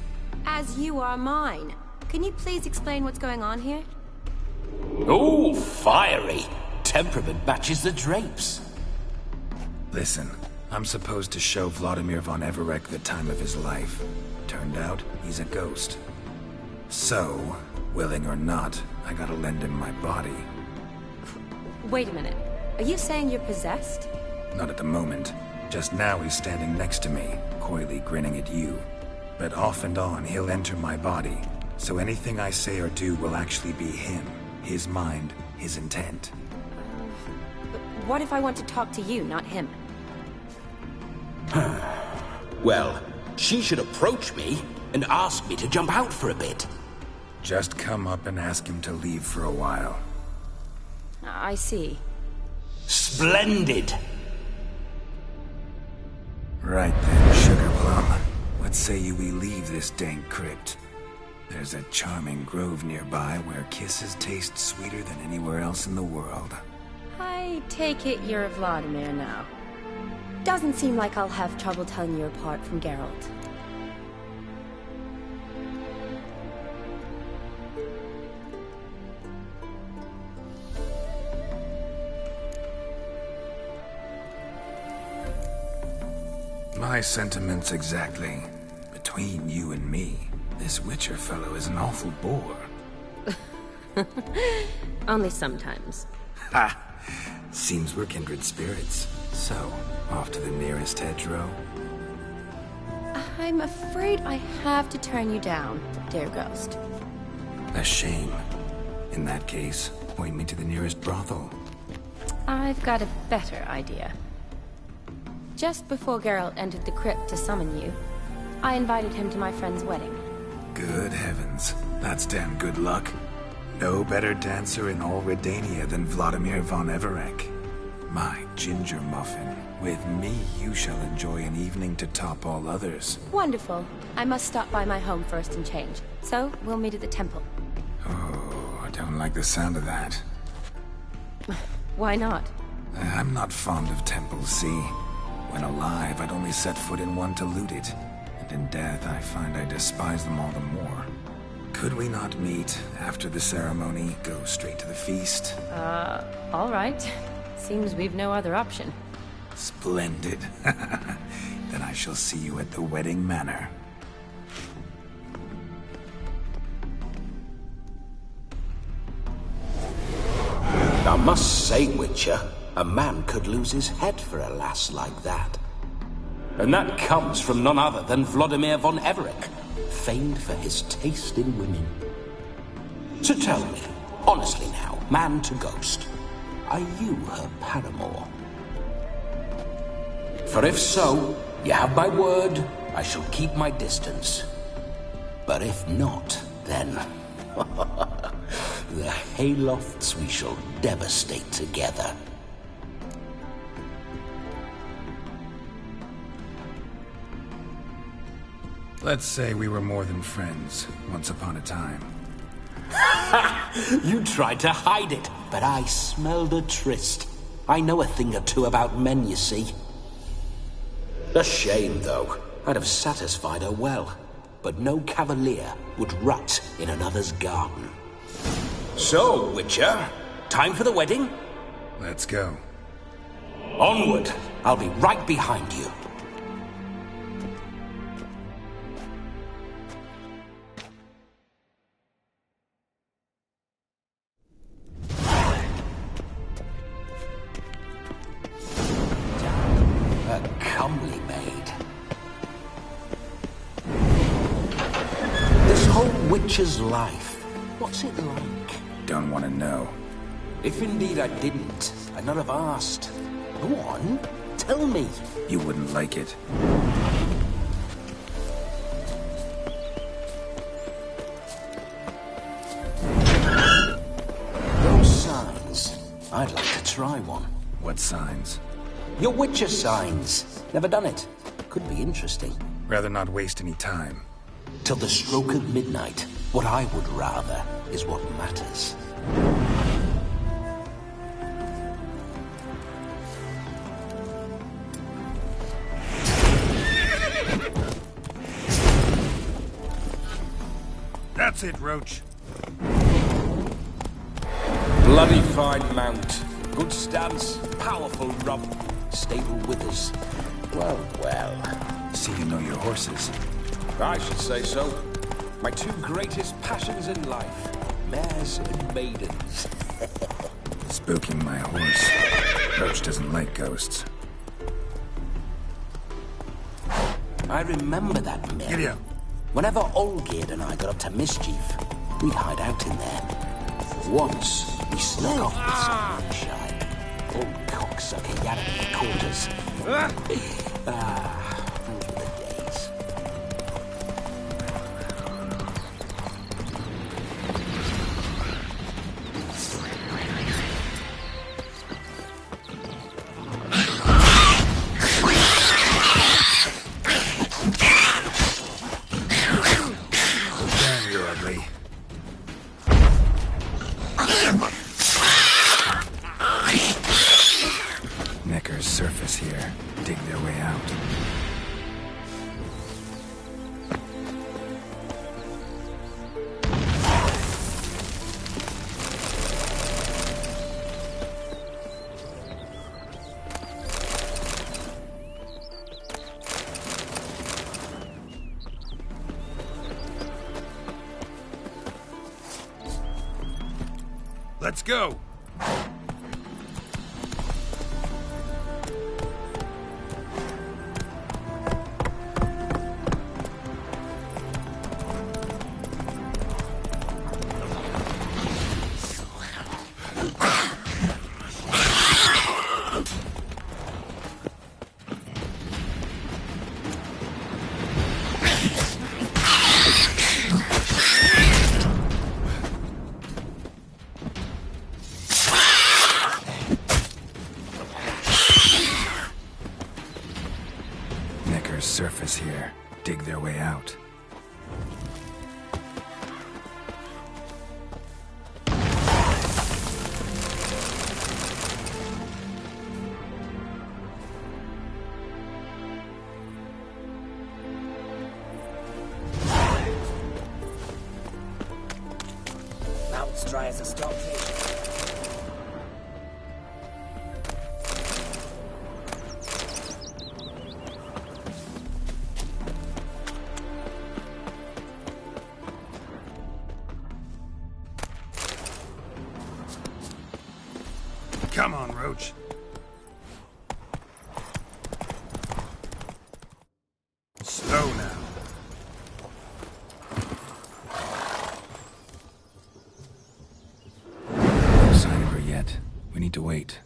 As you are mine. Can you please explain what's going on here? Oh, fiery. Temperament matches the drapes. Listen, I'm supposed to show Vladimir von Everec the time of his life. Turned out, he's a ghost. So, willing or not, I gotta lend him my body. Wait a minute. Are you saying you're possessed? Not at the moment. Just now he's standing next to me, coyly grinning at you. But off and on, he'll enter my body. So anything I say or do will actually be him. His mind, his intent. But what if I want to talk to you, not him? Well, she should approach me and ask me to jump out for a bit. Just come up and ask him to leave for a while. I see. Splendid! Right then, Sugar Plum. What say you we leave this dank crypt? There's a charming grove nearby where kisses taste sweeter than anywhere else in the world. I take it you're Vladimir now. Doesn't seem like I'll have trouble telling you apart from Geralt. My sentiments exactly. Between you and me, this Whitcher fellow is an awful bore. Only sometimes. Ha! Seems we're kindred spirits. So, off to the nearest hedgerow? I'm afraid I have to turn you down, dear ghost. A shame. In that case, point me to the nearest brothel. I've got a better idea. Just before Geralt entered the crypt to summon you, I invited him to my friend's wedding. Good heavens. That's damn good luck. No better dancer in all Redania than Vladimir von Everec. My ginger muffin. With me, you shall enjoy an evening to top all others. Wonderful. I must stop by my home first and change. So, we'll meet at the temple. Oh, I don't like the sound of that. Why not? I'm not fond of temples, see? When alive, I'd only set foot in one to loot it. And in death, I find I despise them all the more. Could we not meet after the ceremony, go straight to the feast? All right. Seems we've no other option. Splendid. Then I shall see you at the wedding manor. I must say, Whitcher, a man could lose his head for a lass like that. And that comes from none other than Vladimir von Everec, famed for his taste in women. So tell me, honestly now, man to ghost, are you her paramour? For if so, you have my word, I shall keep my distance. But if not, then... the haylofts we shall devastate together. Let's say we were more than friends, once upon a time. You tried to hide it, but I smelled a tryst. I know a thing or two about men, you see. A shame, though. I'd have satisfied her well. But no cavalier would rut in another's garden. So, Whitcher, time for the wedding? Let's go. Onward! I'll be right behind you. A comely maid. This whole Witcher's life, what's it like? Don't want to know. If indeed I didn't, I'd not have asked. Go on, tell me. You wouldn't like it. Those signs. I'd like to try one. What signs? Your Witcher signs. Never done it. Could be interesting. Rather not waste any time. Till the stroke of midnight. What I would rather is what matters. That's it, Roach. Bloody fine mount. Good stance, powerful rump, stable withers. Well, well. See you know your horses. I should say so. My two greatest passions in life. Mares and maidens. Spooking my horse. Roach doesn't like ghosts. I remember that mill. Giddy up. Whenever Olgerd and I got up to mischief, we'd hide out in there. Once, we snuck off with some moonshine. Old cocksucker Yannick caught us. Those were the days. Damn, you're ugly. Neckers surface here. Dig their way out. Let's go. Surface here. Dig their way out. Mouth's dry as a stockfish. Come on, Roach. Slow now. No sign of her yet. We need to wait.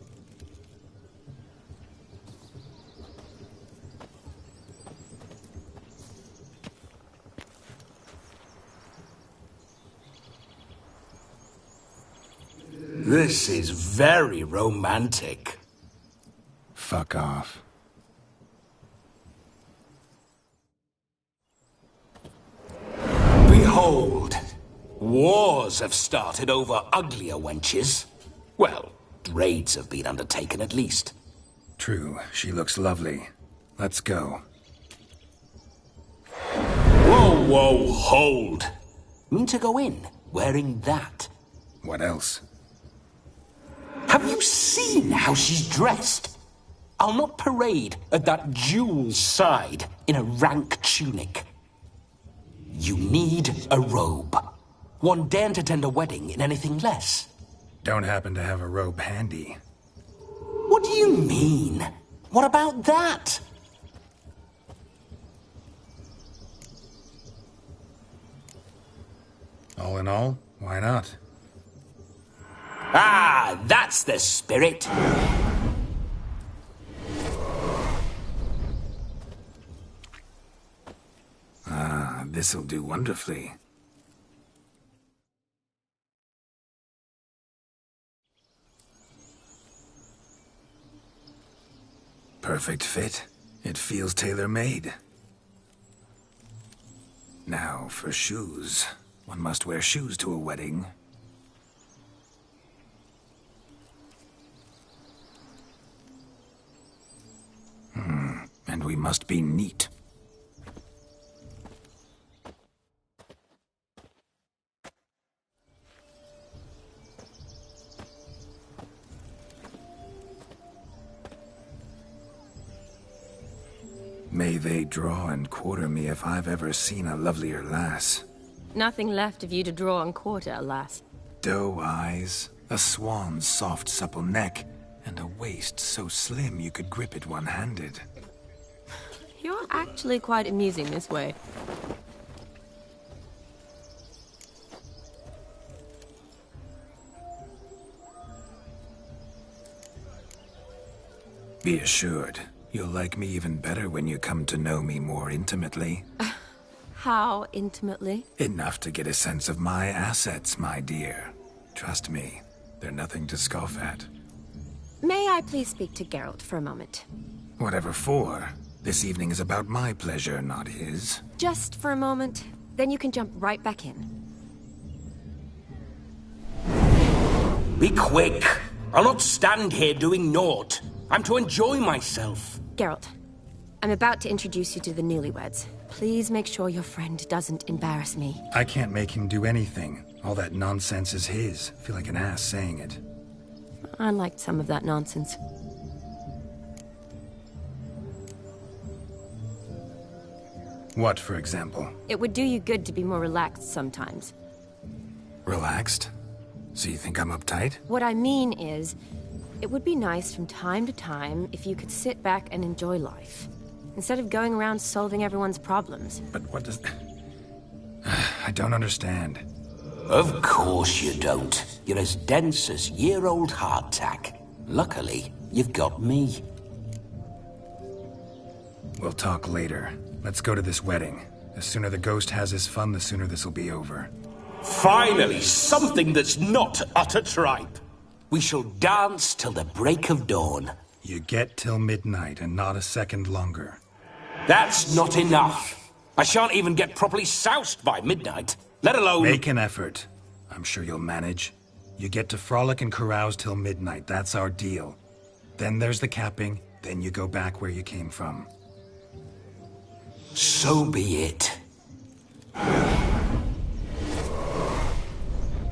This is very romantic. Fuck off. Behold, wars have started over uglier wenches. Well, raids have been undertaken at least. True, she looks lovely. Let's go. Whoa, whoa, hold. Mean to go in, wearing that? What else? Have you seen how she's dressed? I'll not parade at that jewel's side in a rank tunic. You need a robe. One daren't attend a wedding in anything less. Don't happen to have a robe handy. What do you mean? What about that? All in all, why not? Ah, that's the spirit. Ah, this'll do wonderfully. Perfect fit. It feels tailor-made. Now for shoes. One must wear shoes to a wedding. And we must be neat. May they draw and quarter me if I've ever seen a lovelier lass. Nothing left of you to draw and quarter, alas. Doe eyes, a swan's soft supple neck, and a waist so slim you could grip it one-handed. You're actually quite amusing this way. Be assured, you'll like me even better when you come to know me more intimately. How intimately? Enough to get a sense of my assets, my dear. Trust me, they're nothing to scoff at. May I please speak to Geralt for a moment? Whatever for. This evening is about my pleasure, not his. Just for a moment, then you can jump right back in. Be quick. I'll not stand here doing naught. I'm to enjoy myself. Geralt, I'm about to introduce you to the newlyweds. Please make sure your friend doesn't embarrass me. I can't make him do anything. All that nonsense is his. Feel like an ass saying it. I liked some of that nonsense. What, for example? It would do you good to be more relaxed sometimes. Relaxed? So you think I'm uptight? What I mean is, it would be nice from time to time if you could sit back and enjoy life, instead of going around solving everyone's problems. But what does... I don't understand. Of course you don't. You're as dense as year-old hardtack. Luckily, you've got me. We'll talk later. Let's go to this wedding. The sooner the ghost has his fun, the sooner this'll be over. Finally, something that's not utter tripe. We shall dance till the break of dawn. You get till midnight and not a second longer. That's not enough. I shan't even get properly soused by midnight, let alone... Make an effort. I'm sure you'll manage. You get to frolic and carouse till midnight. That's our deal. Then there's the capping, then you go back where you came from. So be it.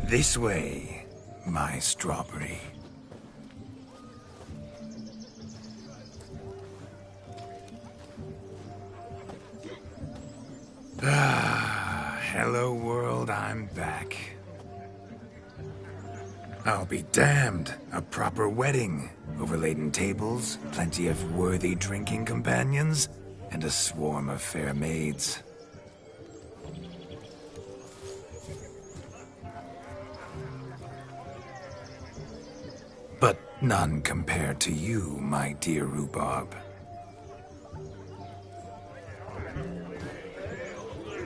This way, my strawberry. Hello world, I'm back. I'll be damned. A proper wedding. Overladen tables, plenty of worthy drinking companions, and a swarm of fair maids. But none compared to you, my dear rhubarb.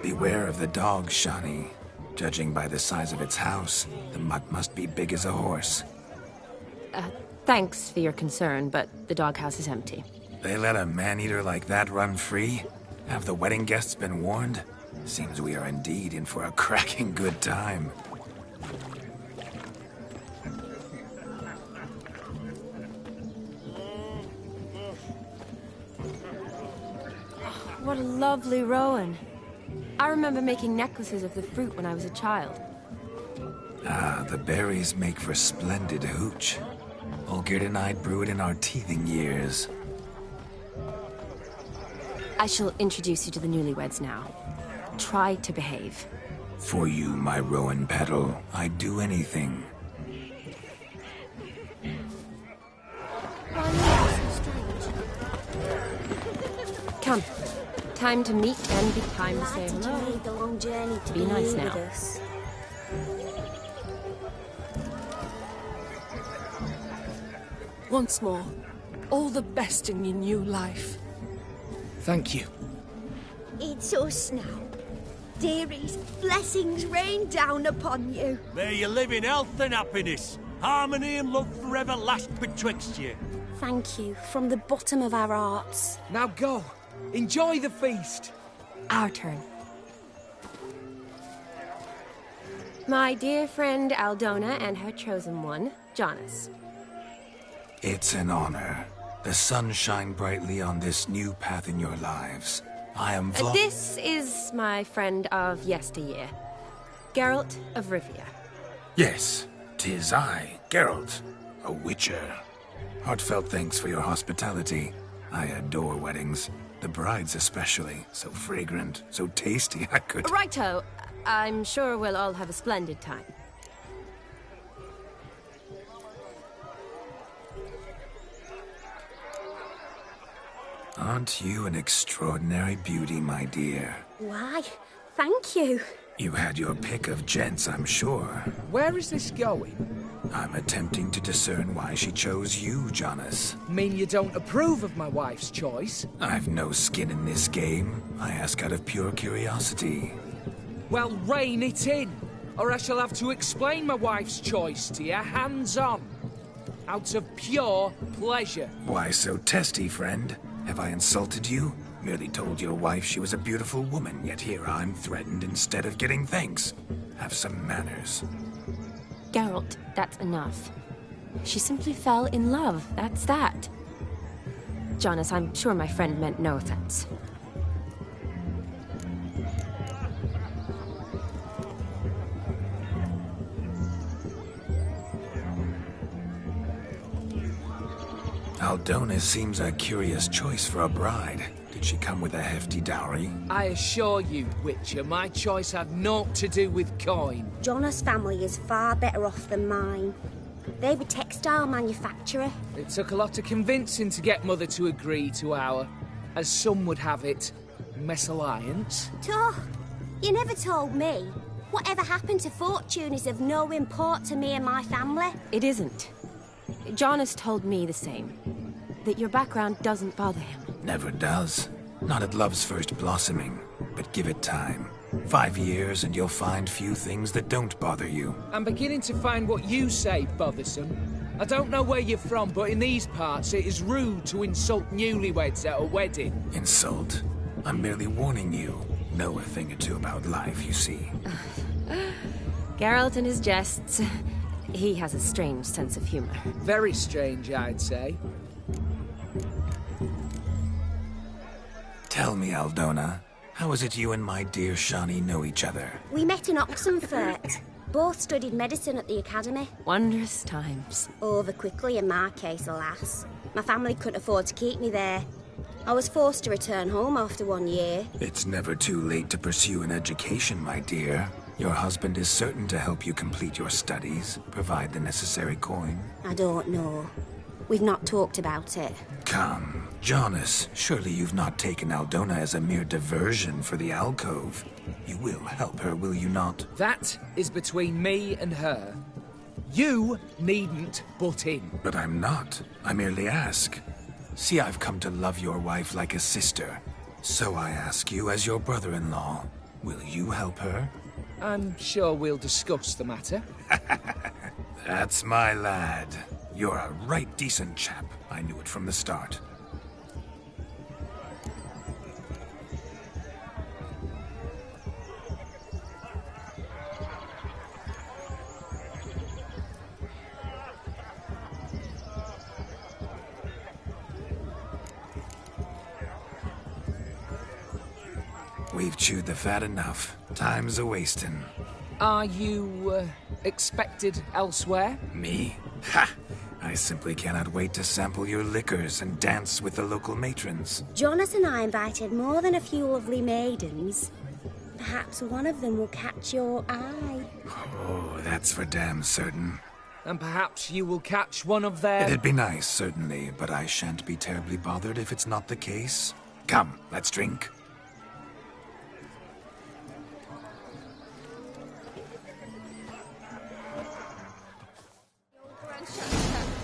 Beware of the dog, Shani. Judging by the size of its house, the mutt must be big as a horse. Thanks for your concern, but the doghouse is empty. They let a man-eater like that run free? Have the wedding guests been warned? Seems we are indeed in for a cracking good time. What a lovely rowan. I remember making necklaces of the fruit when I was a child. Ah, the berries make for splendid hooch. Olgerd and I brew it in our teething years. I shall introduce you to the newlyweds now. Try to behave. For you, my rowan petal, I'd do anything. Come. Time to meet and be time to say hello. You made the long journey to Be nice here now. with us. Once more, all the best in your new life. Thank you. It's us now. Dearies, blessings rain down upon you. May you live in health and happiness. Harmony and love forever last betwixt you. Thank you from the bottom of our hearts. Now go. Enjoy the feast. Our turn. My dear friend Aldona and her chosen one, Jonas. It's an honor. The sun shine brightly on this new path in your lives. I am This is my friend of yesteryear, Geralt of Rivia. Yes, 'tis I, Geralt, a Witcher. Heartfelt thanks for your hospitality. I adore weddings. The brides especially. So fragrant, so tasty, I could... Righto. I'm sure we'll all have a splendid time. Aren't you an extraordinary beauty, my dear? Why, thank you. You had your pick of gents, I'm sure. Where is this going? I'm attempting to discern why she chose you, Jonas. Mean you don't approve of my wife's choice? I've no skin in this game. I ask out of pure curiosity. Well, rein it in, or I shall have to explain my wife's choice to you hands-on. Out of pure pleasure. Why so testy, friend? Have I insulted you? Merely told your wife she was a beautiful woman, yet here I'm threatened instead of getting thanks. Have some manners. Geralt, that's enough. She simply fell in love, that's that. Jonas, I'm sure my friend meant no offense. Aldona seems a curious choice for a bride. Did She come with a hefty dowry? I assure you, Whitcher, my choice had naught to do with coin. Jonas' family is far better off than mine. They're a textile manufacturer. It took a lot of convincing to get Mother to agree to our, as some would have it, mesalliance. You never told me. Whatever happened to fortune is of no import to me and my family. It isn't. Jonas told me the same. That your background doesn't bother him. Never does. Not at love's first blossoming. But give it time. 5 years and you'll find few things that don't bother you. I'm beginning to find what you say bothersome. I don't know where you're from, but in these parts it is rude to insult newlyweds at a wedding. Insult? I'm merely warning you. Know a thing or two about life, you see. Geralt and his jests. He has a strange sense of humor. Very strange, I'd say. Tell me, Aldona, how is it you and my dear Shani know each other? We met in Oxenfurt. Both studied medicine at the academy. Wondrous times. Over quickly in my case, alas. My family couldn't afford to keep me there. I was forced to return home after 1 year. It's never too late to pursue an education, my dear. Your husband is certain to help you complete your studies, provide the necessary coin. I don't know. We've not talked about it. Come, Jonas, surely you've not taken Aldona as a mere diversion for the alcove. You will help her, will you not? That is between me and her. You needn't butt in. But I'm not. I merely ask. See, I've come to love your wife like a sister. So I ask you as your brother-in-law, will you help her? I'm sure we'll discuss the matter. That's my lad. You're a right decent chap. I knew it from the start. We've chewed the fat enough. Time's a-wasting. Are you, expected elsewhere? Me? Ha! I simply cannot wait to sample your liquors and dance with the local matrons. Jonas and I invited more than a few lovely maidens. Perhaps one of them will catch your eye. Oh, that's for damn certain. And perhaps you will catch one of their... It'd be nice, certainly, but I shan't be terribly bothered if it's not the case. Come, let's drink.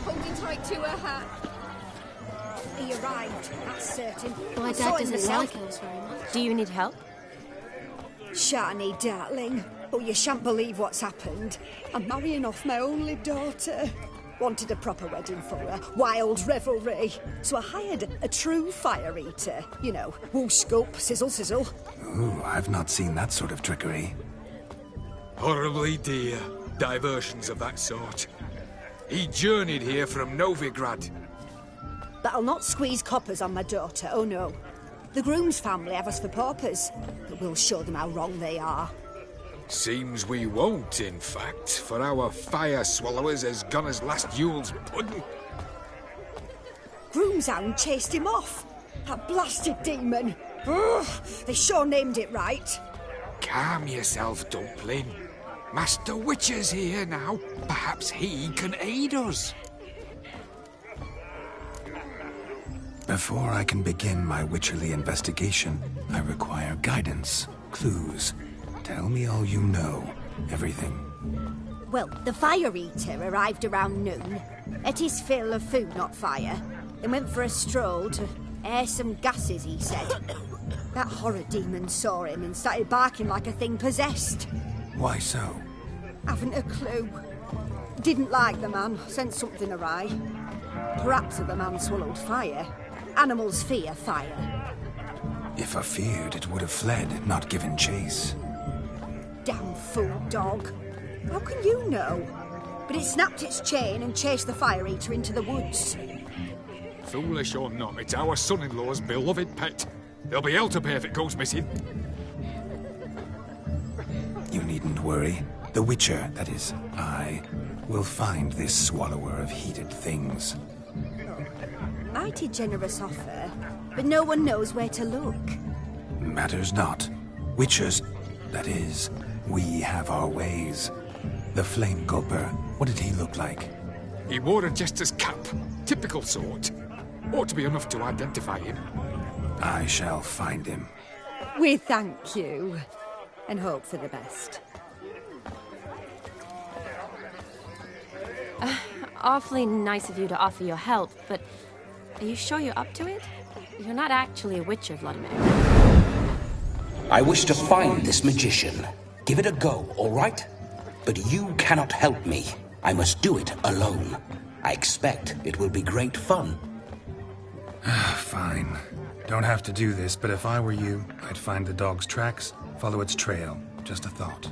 Holding tight to her hat. He arrived, that's certain. My dad doesn't like us very much. Do you need help? Shani, darling. Oh, you shan't believe what's happened. I'm marrying off my only daughter. Wanted a proper wedding for her. Wild revelry. So I hired a true fire eater. You know, whoosh scoop, sizzle sizzle. Ooh, I've not seen that sort of trickery. Horribly dear diversions of that sort. He journeyed here from Novigrad. But I'll not squeeze coppers on my daughter, oh no. The groom's family have us for paupers, but we'll show them how wrong they are. Seems we won't, in fact, for our fire swallowers has gone as last Yule's pudding. Groom's hound chased him off. That blasted demon. Ugh, they sure named it right. Calm yourself, Dumpling. Master Whitcher's here now. Perhaps he can aid us. Before I can begin my Witcherly investigation, I require guidance, clues. Tell me all you know. Everything. Well, the fire eater arrived around noon. Ate his fill of food, not fire. Then went for a stroll to air some gases, he said. That horror demon saw him and started barking like a thing possessed. Why so? Haven't a clue. Didn't like the man, sent something awry. Perhaps if the man swallowed fire. Animals fear fire. If I feared, it would have fled, not given chase. Damn fool dog. How can you know? But it snapped its chain and chased the fire eater into the woods. Foolish or not, it's our son-in-law's beloved pet. There'll be hell to pay if it goes missing. You needn't worry. The Witcher, that is, I, will find this swallower of heated things. Mighty generous offer. but no one knows where to look. Matters not. Witchers, that is, we have our ways. The Flame Gulper, what did he look like? He wore a jester's cap. Typical sort. Ought to be enough to identify him. I shall find him. We thank you, and hope for the best. Awfully nice of you to offer your help, but are you sure you're up to it? You're not actually a Witcher, Vladimir. I wish to find this magician. Give it a go, all right? But you cannot help me. I must do it alone. I expect it will be great fun. Fine. Don't have to do this, but if I were you, I'd find the dog's tracks, follow its trail. Just a thought.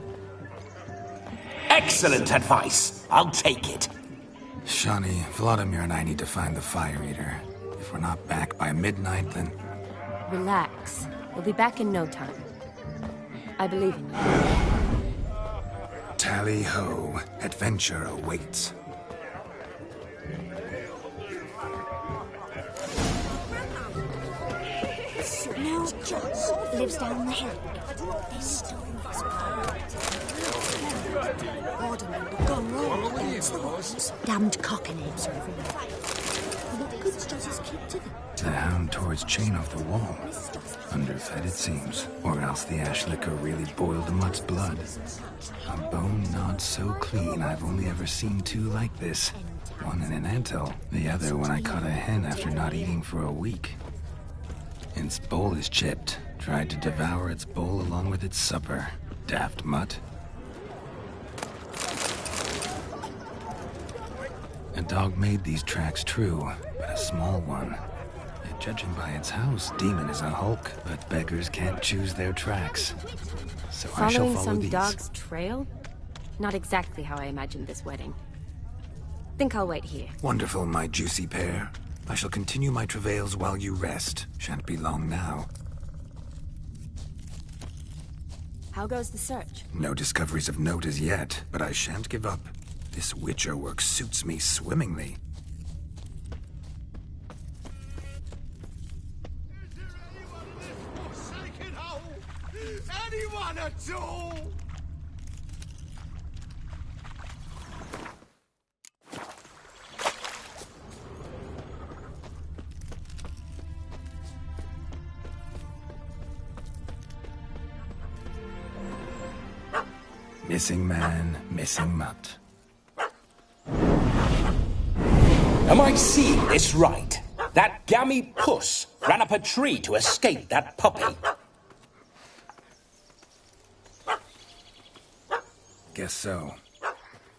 Excellent advice. I'll take it. Shawnee, Vladimir and I need to find the Fire Eater. If we're not back by midnight, then... Relax. We'll be back in no time. I believe in you. Tally-ho. Adventure awaits. No, John lives down the hill. This stone was Ordermen have gone wrong against the horses. Damned cockanaves are everywhere. What good does his keep to them? The hound tore its chain off the wall. Underfed, it seems. Or else the ash liquor really boiled the mutt's blood. A bone not so clean I've only ever seen two like this. One in an anthill, the other when I caught a hen after not eating for a week. Its bowl is chipped. Tried to devour its bowl along with its supper. Daft mutt. A dog made these tracks true, but a small one. And judging by its house, Demon is a hulk, but beggars can't choose their tracks. So I shall follow some these. dog's trail? Not exactly how I imagined this wedding. Think I'll wait here. Wonderful, my juicy pair. I shall continue my travails while you rest. Shan't be long now. How goes the search? No discoveries of note as yet, but I shan't give up. This Witcher work suits me swimmingly. Anyone at all? Missing man, missing mutt. Am I seeing this right? That gammy puss ran up a tree to escape that puppy. Guess so.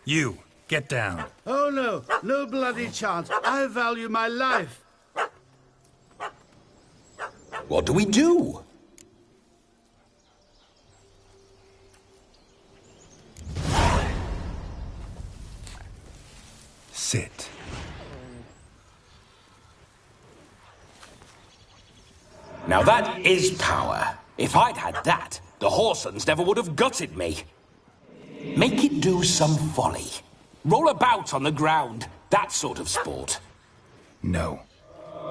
You, get down. Oh no, no bloody chance. I value my life. What do we do? Sit. Now that is power. If I'd had that, the Horsons never would have gutted me. Make it do some folly. Roll about on the ground. That sort of sport. No.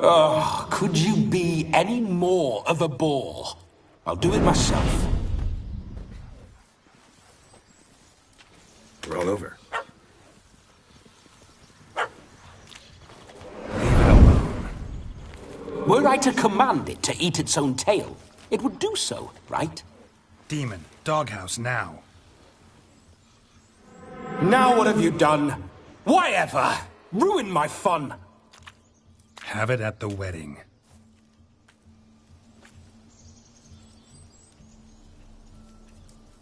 Oh, could you be any more of a bore? I'll do it myself. Roll over. Were I to command it to eat its own tail, it would do so, right? Demon, doghouse now. Now what have you done? Why ever? Ruin my fun. Have it at the wedding.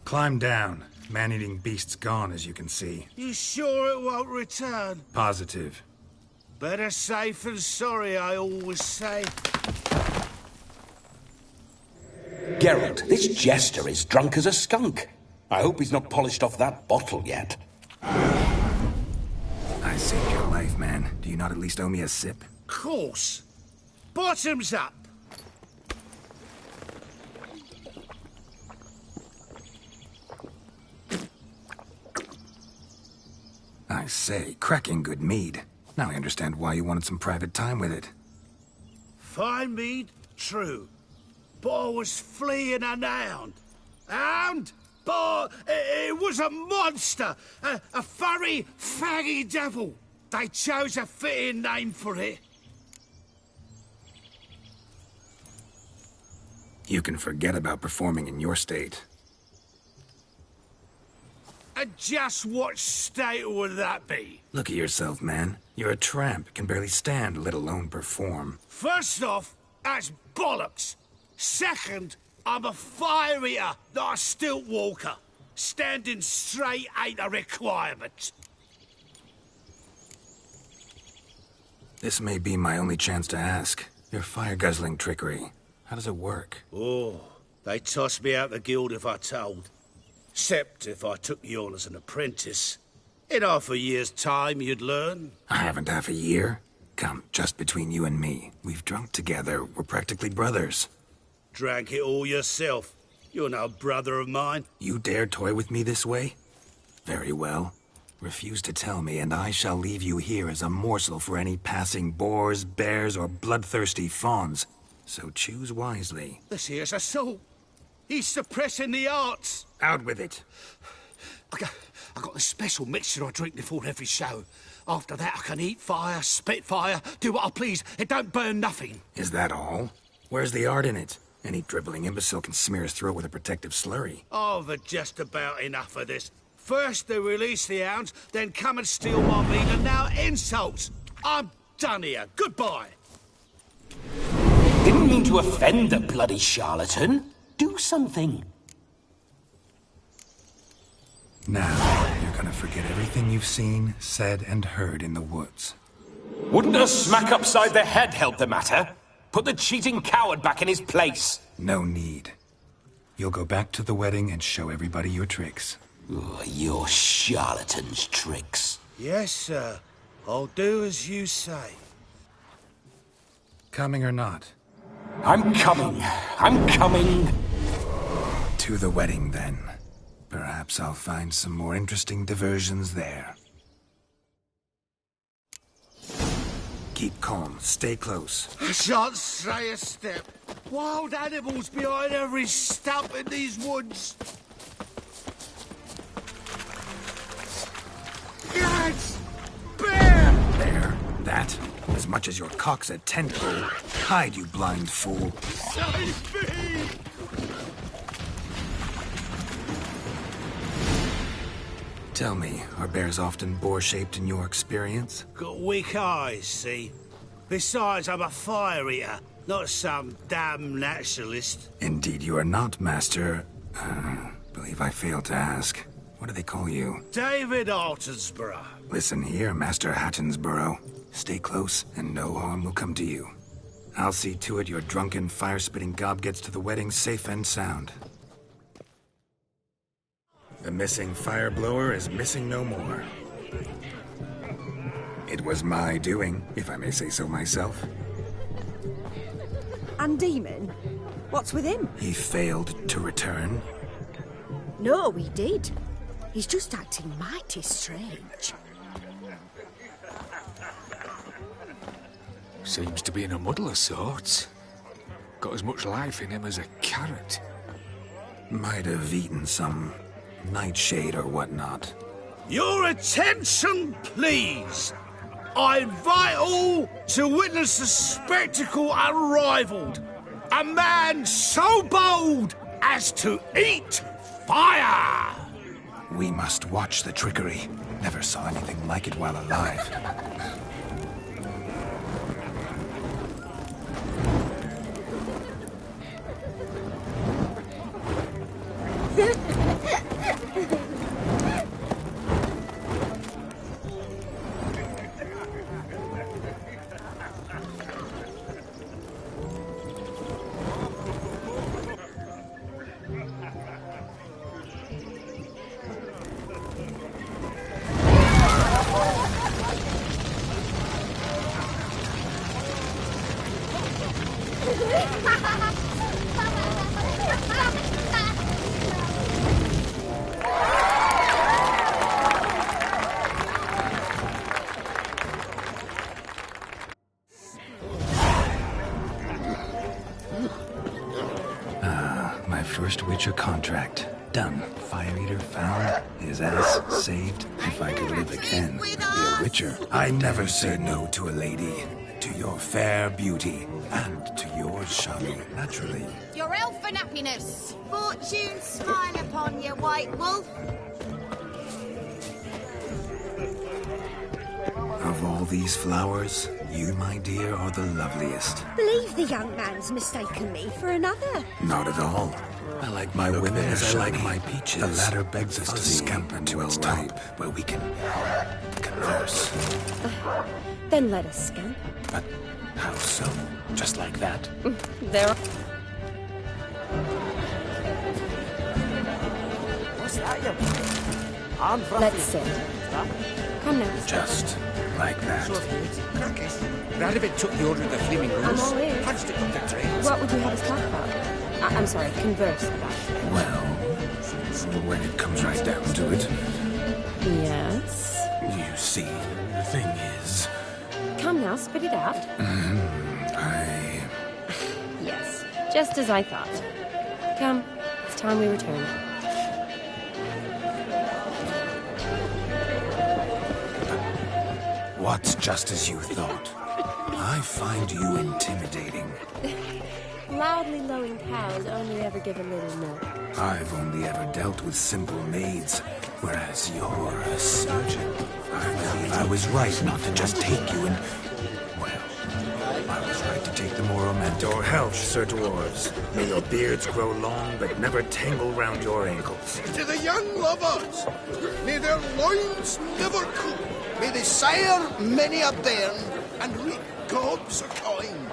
Climb down. Man-eating beast's gone, as you can see. You sure it won't return? Positive. Better safe than sorry, I always say. Geralt, this jester is drunk as a skunk. I hope he's not polished off that bottle yet. I saved your life, man. Do you not at least owe me a sip? Course. Bottoms up. I say, cracking good mead. Now I understand why you wanted some private time with it. Fine mead, true. But I was fleeing an hound. Hound? But it was a monster. A furry, faggy devil. They chose a fitting name for it. You can forget about performing in your state. And just what state would that be? Look at yourself, man. You're a tramp, can barely stand, let alone perform. First off, that's bollocks. Second, I'm a fire eater, not a stilt walker. Standing straight ain't a requirement. This may be my only chance to ask. Your fire-guzzling trickery, how does it work? Oh, they tossed me out the guild if I told. Except if I took you on as an apprentice. In half a year's time, you'd learn. I haven't half a year. Come, just between you and me. We've drunk together. We're practically brothers. Drank it all yourself. You're no brother of mine. You dare toy with me this way? Very well. Refuse to tell me, and I shall leave you here as a morsel for any passing boars, bears, or bloodthirsty fawns. So choose wisely. This here's assault. He's suppressing the arts. Out with it. I got a special mixture I drink before every show. After that, I can eat fire, spit fire, do what I please. It don't burn nothing. Is that all? Where's the art in it? Any dribbling imbecile can smear his throat with a protective slurry. I've had just about enough of this. First they release the hounds, then come and steal my meat, and now insults. I'm done here. Goodbye. Didn't mean to offend the bloody charlatan. Do something. Now, you're gonna forget everything you've seen, said, and heard in the woods. Wouldn't a smack upside the head help the matter? Put the cheating coward back in his place. No need. You'll go back to the wedding and show everybody your tricks. Your charlatan's tricks. Yes, sir. I'll do as you say. Coming or not? I'm coming. I'm coming. To the wedding, then. Perhaps I'll find some more interesting diversions there. Keep calm. Stay close. I shan't stray a step. Wild animals behind every stump in these woods. Yes! Bear! There. That? As much as your cock's a tent pole. Hide, you blind fool. Save me! Tell me, are bears often boar-shaped in your experience? Got weak eyes, see? Besides, I'm a fire eater, not some damn naturalist. Indeed you are not, Master. Believe I failed to ask. What do they call you? David Altonsborough. Listen here, Master Hattonsborough. Stay close, and no harm will come to you. I'll see to it your drunken, fire-spitting gob gets to the wedding safe and sound. The missing fire blower is missing no more. It was my doing, if I may say so myself. And Demon? What's with him? He failed to return. No, he did. He's just acting mighty strange. Seems to be in a muddle of sorts. Got as much life in him as a carrot. Might have eaten some nightshade or whatnot. Your attention, please. I invite all to witness a spectacle unrivaled. A man so bold as to eat fire! We must watch the trickery. Never saw anything like it while alive. first Witcher contract. Done. Fire Eater found. His ass saved. If I could live again, I'd be a Witcher. I never say no to a lady. To your fair beauty. And to yours, Shani, naturally. Your elfin happiness. Fortune smile upon you, White Wolf. Of all these flowers, you, my dear, are the loveliest. Believe the young man's mistaken me for another. Not at all. I like my women as I like my peaches. The latter begs us to scamper to its top, where we can converse. Then let us scamper. But how so? Just like that? There are... What's that, you? Let's sit. Come now. Just like that. Rather it took you out of the flaming I'm rose. all ears. Punched it up the trains. What would you have us talk about? I'm sorry, converse about. Well, when it comes right down to it. Yes? You see, the thing is... Come now, spit it out. Yes, just as I thought. Come, it's time we return. What's just as you thought? I find you intimidating. Loudly lowing cows only ever give a little milk. I've only ever dealt with simple maids, whereas you're a surgeon. I believe I was right not to just take you and... Well, I was right to take the more romantic... Your health, Sir Dwarves. May your beards grow long, but never tangle round your ankles. To the young lovers, may their loins never cool. May they sire many a bairn and reap gobs of coin.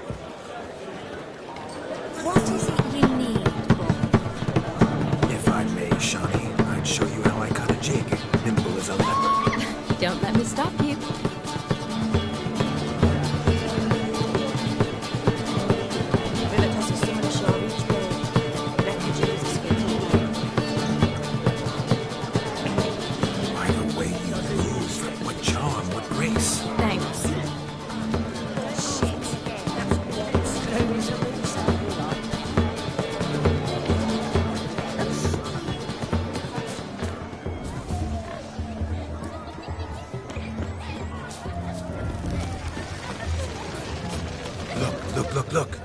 What is it you need, boy? If I may, Shani, I'd show you how I cut a jig, nimble as a leopard. Don't let me stop you. By the way you move, what charm, what grace. Thanks. Look.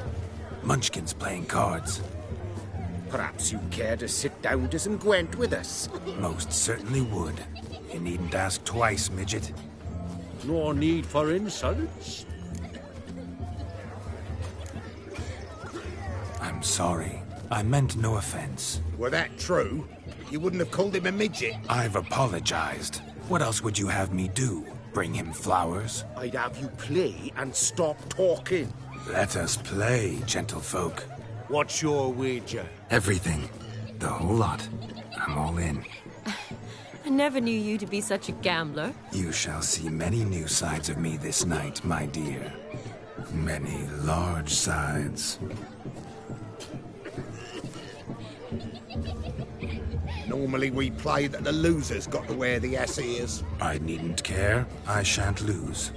Munchkin's playing cards. Perhaps you care to sit down to some Gwent with us. Most certainly would. You needn't ask twice, midget. No need for insults. I'm sorry. I meant no offense. Were that true, you wouldn't have called him a midget. I've apologized. What else would you have me do? Bring him flowers? I'd have you play and stop talking. Let us play, gentlefolk. What's your wager? Everything. The whole lot. I'm all in. I never knew you to be such a gambler. You shall see many new sides of me this night, my dear. Many large sides. Normally we play that the loser's got to wear the ass ears. I needn't care. I shan't lose.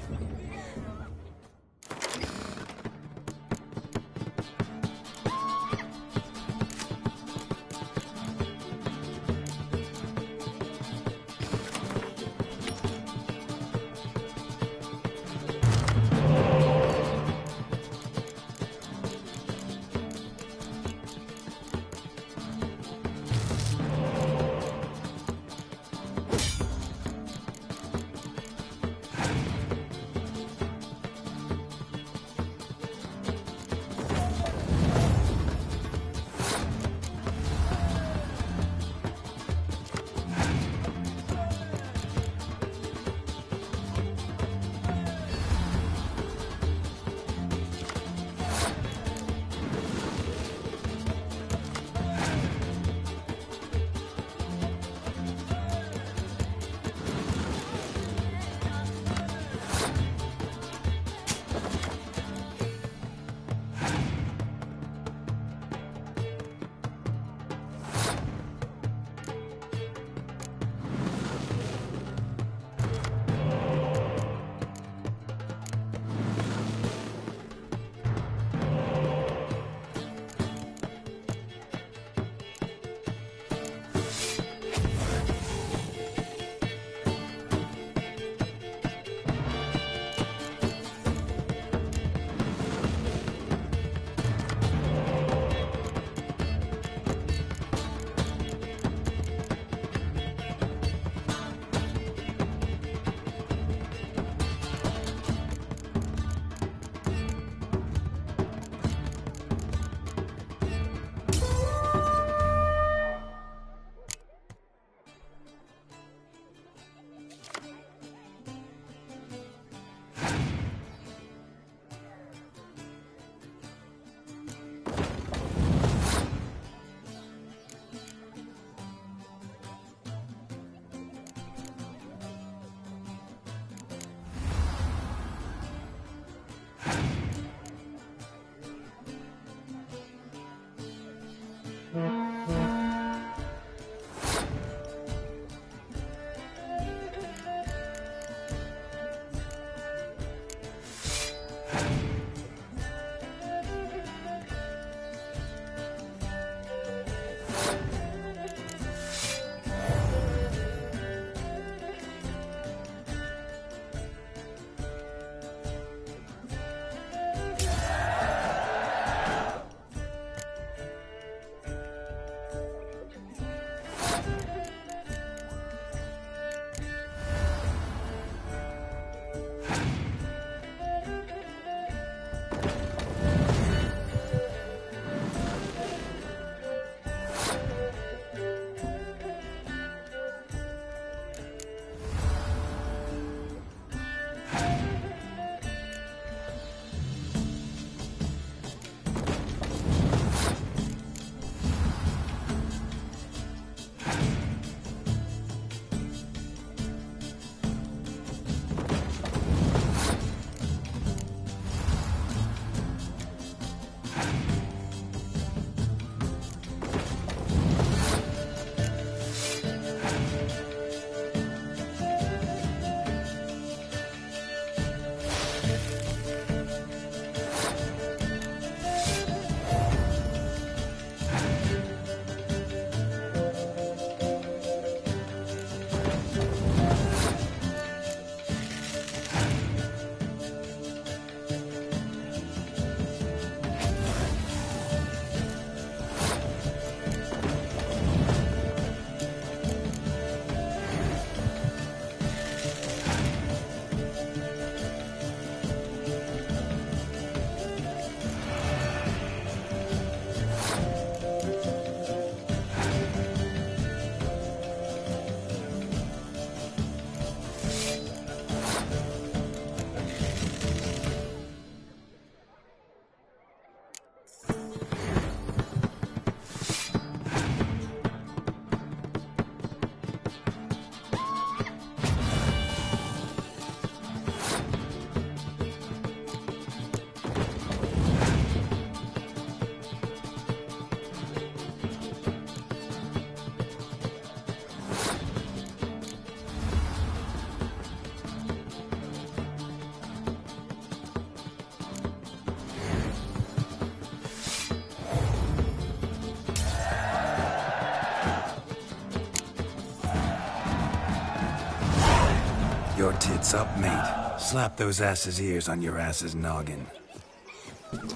Your tits up, mate. Slap those asses' ears on your ass's noggin.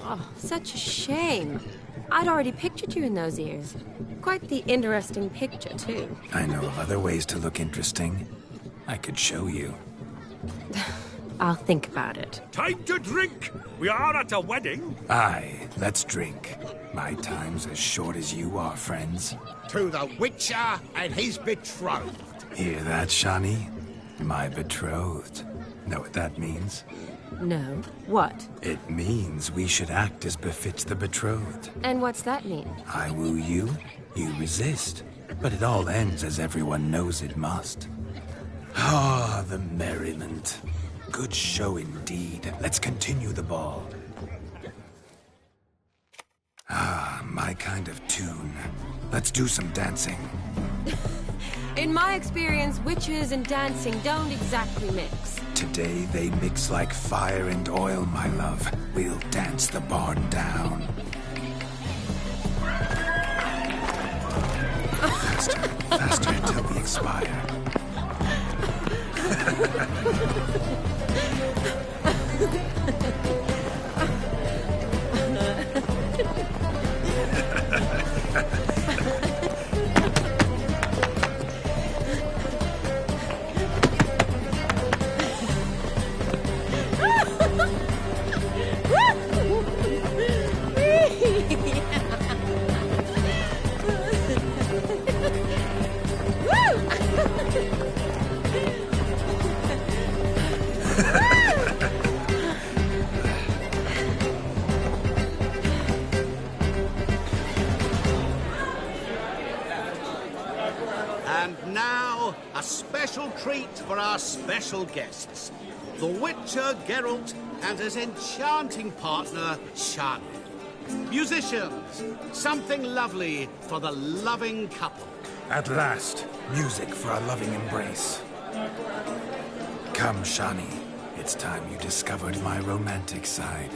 Oh, such a shame. I'd already pictured you in those ears. Quite the interesting picture, too. I know of other ways to look interesting. I could show you. I'll think about it. Time to drink! We are at a wedding. Aye, let's drink. My time's as short as you are, friends. To the Witcher and his betrothed. Hear that, Shani? My betrothed. Know what that means? No. What? It means we should act as befits the betrothed. And what's that mean? I woo you, you resist. But it all ends as everyone knows it must. Ah, the merriment. Good show indeed. Let's continue the ball. Ah, my kind of tune. Let's do some dancing. In my experience, witches and dancing don't exactly mix. Today they mix like fire and oil, my love. We'll dance the barn down. Faster, faster until we expire. And now, a special treat for our special guests. The Witcher, Geralt, and his enchanting partner, Shani. Musicians, something lovely for the loving couple. At last, music for a loving embrace. Come, Shani. It's time you discovered my romantic side.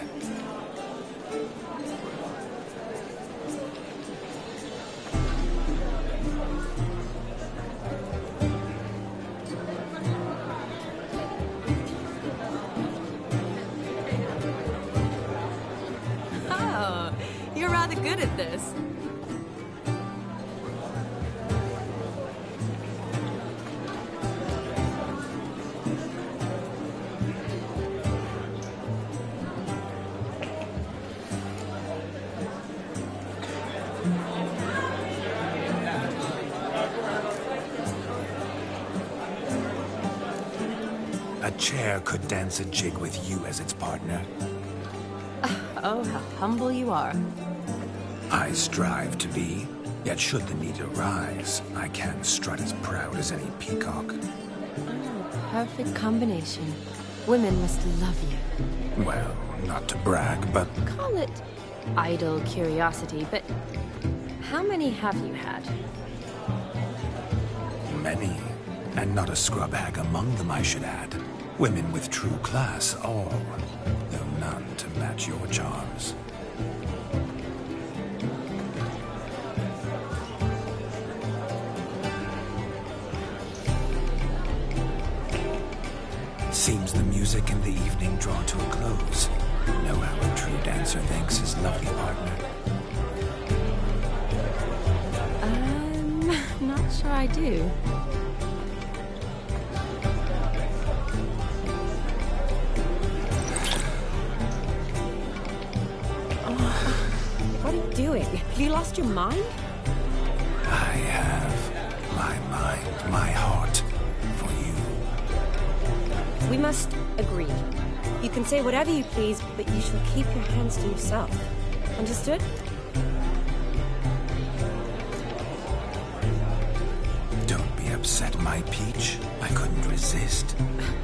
Oh, you're rather good at this. A chair could dance a jig with you as its partner. Oh, how humble you are. I strive to be, yet should the need arise, I can strut as proud as any peacock. Oh, perfect combination. Women must love you. Well, not to brag, but Call it idle curiosity, but how many have you had? many. And not a scrub hag among them, I should add. Women with true class, all, though none to match your charms. Seems the music and the evening draw to a close. Know how a true dancer thanks his lovely partner. Not sure I do. What are you doing? Have you lost your mind? I have my mind, my heart for you. We must agree. You can say whatever you please, but you shall keep your hands to yourself. Understood? Don't be upset, my peach. I couldn't resist.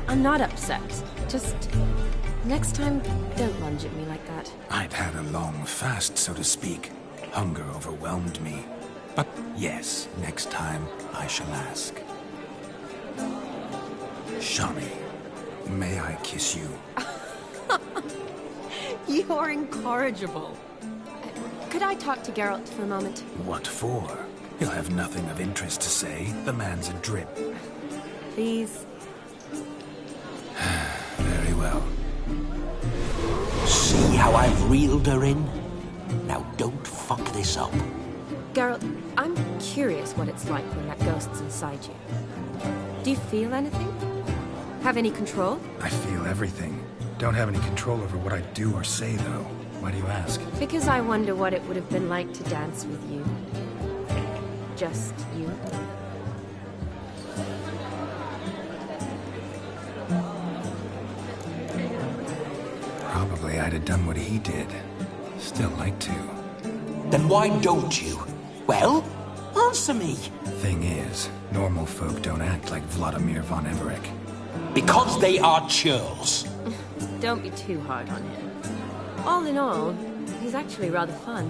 I'm not upset. Just next time, don't lunge at me like that. I'd had a long fast, so to speak. Hunger overwhelmed me. But yes, next time I shall ask. Shani, may I kiss you? You're incorrigible. Could I talk to Geralt for a moment? What for? He'll have nothing of interest to say. The man's a drip. Please. how I've reeled her in? Now don't fuck this up. Geralt, I'm curious what it's like when that ghost's inside you. Do you feel anything? Have any control? I feel everything. Don't have any control over what I do or say, though. Why do you ask? Because I wonder what it would have been like to dance with you. Just you. Probably I'd have done what he did. Still like to. Then why don't you? Well, answer me. Thing is, normal folk don't act like Vladimir von Everec. Because they are churls. Don't be too hard on him. All in all, he's actually rather fun.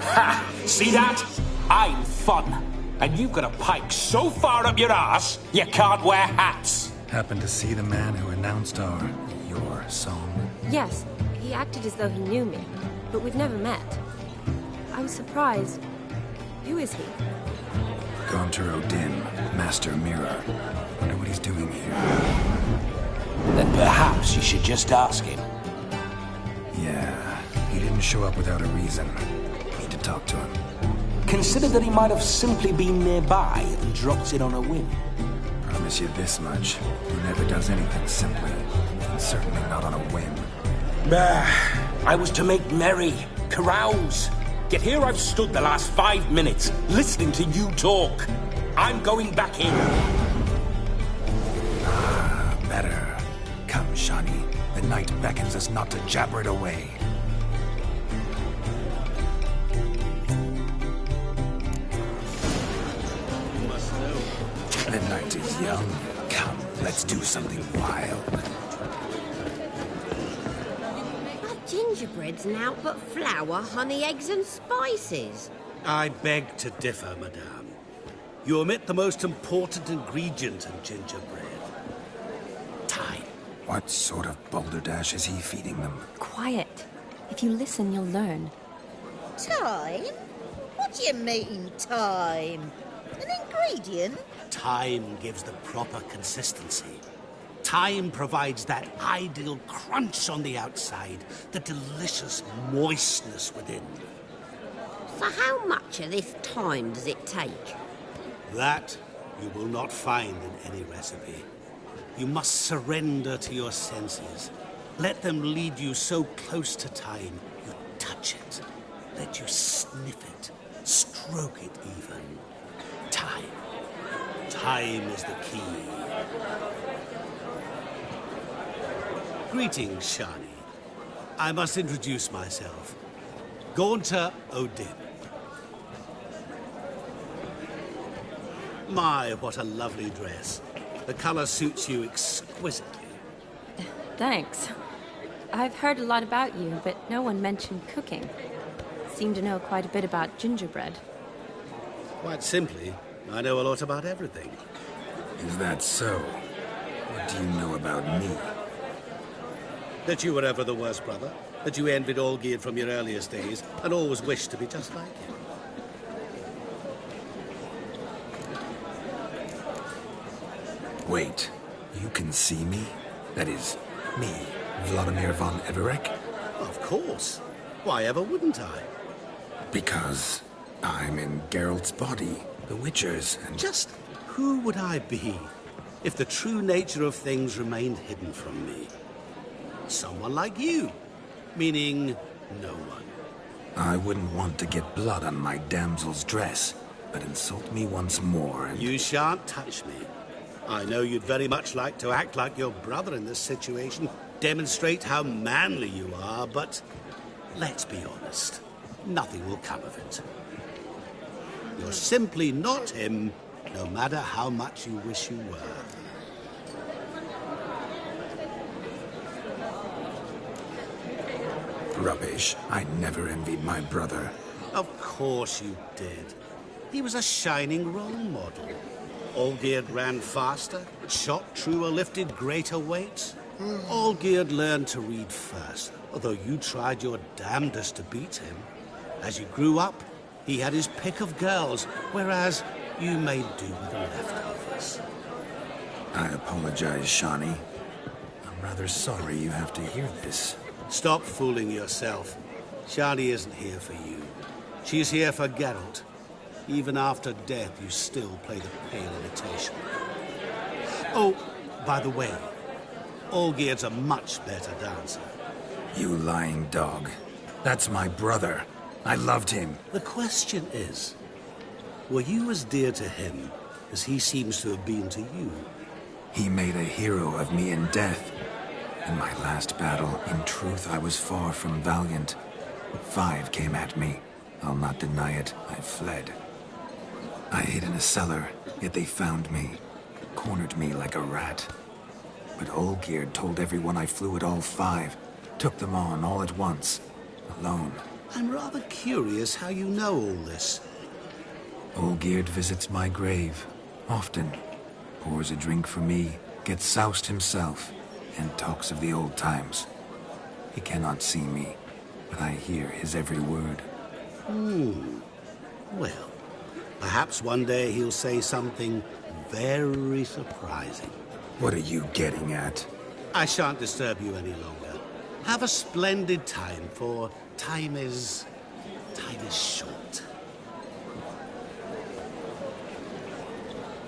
Ha! See that? I'm fun. And you've got a pike so far up your ass, you can't wear hats. Happened to see the man who announced your song? Yes, he acted as though he knew me, but we've never met. I was surprised. Who is he? Gaunter Odin, Master Mirror. Wonder what he's doing here. Then perhaps you should just ask him. Yeah, he didn't show up without a reason. Need to talk to him. Consider that he might have simply been nearby and dropped in on a whim. Promise you this much. He never does anything simply. And certainly not on a whim. I was to make merry, carouse. Yet here I've stood the last 5 minutes, listening to you talk. I'm going back in. Better. Come, Shani. The night beckons us not to jabber it away. The night is young. Come, let's do something wild. Gingerbread's naught but flour, honey, eggs and spices. I beg to differ, madame. You omit the most important ingredient in gingerbread. Time. What sort of balderdash is he feeding them? Quiet. If you listen, you'll learn. Time? What do you mean, time? An ingredient? Time gives the proper consistency. Time provides that ideal crunch on the outside, the delicious moistness within. So how much of this time does it take? That you will not find in any recipe. You must surrender to your senses. Let them lead you so close to time, you touch it. Let you sniff it, stroke it even. Time. Time is the key. Greetings, Shani. I must introduce myself. Gaunter Odin. My, what a lovely dress. The color suits you exquisitely. Thanks. I've heard a lot about you, but no one mentioned cooking. Seem to know quite a bit about gingerbread. Quite simply, I know a lot about everything. Is that so? What do you know about me? That you were ever the worst brother. That you envied Olgierd from your earliest days and always wished to be just like him. Wait, you can see me? That is, me, Vladimir von Everec? Of course. Why ever wouldn't I? Because I'm in Geralt's body, the Witcher's, and... Just who would I be if the true nature of things remained hidden from me? Someone like you. Meaning, no one. I wouldn't want to get blood on my damsel's dress, but insult me once more and... You shan't touch me. I know you'd very much like to act like your brother in this situation, demonstrate how manly you are, but let's be honest, nothing will come of it. You're simply not him, no matter how much you wish you were. Rubbish. I never envied my brother. Of course you did. He was a shining role model. Olgierd ran faster, shot truer, lifted greater weights. Olgierd learned to read first, although you tried your damnedest to beat him. As you grew up, he had his pick of girls, whereas you made do with the leftovers. I apologize, Shani. I'm rather sorry you have to hear this. Stop fooling yourself. Shani isn't here for you. She's here for Geralt. Even after death, you still play the pale imitation. Oh, by the way, Olgierd's a much better dancer. You lying dog. That's my brother. I loved him. The question is, were you as dear to him as he seems to have been to you? He made a hero of me in death. In my last battle, in truth, I was far from valiant. 5 came at me. I'll not deny it. I fled. I hid in a cellar, yet they found me. Cornered me like a rat. But Olgierd told everyone I flew at all 5. Took them on all at once. Alone. I'm rather curious how you know all this. Olgierd visits my grave. Often. Pours a drink for me. Gets soused himself. And talks of the old times. He cannot see me, but I hear his every word. Well, perhaps one day he'll say something very surprising. What are you getting at? I shan't disturb you any longer. Have a splendid time, for time is short.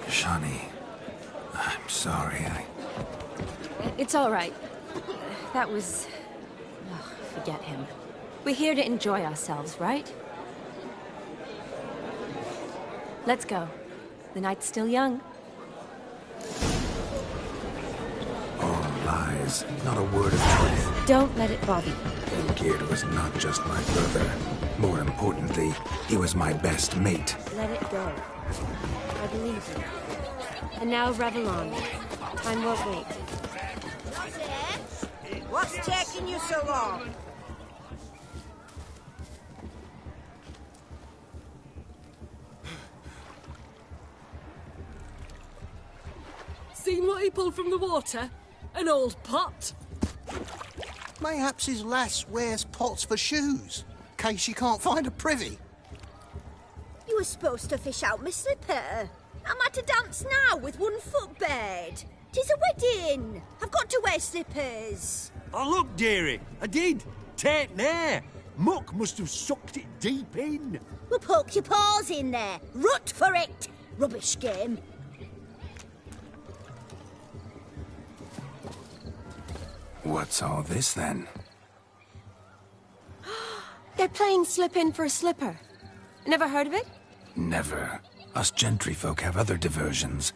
Shani, I'm sorry, It's all right. That was... Oh, forget him. We're here to enjoy ourselves, right? Let's go. The night's still young. All lies, not a word of truth. Don't let it bother you. Olgierd was not just my brother. More importantly, he was my best mate. Let it go. I believe you. And now revel on. Time won't wait. What's taking you so long? Seen what he pulled from the water? An old pot. Mayhaps his lass wears pots for shoes, in case she can't find a privy. You were supposed to fish out my slipper. I'm at a dance now with one foot bared. 'Tis a wedding. I've got to wear slippers. Oh, look, dearie. I did. Take there. Muck must have sucked it deep in. Well, poke your paws in there. Rut for it. Rubbish game. What's all this, then? They're playing slip in for a slipper. Never heard of it? Never. Us gentry folk have other diversions.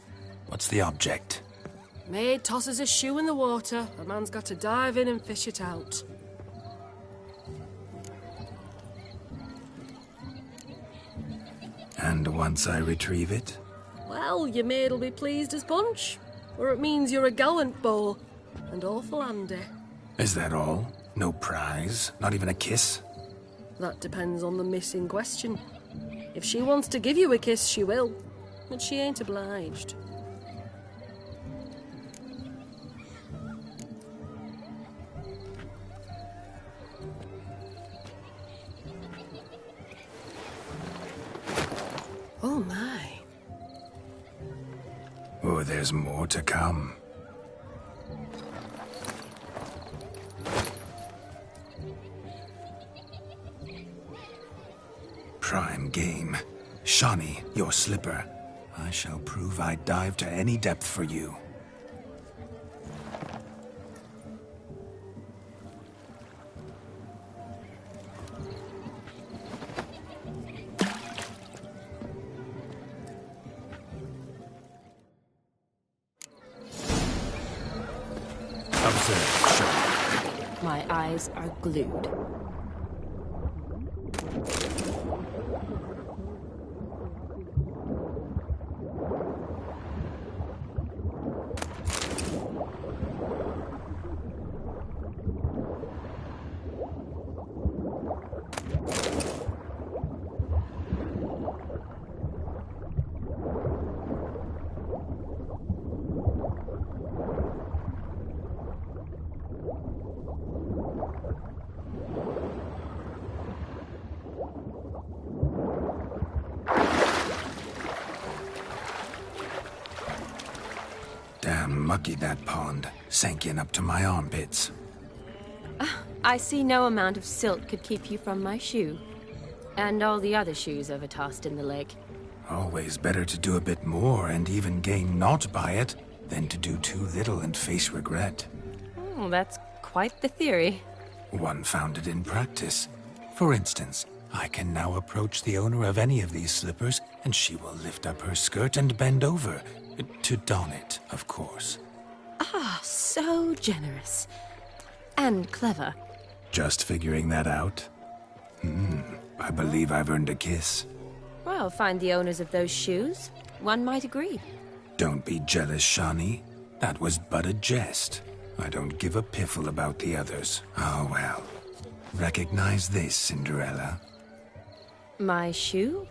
What's the object? Maid tosses a shoe in the water. A man's got to dive in and fish it out. And once I retrieve it? Well, your maid'll be pleased as punch. Or it means you're a gallant beau. And awful handy. Is that all? No prize? Not even a kiss? That depends on the miss in question. If she wants to give you a kiss, she will. But she ain't obliged. Oh, my. Oh, there's more to come. Prime game. Shani, your slipper. I shall prove I'd dive to any depth for you. Observe, Shani. My eyes are glued. Damn mucky, that pond. Sank in up to my armpits. I see no amount of silk could keep you from my shoe. And all the other shoes overtossed in the lake. Always better to do a bit more and even gain naught by it than to do too little and face regret. Oh, that's quite the theory. One founded in practice. For instance, I can now approach the owner of any of these slippers, and she will lift up her skirt and bend over. To don it, of course. Ah, so generous. And clever. Just figuring that out? I believe I've earned a kiss. Well, find the owners of those shoes. One might agree. Don't be jealous, Shani. That was but a jest. I don't give a piffle about the others. Oh, well. Recognize this, Cinderella. My shoe?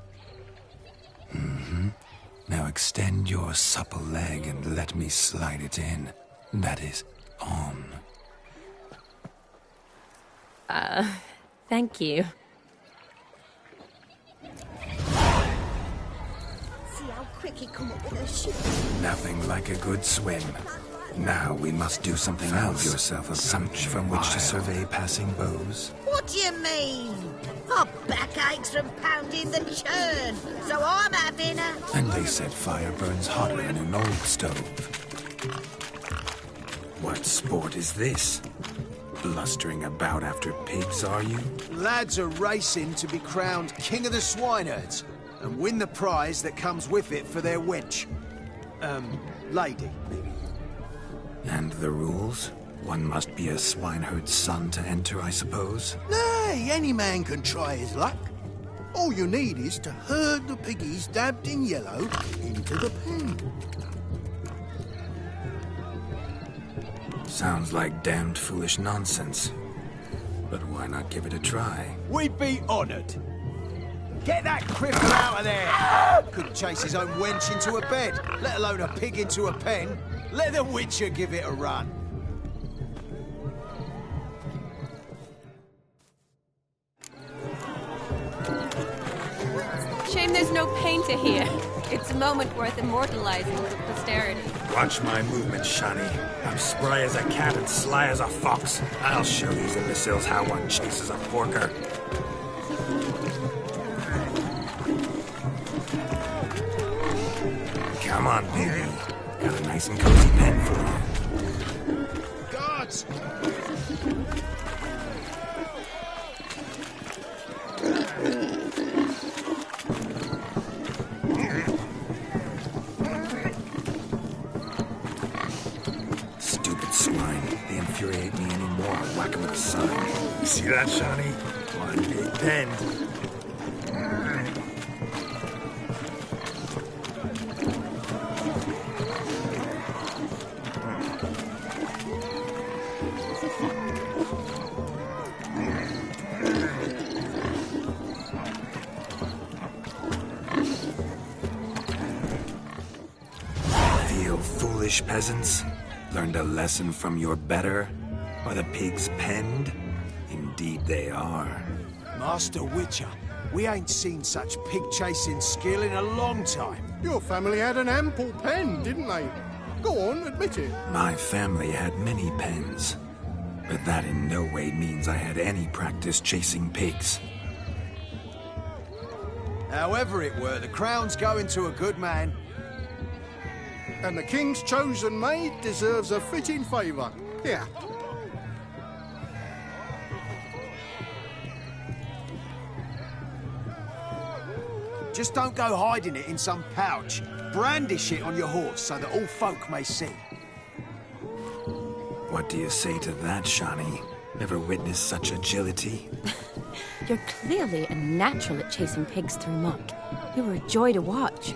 Now extend your supple leg and let me slide it in. That is, on. Thank you. See how quick he come up with a shoe. Nothing like a good swim. Now we must do something else. Yourself a something from which to survey passing beaux. What do you mean? My back aches from pounding the churn, so I'm having a... And they said fire burns hotter than an old stove. What sport is this? Blustering about after pigs, are you? Lads are racing to be crowned King of the Swineherds and win the prize that comes with it for their wench. Lady. And the rules? One must be a swineherd's son to enter, I suppose? Nay, any man can try his luck. All you need is to herd the piggies dabbed in yellow into the pen. Sounds like damned foolish nonsense. But why not give it a try? We'd be honoured. Get that cripple out of there! Couldn't chase his own wench into a bed, let alone a pig into a pen. Let the Whitcher give it a run. Shame there's no painter here. It's a moment worth immortalizing for posterity. Watch my movements, Shani. I'm spry as a cat and sly as a fox. I'll show these imbeciles how one chases a porker. Come on, baby. Got a nice and cozy pen for you. Guards! Stupid swine. They infuriate me anymore. I'll whack them with a sign. See that, Shani? One big pen. Foolish peasants? Learned a lesson from your better? Are the pigs penned? Indeed they are. Master Whitcher, we ain't seen such pig-chasing skill in a long time. Your family had an ample pen, didn't they? Go on, admit it. My family had many pens, but that in no way means I had any practice chasing pigs. However it were, the crown's going to a good man. And the king's chosen maid deserves a fitting favour. Here. Just don't go hiding it in some pouch. Brandish it on your horse so that all folk may see. What do you say to that, Shani? Never witnessed such agility? You're clearly a natural at chasing pigs through muck. You were a joy to watch.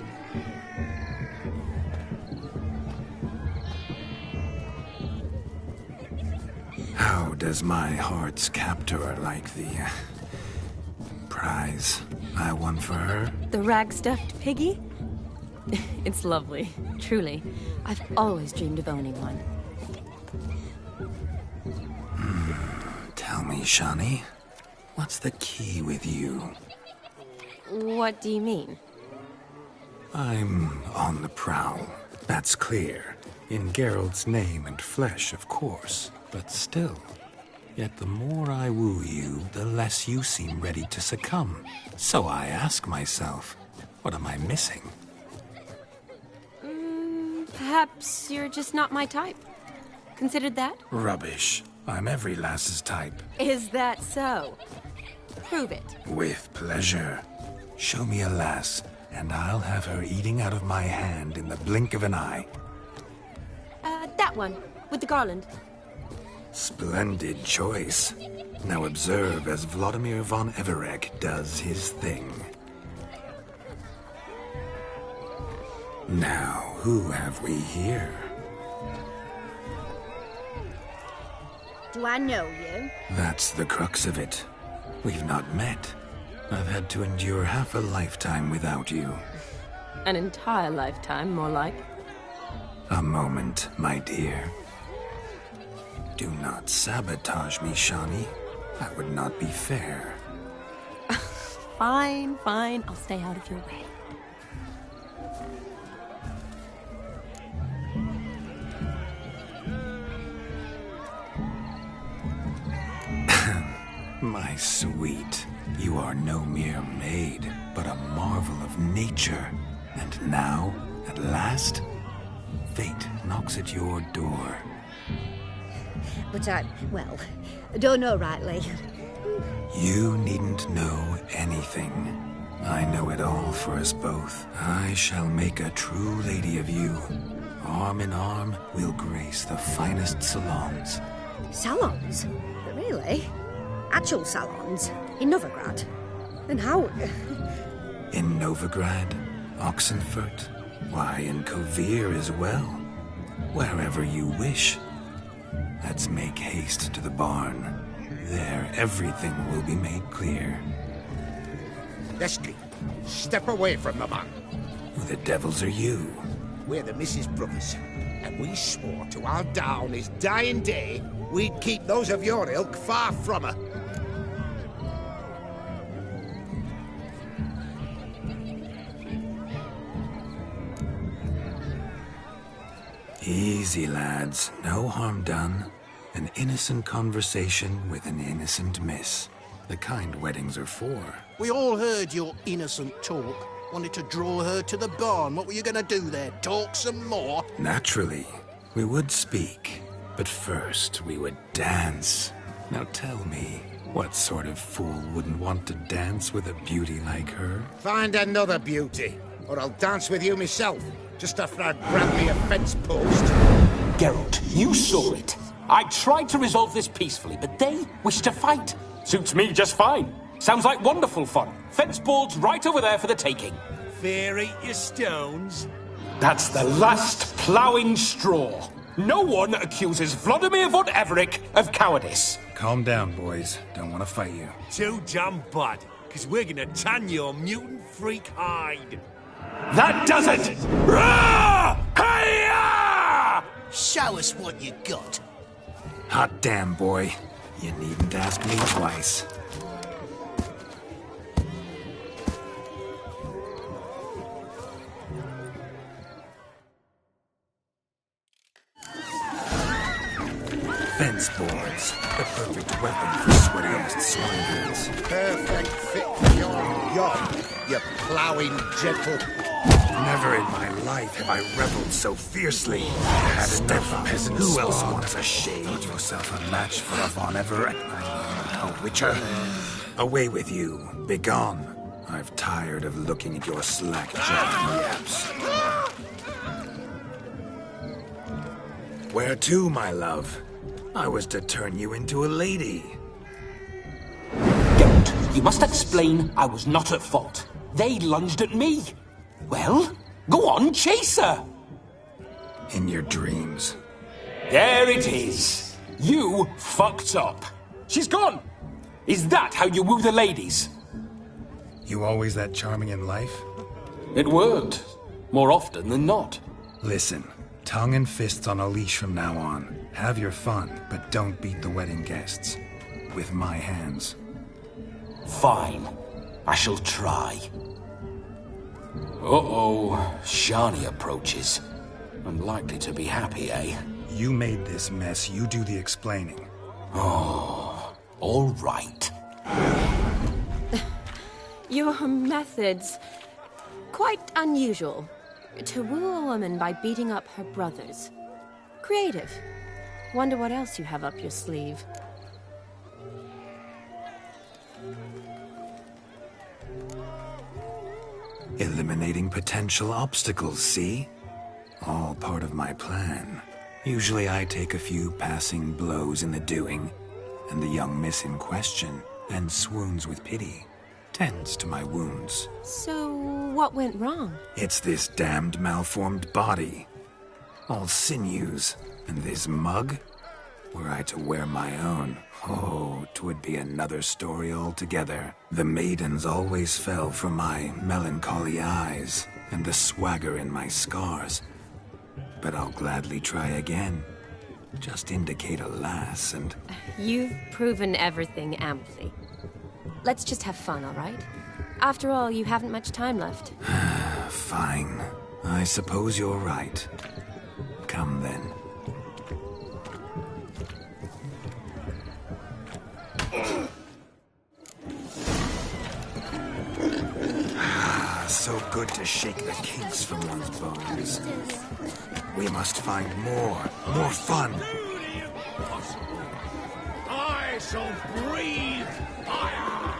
How does my heart's captor like the prize I won for her? The rag-stuffed piggy? It's lovely, truly. I've always dreamed of owning one. Tell me, Shani, what's the key with you? What do you mean? I'm on the prowl, that's clear. In Geralt's name and flesh, of course, but still. Yet the more I woo you, the less you seem ready to succumb. So I ask myself, what am I missing? Perhaps you're just not my type. Considered that? Rubbish. I'm every lass's type. Is that so? Prove it. With pleasure. Show me a lass, and I'll have her eating out of my hand in the blink of an eye. That one, with the garland. Splendid choice. Now observe as Vladimir von Everek does his thing. Now, who have we here? Do I know you? That's the crux of it. We've not met. I've had to endure half a lifetime without you. An entire lifetime, more like. A moment, my dear. Do not sabotage me, Shani. That would not be fair. Fine, fine. I'll stay out of your way. My sweet, you are no mere maid, but a marvel of nature. And now, at last, fate knocks at your door. But I don't know rightly. You needn't know anything. I know it all for us both. I shall make a true lady of you. Arm in arm, we'll grace the finest salons. Salons? Really? Actual salons? In Novigrad? And how? In Novigrad, Oxenfurt, why, in Kovir as well. Wherever you wish. Let's make haste to the barn. There, everything will be made clear. Leslie, step away from the man. Who the devils are you? We're the Mrs. Brothers, and we swore to our down his dying day we'd keep those of your ilk far from her. Easy, lads. No harm done. An innocent conversation with an innocent miss. The kind weddings are for. We all heard your innocent talk. Wanted to draw her to the barn. What were you going to do there? Talk some more? Naturally. We would speak. But first, we would dance. Now tell me, what sort of fool wouldn't want to dance with a beauty like her? Find another beauty, or I'll dance with you myself. Just after I grab me a fence post. Geralt, you saw it. I tried to resolve this peacefully, but they wish to fight. Suits me just fine. Sounds like wonderful fun. Fence boards right over there for the taking. Fear eat your stones. That's the last ploughing straw. No one accuses Vladimir von Everek of cowardice. Calm down, boys. Don't want to fight you. Too damn bad, because we're gonna tan your mutant freak hide. That does it! Rah! Hi-ya! Show us what you got. Hot damn, boy. You needn't ask me twice. Fence boards. The perfect weapon for sweaty-ass swineherds. Perfect fit for your yob, you ploughing gentle. Never in my life have I reveled so fiercely. Had enough, peasant. Who else wants a shade? Got yourself a match for a Von Everett. A Whitcher. Away with you. Begone. I've tired of looking at your slack-jawed yaps. Where to, my love? I was to turn you into a lady. Geralt, you must explain I was not at fault. They lunged at me. Well, go on, chase her. In your dreams. There it is. You fucked up. She's gone. Is that how you woo the ladies? You always that charming in life? It worked. More often than not. Listen, tongue and fists on a leash from now on. Have your fun, but don't beat the wedding guests. With my hands. Fine. I shall try. Uh-oh. Shani approaches. Unlikely to be happy, eh? You made this mess. You do the explaining. Oh. All right. Your methods... quite unusual. To woo a woman by beating up her brothers. Creative. Wonder what else you have up your sleeve. Eliminating potential obstacles, see? All part of my plan. Usually I take a few passing blows in the doing, and the young miss in question then swoons with pity. Tends to my wounds. So, what went wrong? It's this damned malformed body. All sinews, and this mug? Were I to wear my own, oh, 'twould be another story altogether. The maidens always fell from my melancholy eyes, and the swagger in my scars. But I'll gladly try again. Just indicate a lass, and... You've proven everything amply. Let's just have fun, all right? After all, you haven't much time left. Fine. I suppose you're right. Come then. So good to shake the kinks from one's bones. We must find more fun. I shall breathe fire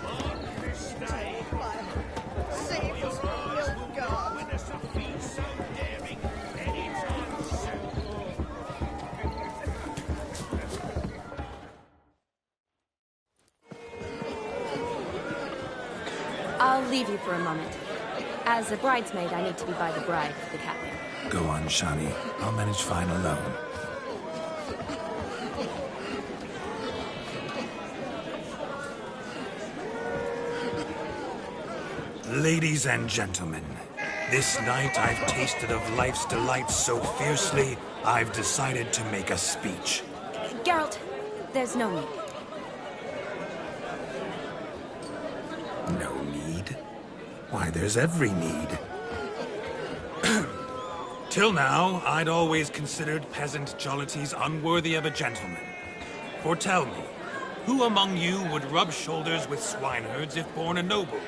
on this day. See your eyes will go. Witness a feat so daring anytime soon. I'll leave you for a moment. As a bridesmaid, I need to be by the bride for the capping. Go on, Shani. I'll manage fine alone. Ladies and gentlemen, this night I've tasted of life's delights so fiercely, I've decided to make a speech. Geralt, there's no need. No need? Why, there's every need. Till now, I'd always considered peasant jollities unworthy of a gentleman. For tell me, who among you would rub shoulders with swineherds if born a noble?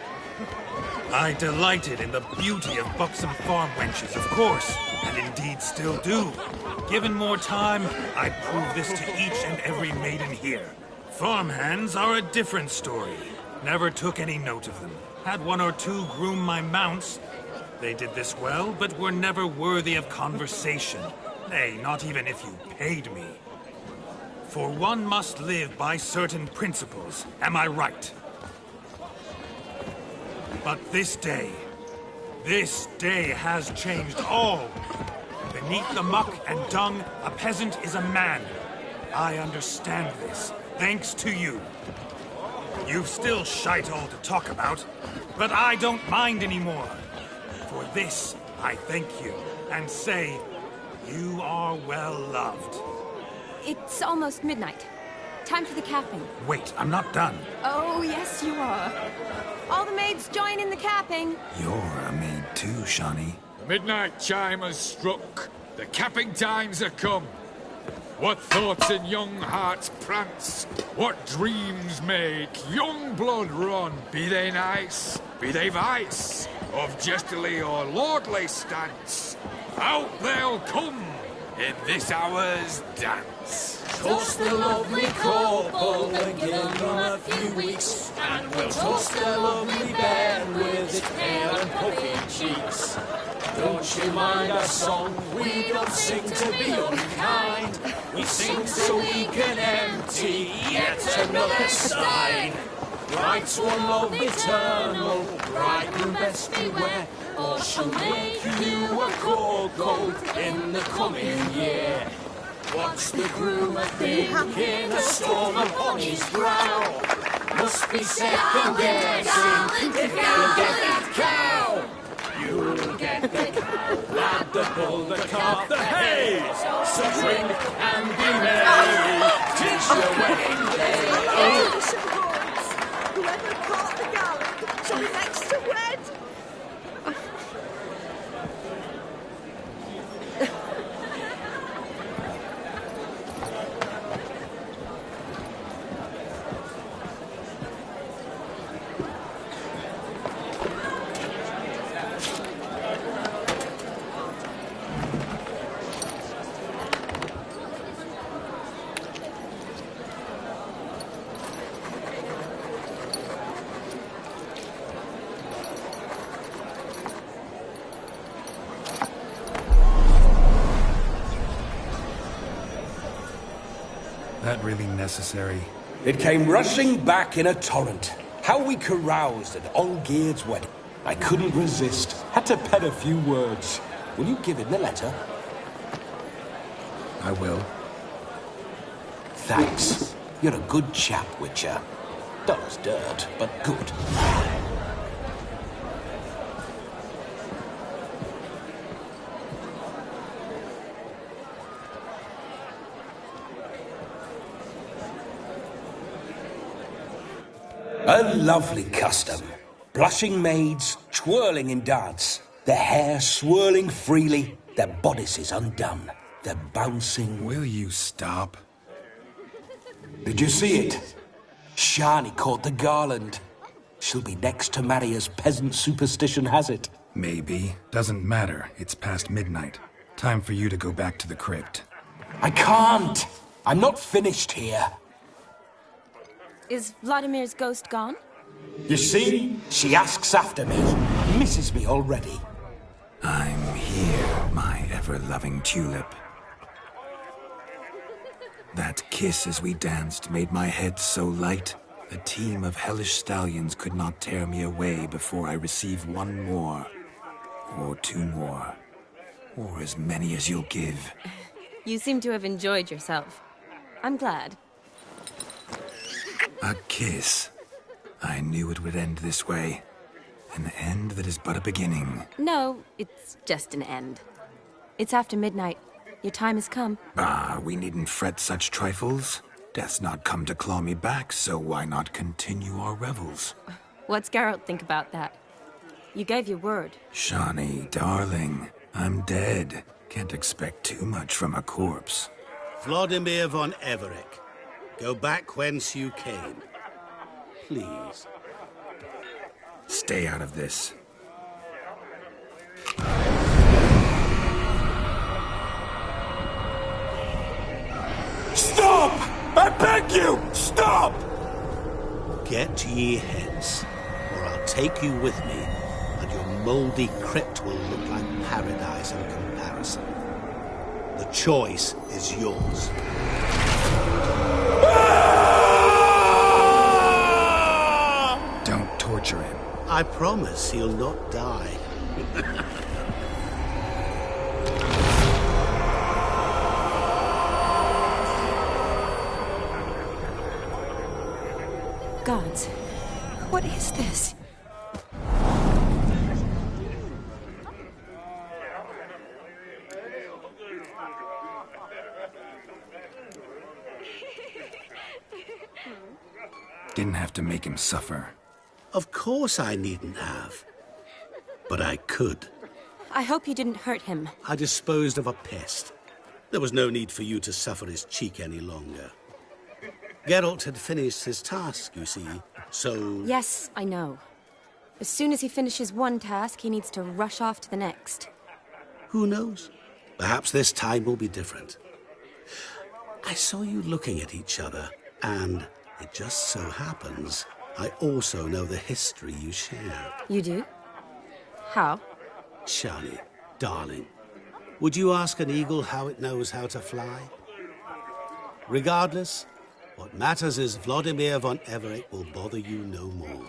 I delighted in the beauty of buxom farm wenches, of course, and indeed still do. Given more time, I'd prove this to each and every maiden here. Farmhands are a different story. Never took any note of them. Had one or two groom my mounts. They did this well, but were never worthy of conversation. Nay, not even if you paid me. For one must live by certain principles, am I right? But this day has changed all. Beneath the muck and dung, a peasant is a man. I understand this, thanks to you. You've still shite all to talk about, but I don't mind anymore. For this, I thank you, and say, you are well loved. It's almost midnight. Time for the capping. Wait, I'm not done. Oh, yes, you are. All the maids join in the capping. You're a maid too, Shani. The midnight chime has struck. The capping times are come. What thoughts in young hearts prance? What dreams make young blood run? Be they nice, be they vice, of jestily or lordly stance, out they'll come in this hour's dance. Toast the lovely couple and give them a few weeks, and we'll toast the lovely bed with its pale and puffy cheeks. Don't you mind our song? We don't sing to be unkind. We sing so we can empty yet another stein. Bride's one love eternal, bridegroom best beware, or she'll make you a cold coat in the coming year. What's the groom a thinking? A storm upon his brow. Must be second guessing if you'll get that cow. You'll get the cow, lad, the bull, the calf, the hay. So drink and be merry, 'tis your wedding day. Whoever caught the gallop shall be next to wed. That really necessary? It came rushing back in a torrent. How we caroused at Olgierd's wedding. I couldn't resist. Had to pen a few words. Will you give him the letter? I will. Thanks. You're a good chap, Whitcher. Dull as dirt, but good. A lovely custom. Blushing maids, twirling in dance, their hair swirling freely, their bodices undone, their bouncing... Will you stop? Did you see it? Shani caught the garland. She'll be next to marry as peasant superstition has it. Maybe. Doesn't matter. It's past midnight. Time for you to go back to the crypt. I can't! I'm not finished here. Is Vladimir's ghost gone? You see? She asks after me. Misses me already. I'm here, my ever-loving tulip. That kiss as we danced made my head so light. A team of hellish stallions could not tear me away before I receive one more. Or two more. Or as many as you'll give. You seem to have enjoyed yourself. I'm glad. A kiss. I knew it would end this way. An end that is but a beginning. No, it's just an end. It's after midnight. Your time has come. Ah, we needn't fret such trifles. Death's not come to claw me back, so why not continue our revels? What's Geralt think about that? You gave your word. Shani, darling, I'm dead. Can't expect too much from a corpse. Vladimir von Everec, go back whence you came. Please. Stay out of this. Stop! I beg you! Stop! Get ye hence, or I'll take you with me, and your mouldy crypt will look like paradise in comparison. The choice is yours. Don't torture him. I promise he'll not die. Gods, what is this? Didn't have to make him suffer. Of course I needn't have. But I could. I hope you didn't hurt him. I disposed of a pest. There was no need for you to suffer his cheek any longer. Geralt had finished his task, you see, so... Yes, I know. As soon as he finishes one task, he needs to rush off to the next. Who knows? Perhaps this time will be different. I saw you looking at each other, and it just so happens I also know the history you share. You do? How? Shani, darling, would you ask an eagle how it knows how to fly? Regardless, what matters is Vladimir von Everec will bother you no more.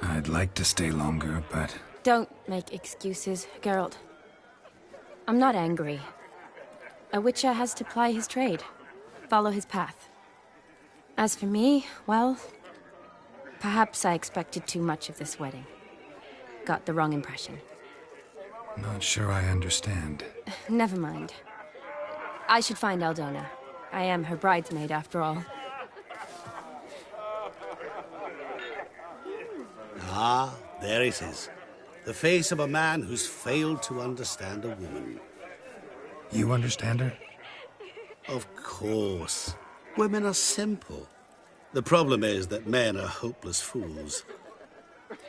I'd like to stay longer, but... Don't make excuses, Geralt. I'm not angry. A Witcher has to ply his trade, follow his path. As for me, well, perhaps I expected too much of this wedding. Got the wrong impression. Not sure I understand. Never mind. I should find Aldona. I am her bridesmaid, after all. Ah, there it is. The face of a man who's failed to understand a woman. You understand her? Of course. Women are simple. The problem is that men are hopeless fools.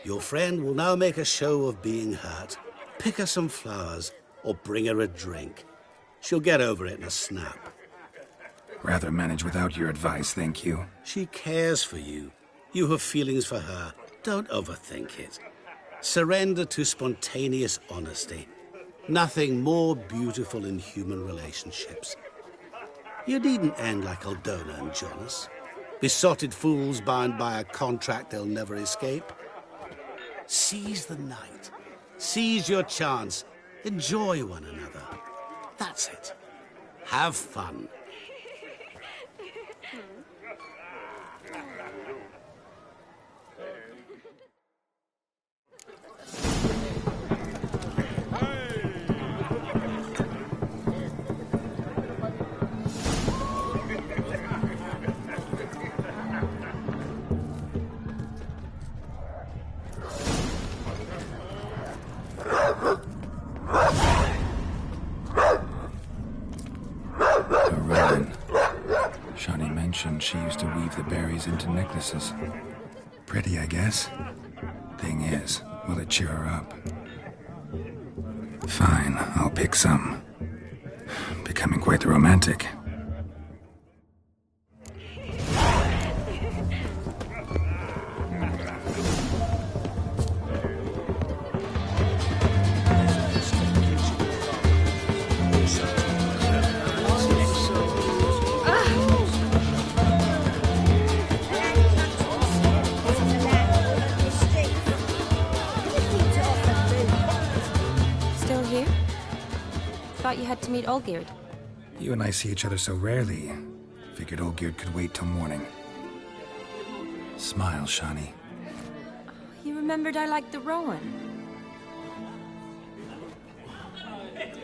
Your friend will now make a show of being hurt. Pick her some flowers, or bring her a drink. She'll get over it in a snap. Rather manage without your advice, thank you. She cares for you. You have feelings for her. Don't overthink it. Surrender to spontaneous honesty. Nothing more beautiful in human relationships. You needn't end like Aldona and Jonas. Besotted fools bound by a contract they'll never escape. Seize the night. Seize your chance. Enjoy one another. That's it. Have fun. Shani mentioned she used to weave the berries into necklaces. Pretty, I guess. Thing is, will it cheer her up? Fine, I'll pick some. Becoming quite the romantic. Thought you had to meet Olgierd. You and I see each other so rarely. Figured Olgierd could wait till morning. Smile, Shani. You remembered I liked the Rowan.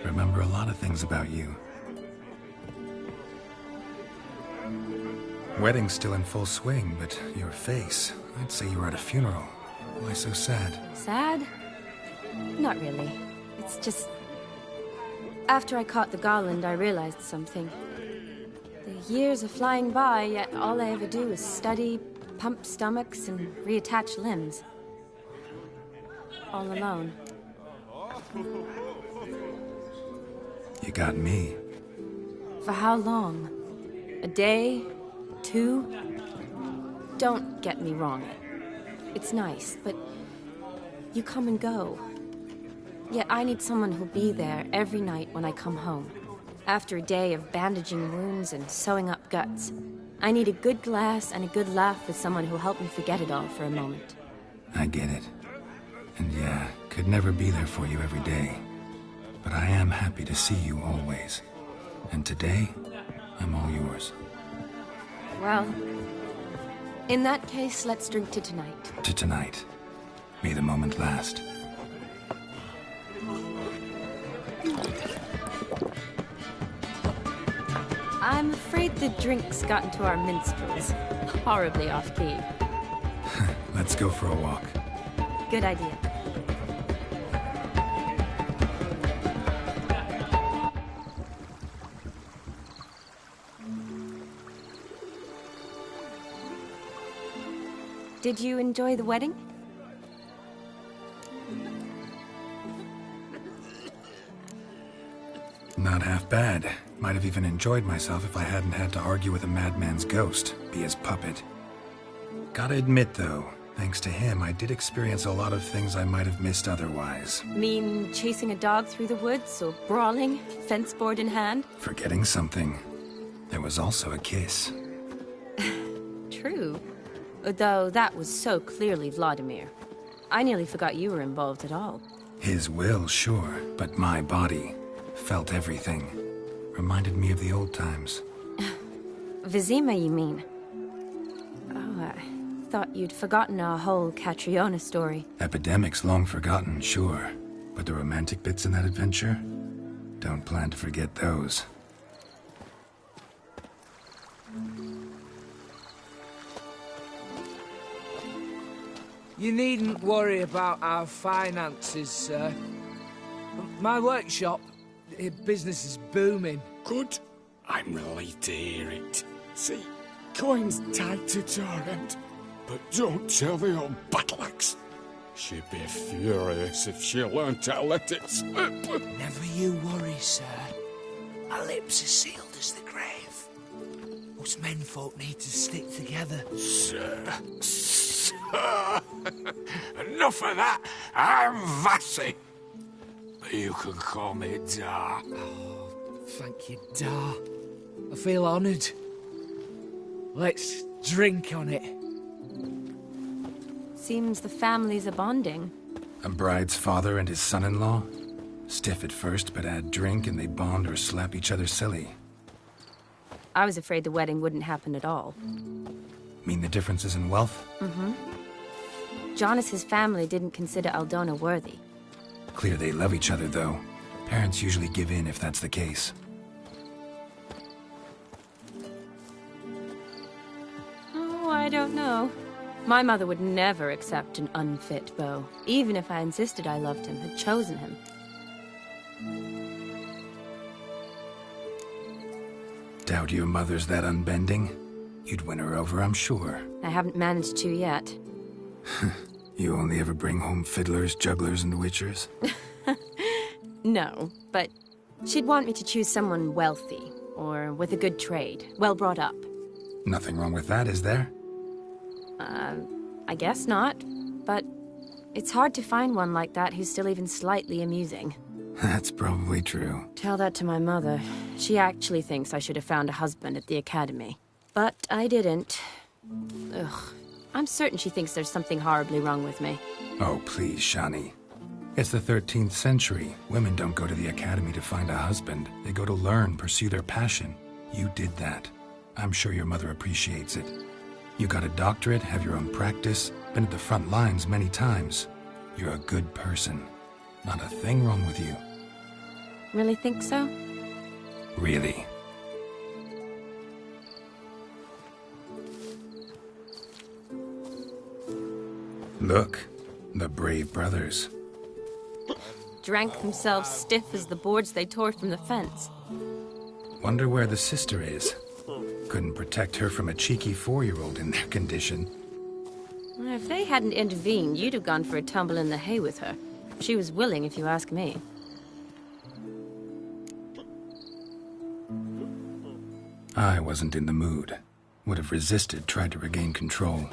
Remember a lot of things about you. Wedding's still in full swing, but your face, I'd say you were at a funeral. Why so sad? Sad? Not really. It's just... After I caught the garland, I realized something. The years are flying by, yet all I ever do is study, pump stomachs, and reattach limbs. All alone. You got me. For how long? A day? 2? Don't get me wrong. It's nice, but you come and go. Yet I need someone who'll be there every night when I come home. After a day of bandaging wounds and sewing up guts, I need a good glass and a good laugh with someone who'll help me forget it all for a moment. I get it. And yeah, could never be there for you every day. But I am happy to see you always. And today, I'm all yours. Well, in that case, let's drink to tonight. To tonight. May the moment last. I'm afraid the drinks got into our minstrels. Horribly off-key. Let's go for a walk. Good idea. Did you enjoy the wedding? Not half bad. Might have even enjoyed myself if I hadn't had to argue with a madman's ghost, be his puppet. Gotta admit, though, thanks to him, I did experience a lot of things I might have missed otherwise. Mean chasing a dog through the woods, or brawling, fence board in hand? Forgetting something. There was also a kiss. True. Though that was so clearly Vladimir. I nearly forgot you were involved at all. His will, sure, but my body felt everything. Reminded me of the old times. Vizima, you mean? Oh, I thought you'd forgotten our whole Catriona story. Epidemics long forgotten, sure. But the romantic bits in that adventure? Don't plan to forget those. You needn't worry about our finances, sir. My workshop, business is booming. Good. I'm relieved to hear it. See, coin's tight to Torrent, but don't tell the old battle-axe. She'd be furious if she learned to let it slip. Never you worry, sir. Our lips are sealed as the grave. Us menfolk need to stick together. Sir. Enough of that. I'm Vassy. But you can call me Dar. Thank you, Dar. I feel honoured. Let's drink on it. Seems the families are bonding. A bride's father and his son-in-law? Stiff at first, but add drink and they bond or slap each other silly. I was afraid the wedding wouldn't happen at all. Mean the differences in wealth? Mm-hmm. Jonas's family didn't consider Aldona worthy. Clear they love each other, though. Parents usually give in if that's the case. Oh, I don't know. My mother would never accept an unfit beau, even if I insisted I loved him, had chosen him. Doubt your mother's that unbending? You'd win her over, I'm sure. I haven't managed to yet. You only ever bring home fiddlers, jugglers, and witchers? No, but she'd want me to choose someone wealthy, or with a good trade, well brought up. Nothing wrong with that, is there? I guess not, but it's hard to find one like that who's still even slightly amusing. That's probably true. Tell that to my mother. She actually thinks I should have found a husband at the academy. But I didn't. Ugh. I'm certain she thinks there's something horribly wrong with me. Oh, please, Shani. It's the 13th century. Women don't go to the academy to find a husband. They go to learn, pursue their passion. You did that. I'm sure your mother appreciates it. You got a doctorate, have your own practice, been at the front lines many times. You're a good person. Not a thing wrong with you. Really think so? Really. Look, the brave brothers. Drank themselves stiff as the boards they tore from the fence. Wonder where the sister is. Couldn't protect her from a cheeky 4-year-old in their condition. If they hadn't intervened, you'd have gone for a tumble in the hay with her. She was willing, if you ask me. I wasn't in the mood. Would have resisted, tried to regain control.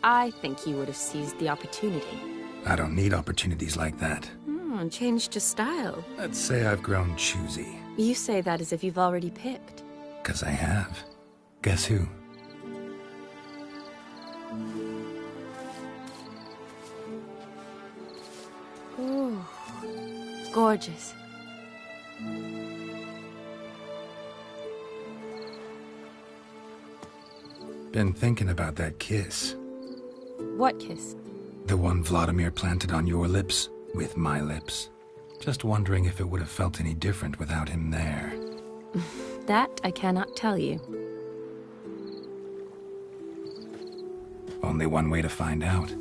I think you would have seized the opportunity. I don't need opportunities like that. And changed your style. Let's say I've grown choosy. You say that as if you've already picked. 'Cause I have. Guess who? Ooh, gorgeous. Been thinking about that kiss. What kiss? The one Vladimir planted on your lips, with my lips. Just wondering if it would have felt any different without him there. That I cannot tell you. Only one way to find out.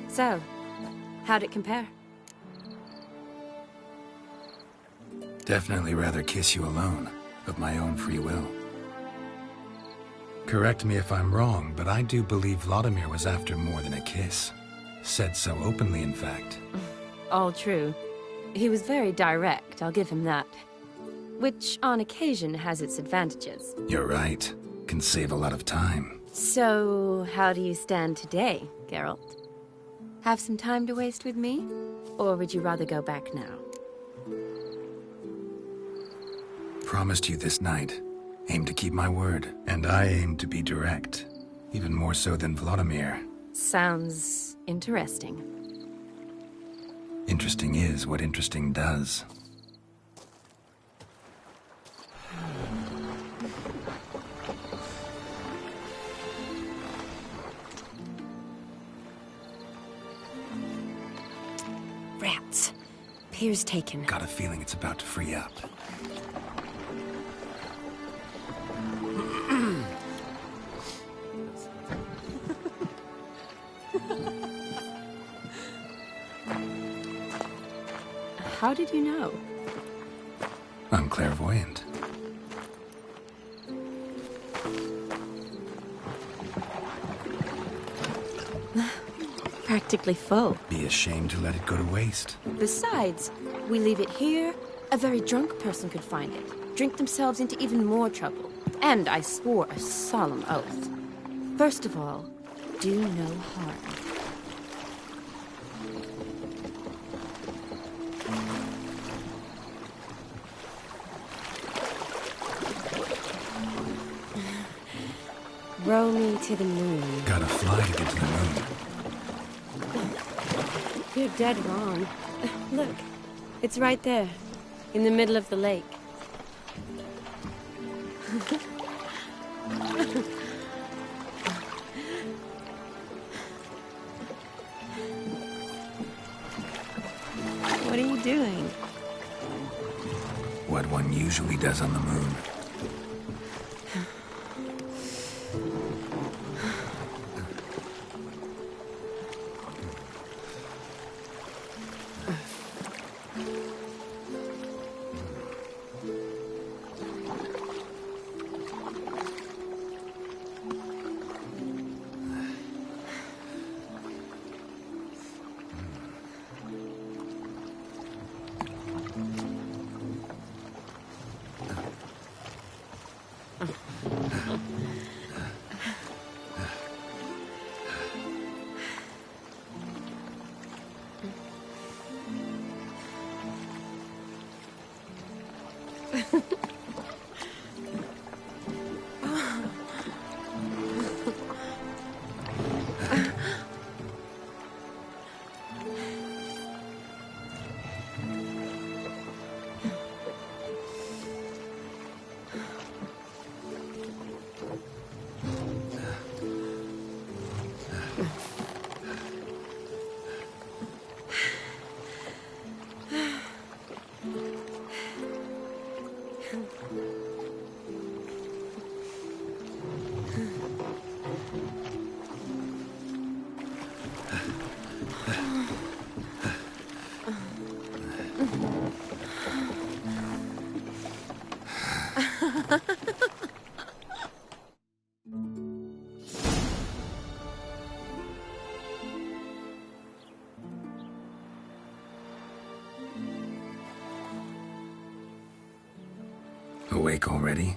So, how'd it compare? Definitely rather kiss you alone, of my own free will. Correct me if I'm wrong, but I do believe Vladimir was after more than a kiss. Said so openly, in fact. All true. He was very direct, I'll give him that. Which, on occasion, has its advantages. You're right. Can save a lot of time. So, how do you stand today, Geralt? Have some time to waste with me? Or would you rather go back now? Promised you this night. Aim to keep my word. And I aim to be direct. Even more so than Vladimir. Sounds interesting. Interesting is what interesting does. Rats. Pier's taken. Got a feeling it's about to free up. How did you know? I'm clairvoyant. practically full. Be ashamed to let it go to waste. Besides, we leave it here, a very drunk person could find it, drink themselves into even more trouble. And I swore a solemn oath. First of all, do no harm. Row me to the moon. Gotta fly to get to the moon. You're dead wrong. Look, it's right there, in the middle of the lake. What are you doing? What one usually does on the moon. Awake already?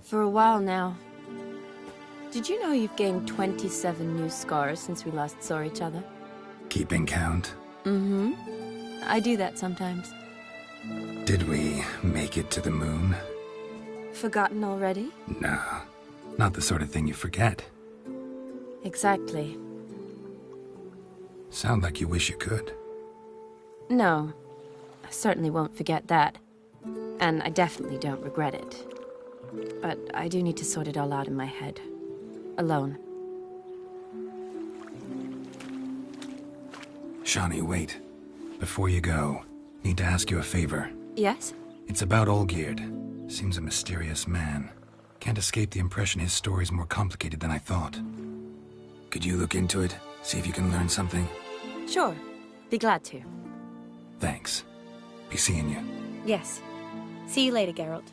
For a while now. Did you know you've gained 27 new scars since we last saw each other? Keeping count? Mm-hmm. I do that sometimes. Did we make it to the moon? Forgotten already? No, not the sort of thing you forget. Exactly. Sound like you wish you could. No, I certainly won't forget that. And I definitely don't regret it. But I do need to sort it all out in my head. Alone. Shawnee, wait. Before you go, need to ask you a favor. Yes? It's about Olgierd. Seems a mysterious man. Can't escape the impression his story's more complicated than I thought. Could you look into it? See if you can learn something? Sure. Be glad to. Thanks. Be seeing you. Yes. See you later, Geralt.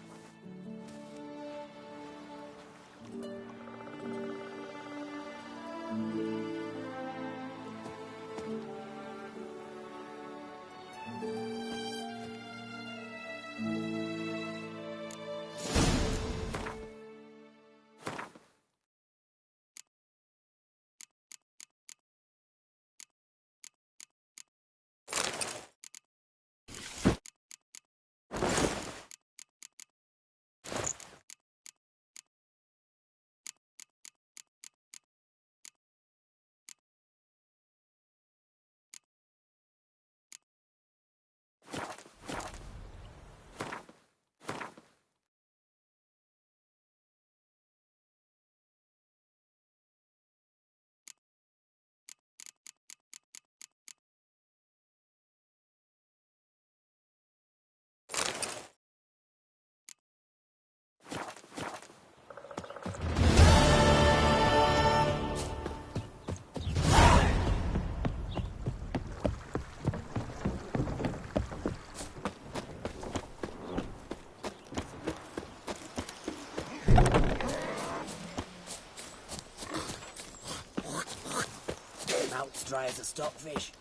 stray as a stockfish.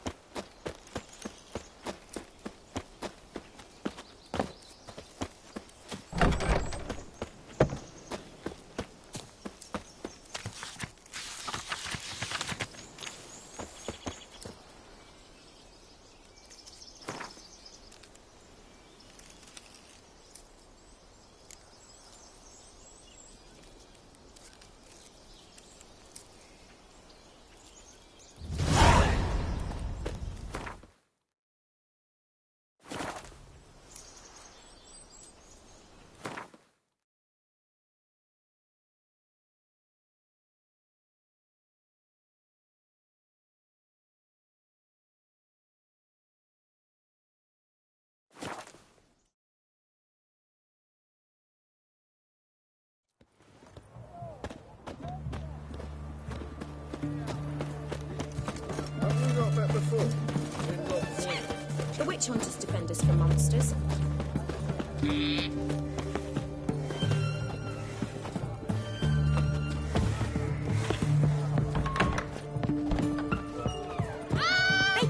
The witch hunters defend us from monsters. Beg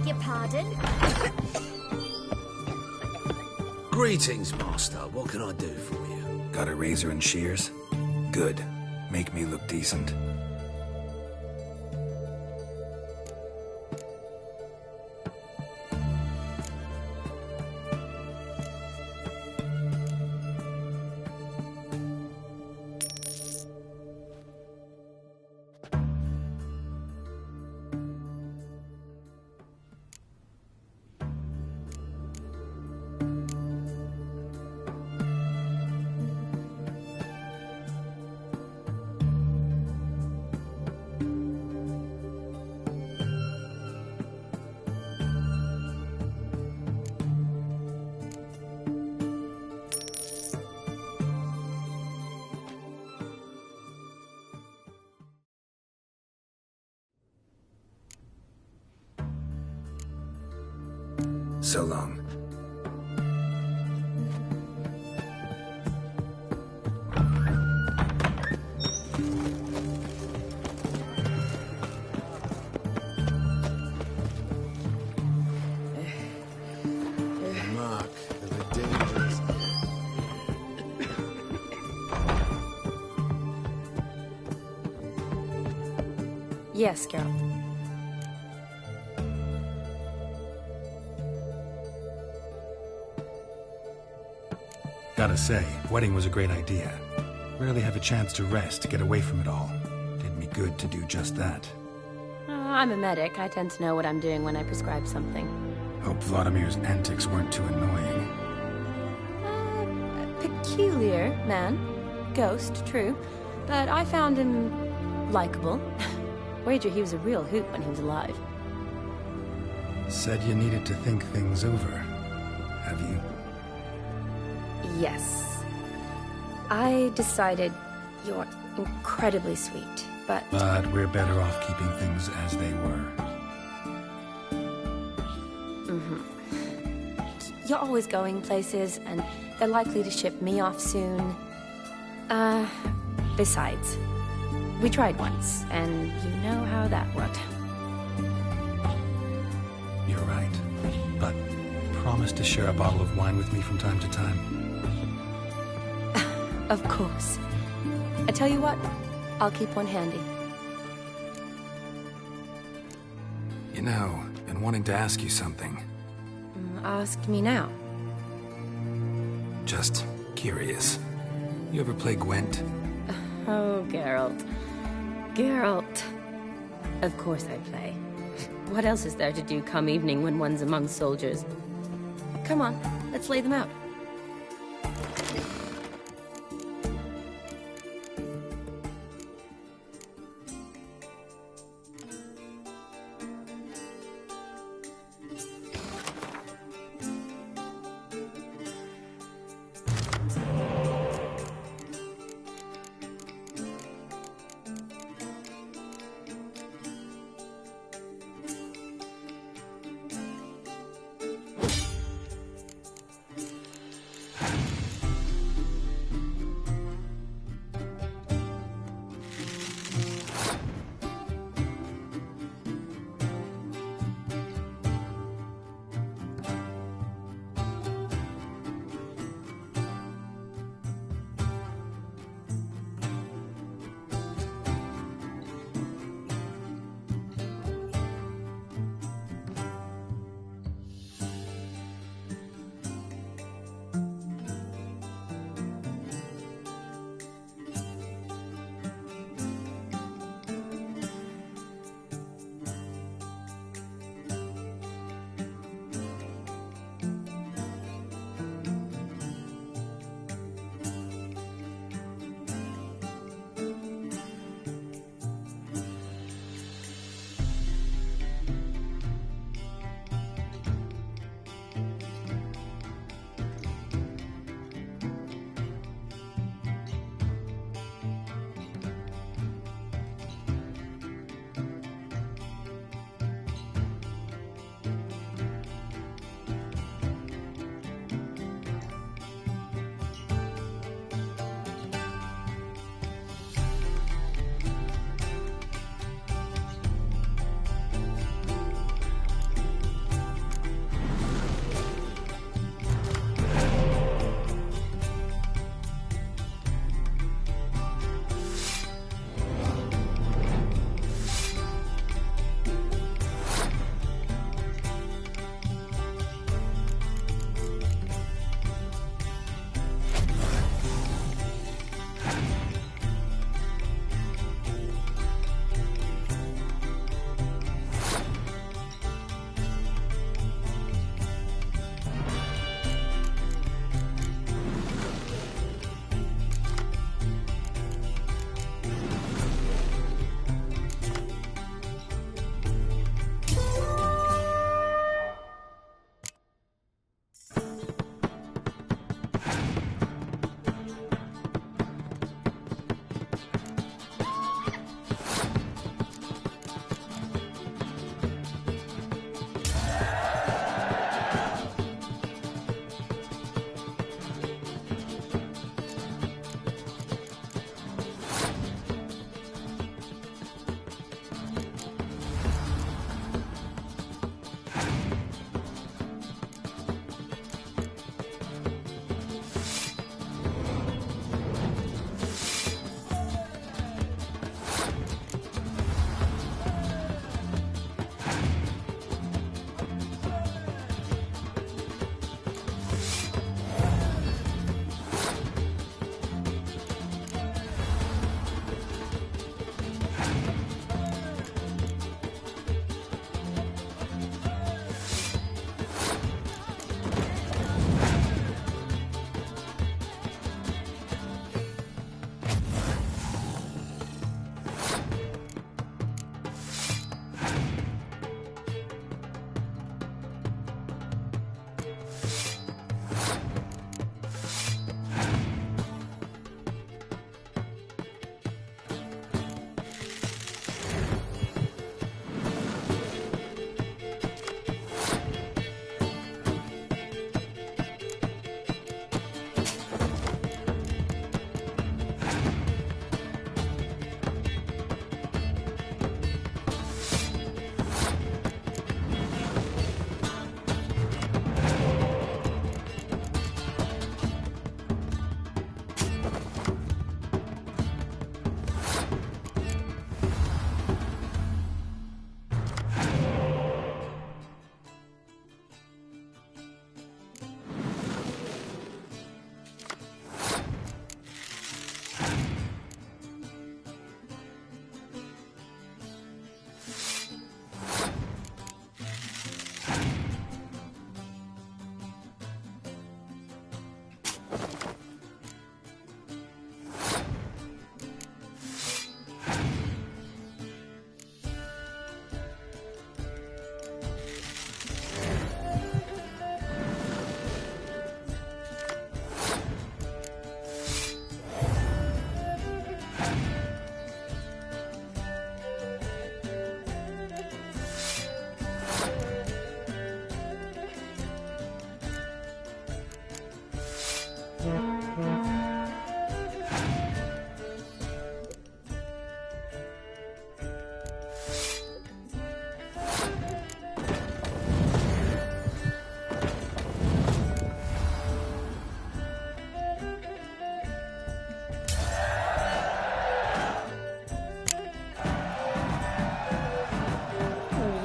your pardon? Greetings, Master. What can I do for you? Got a razor and shears? Good. Make me look decent. So long. Mark of the dangerous. Yes, girl. Gotta say, wedding was a great idea. Rarely have a chance to rest, get away from it all. Did me good to do just that. I'm a medic. I tend to know what I'm doing when I prescribe something. Hope Vladimir's antics weren't too annoying. Peculiar man. Ghost, true. But I found him likable. Wager he was a real hoot when he was alive. Said you needed to think things over. Have you? Yes. I decided you're incredibly sweet, but... But we're better off keeping things as they were. You're always going places, and they're likely to ship me off soon. Besides, we tried once, and you know how that worked. You're right. But promise to share a bottle of wine with me from time to time. Of course. I tell you what, I'll keep one handy. You know, been wanting to ask you something. Ask me now. Just curious. You ever play Gwent? Oh, Geralt. Geralt. Of course I play. What else is there to do come evening when one's among soldiers? Come on, let's lay them out.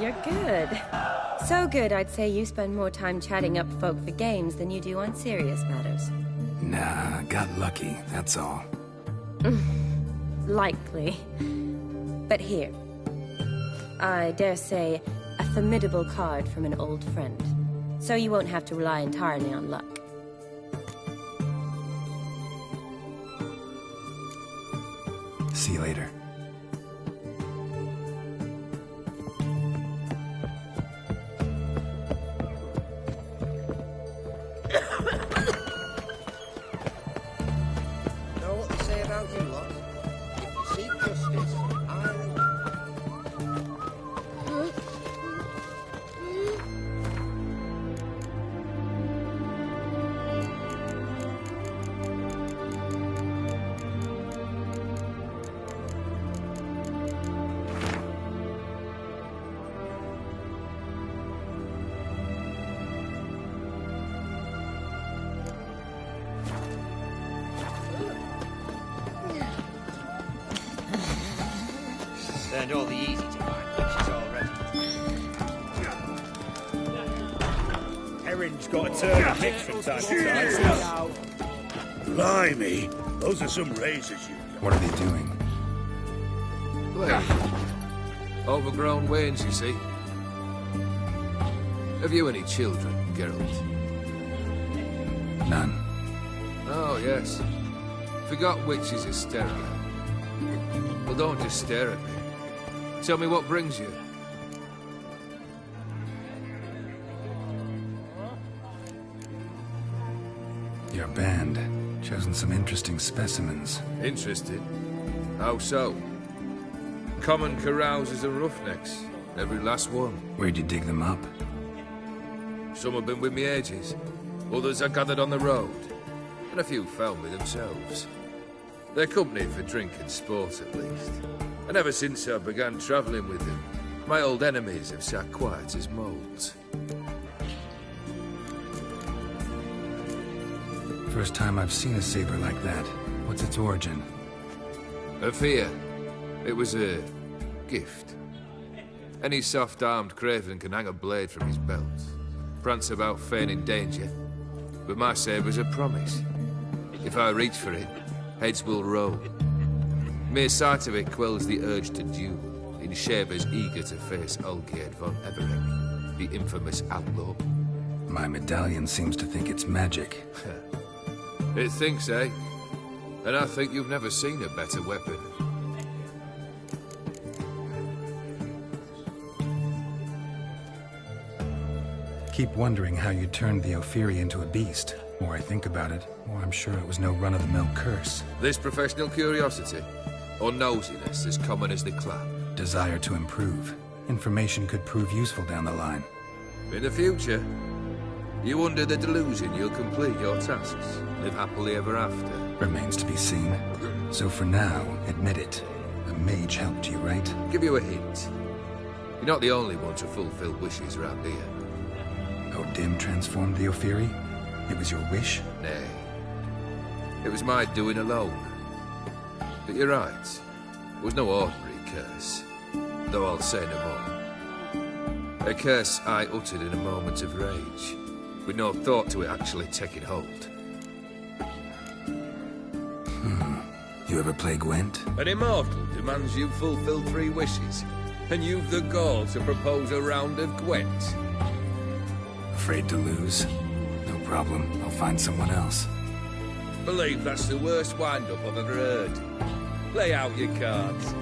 you're good. So good, I'd say you spend more time chatting up folk for games than you do on serious matters. Nah, got lucky, that's all. Likely. But here. I dare say, a formidable card from an old friend. So you won't have to rely entirely on luck. See you later. Know what they say about you lot? If you seek justice, learned all the easy to find witches already. Erin's got a turn of mix from time to time. Blimey, those are some razors you got. What are they doing? Well, overgrown wains, you see. Have you any children, Geralt? None. Oh, yes. Forgot witches are sterile. Well, don't just stare at me. Tell me what brings you. Your band. Chosen some interesting specimens. Interested? How so? Common carousers and roughnecks. Every last one. Where'd you dig them up? Some have been with me ages. Others I gathered on the road. And a few found me themselves. They're company for drink and sport, at least. And ever since I began travelling with them, my old enemies have sat quiet as moles. First time I've seen a saber like that. What's its origin? A fear. It was a gift. Any soft-armed craven can hang a blade from his belt, prance about feigning danger. But my saber's a promise. If I reach for it, heads will roll. Mere sight of it quells the urge to duel, in shavers eager to face Olgierd von Everett, the infamous outlaw. My medallion seems to think it's magic. It thinks, eh? And I think you've never seen a better weapon. Keep wondering how you turned the Ophiri into a beast. The more I think about it, the more I'm sure it was no run-of-the-mill curse. This professional curiosity, or nosiness as common as the clap? Desire to improve. Information could prove useful down the line. In the future, you under the delusion you'll complete your tasks, live happily ever after. Remains to be seen. So for now, admit it. A mage helped you, right? Give you a hint. You're not the only one to fulfill wishes around here. Dim transformed the Ophiri? It was your wish? Nay. It was my doing alone. But you're right. It was no ordinary curse. Though I'll say no more. A curse I uttered in a moment of rage, with no thought to it actually taking hold. You ever play Gwent? An immortal demands you fulfill 3 wishes, and you've the gall to propose a round of Gwent. Afraid to lose? No problem. I'll find someone else. Believe that's the worst wind-up I've ever heard. Lay out your cards.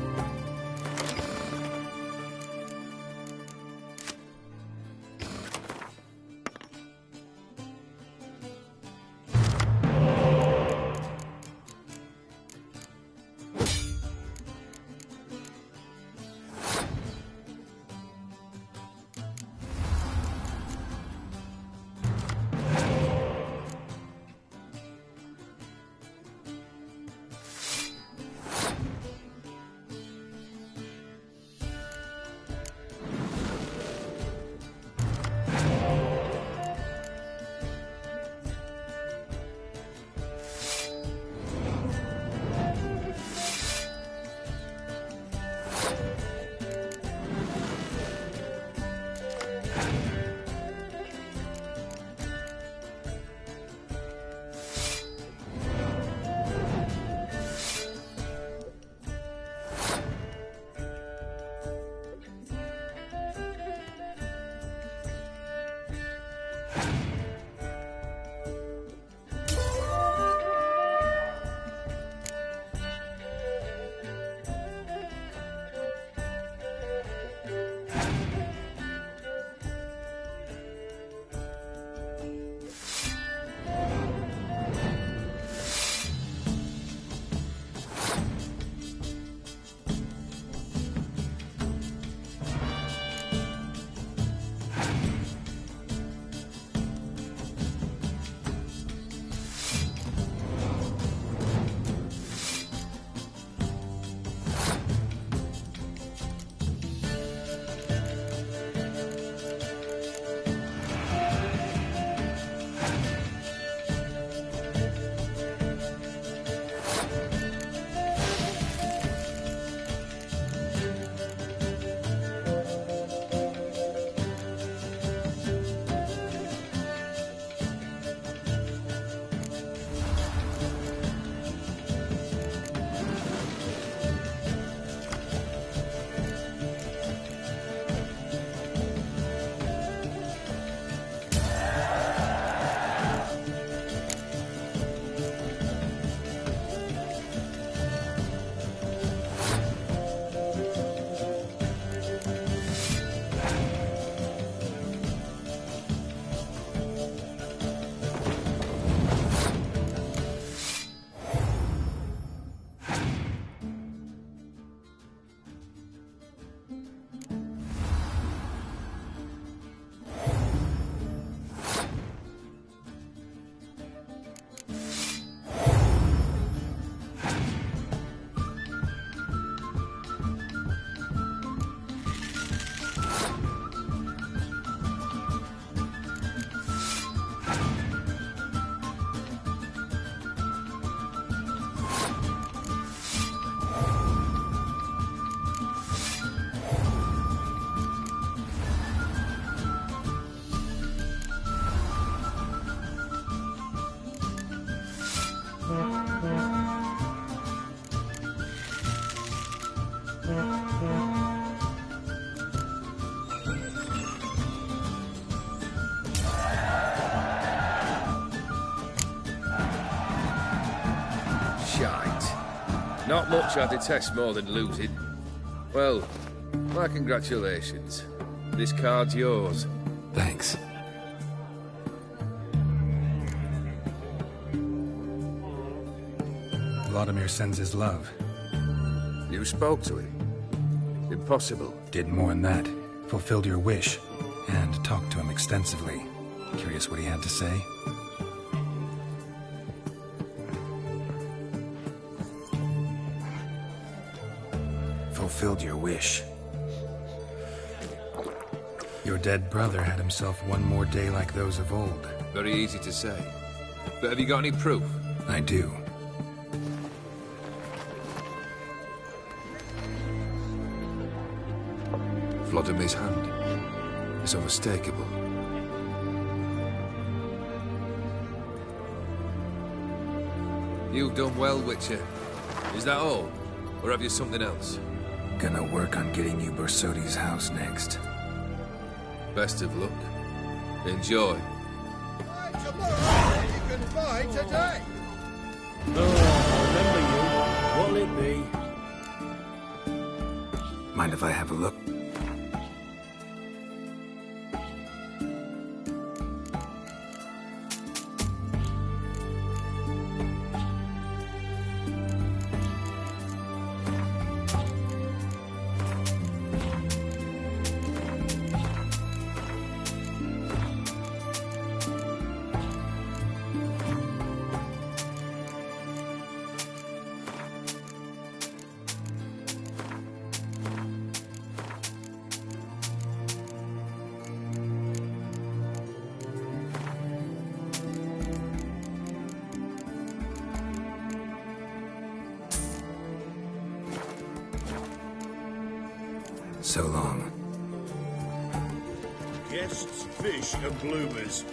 Shite. Not much I detest more than losing. Well, my congratulations. This card's yours. Thanks. Vladimir sends his love. You spoke to him? Impossible. Did more than that. Fulfilled your wish. And talked to him extensively. Curious what he had to say? Fulfilled your wish. Your dead brother had himself one more day like those of old. Very easy to say. But have you got any proof? I do. Vladimir's hand. It's unmistakable. You've done well, Whitcher. Is that all? Or have you something else? Gonna work on getting you Borsodi's house next. Best of luck. Enjoy. Tomorrow you can buy today. Oh, remember you. What'll it be? Mind if I have a look? So long. Guests, fish, and bloomers.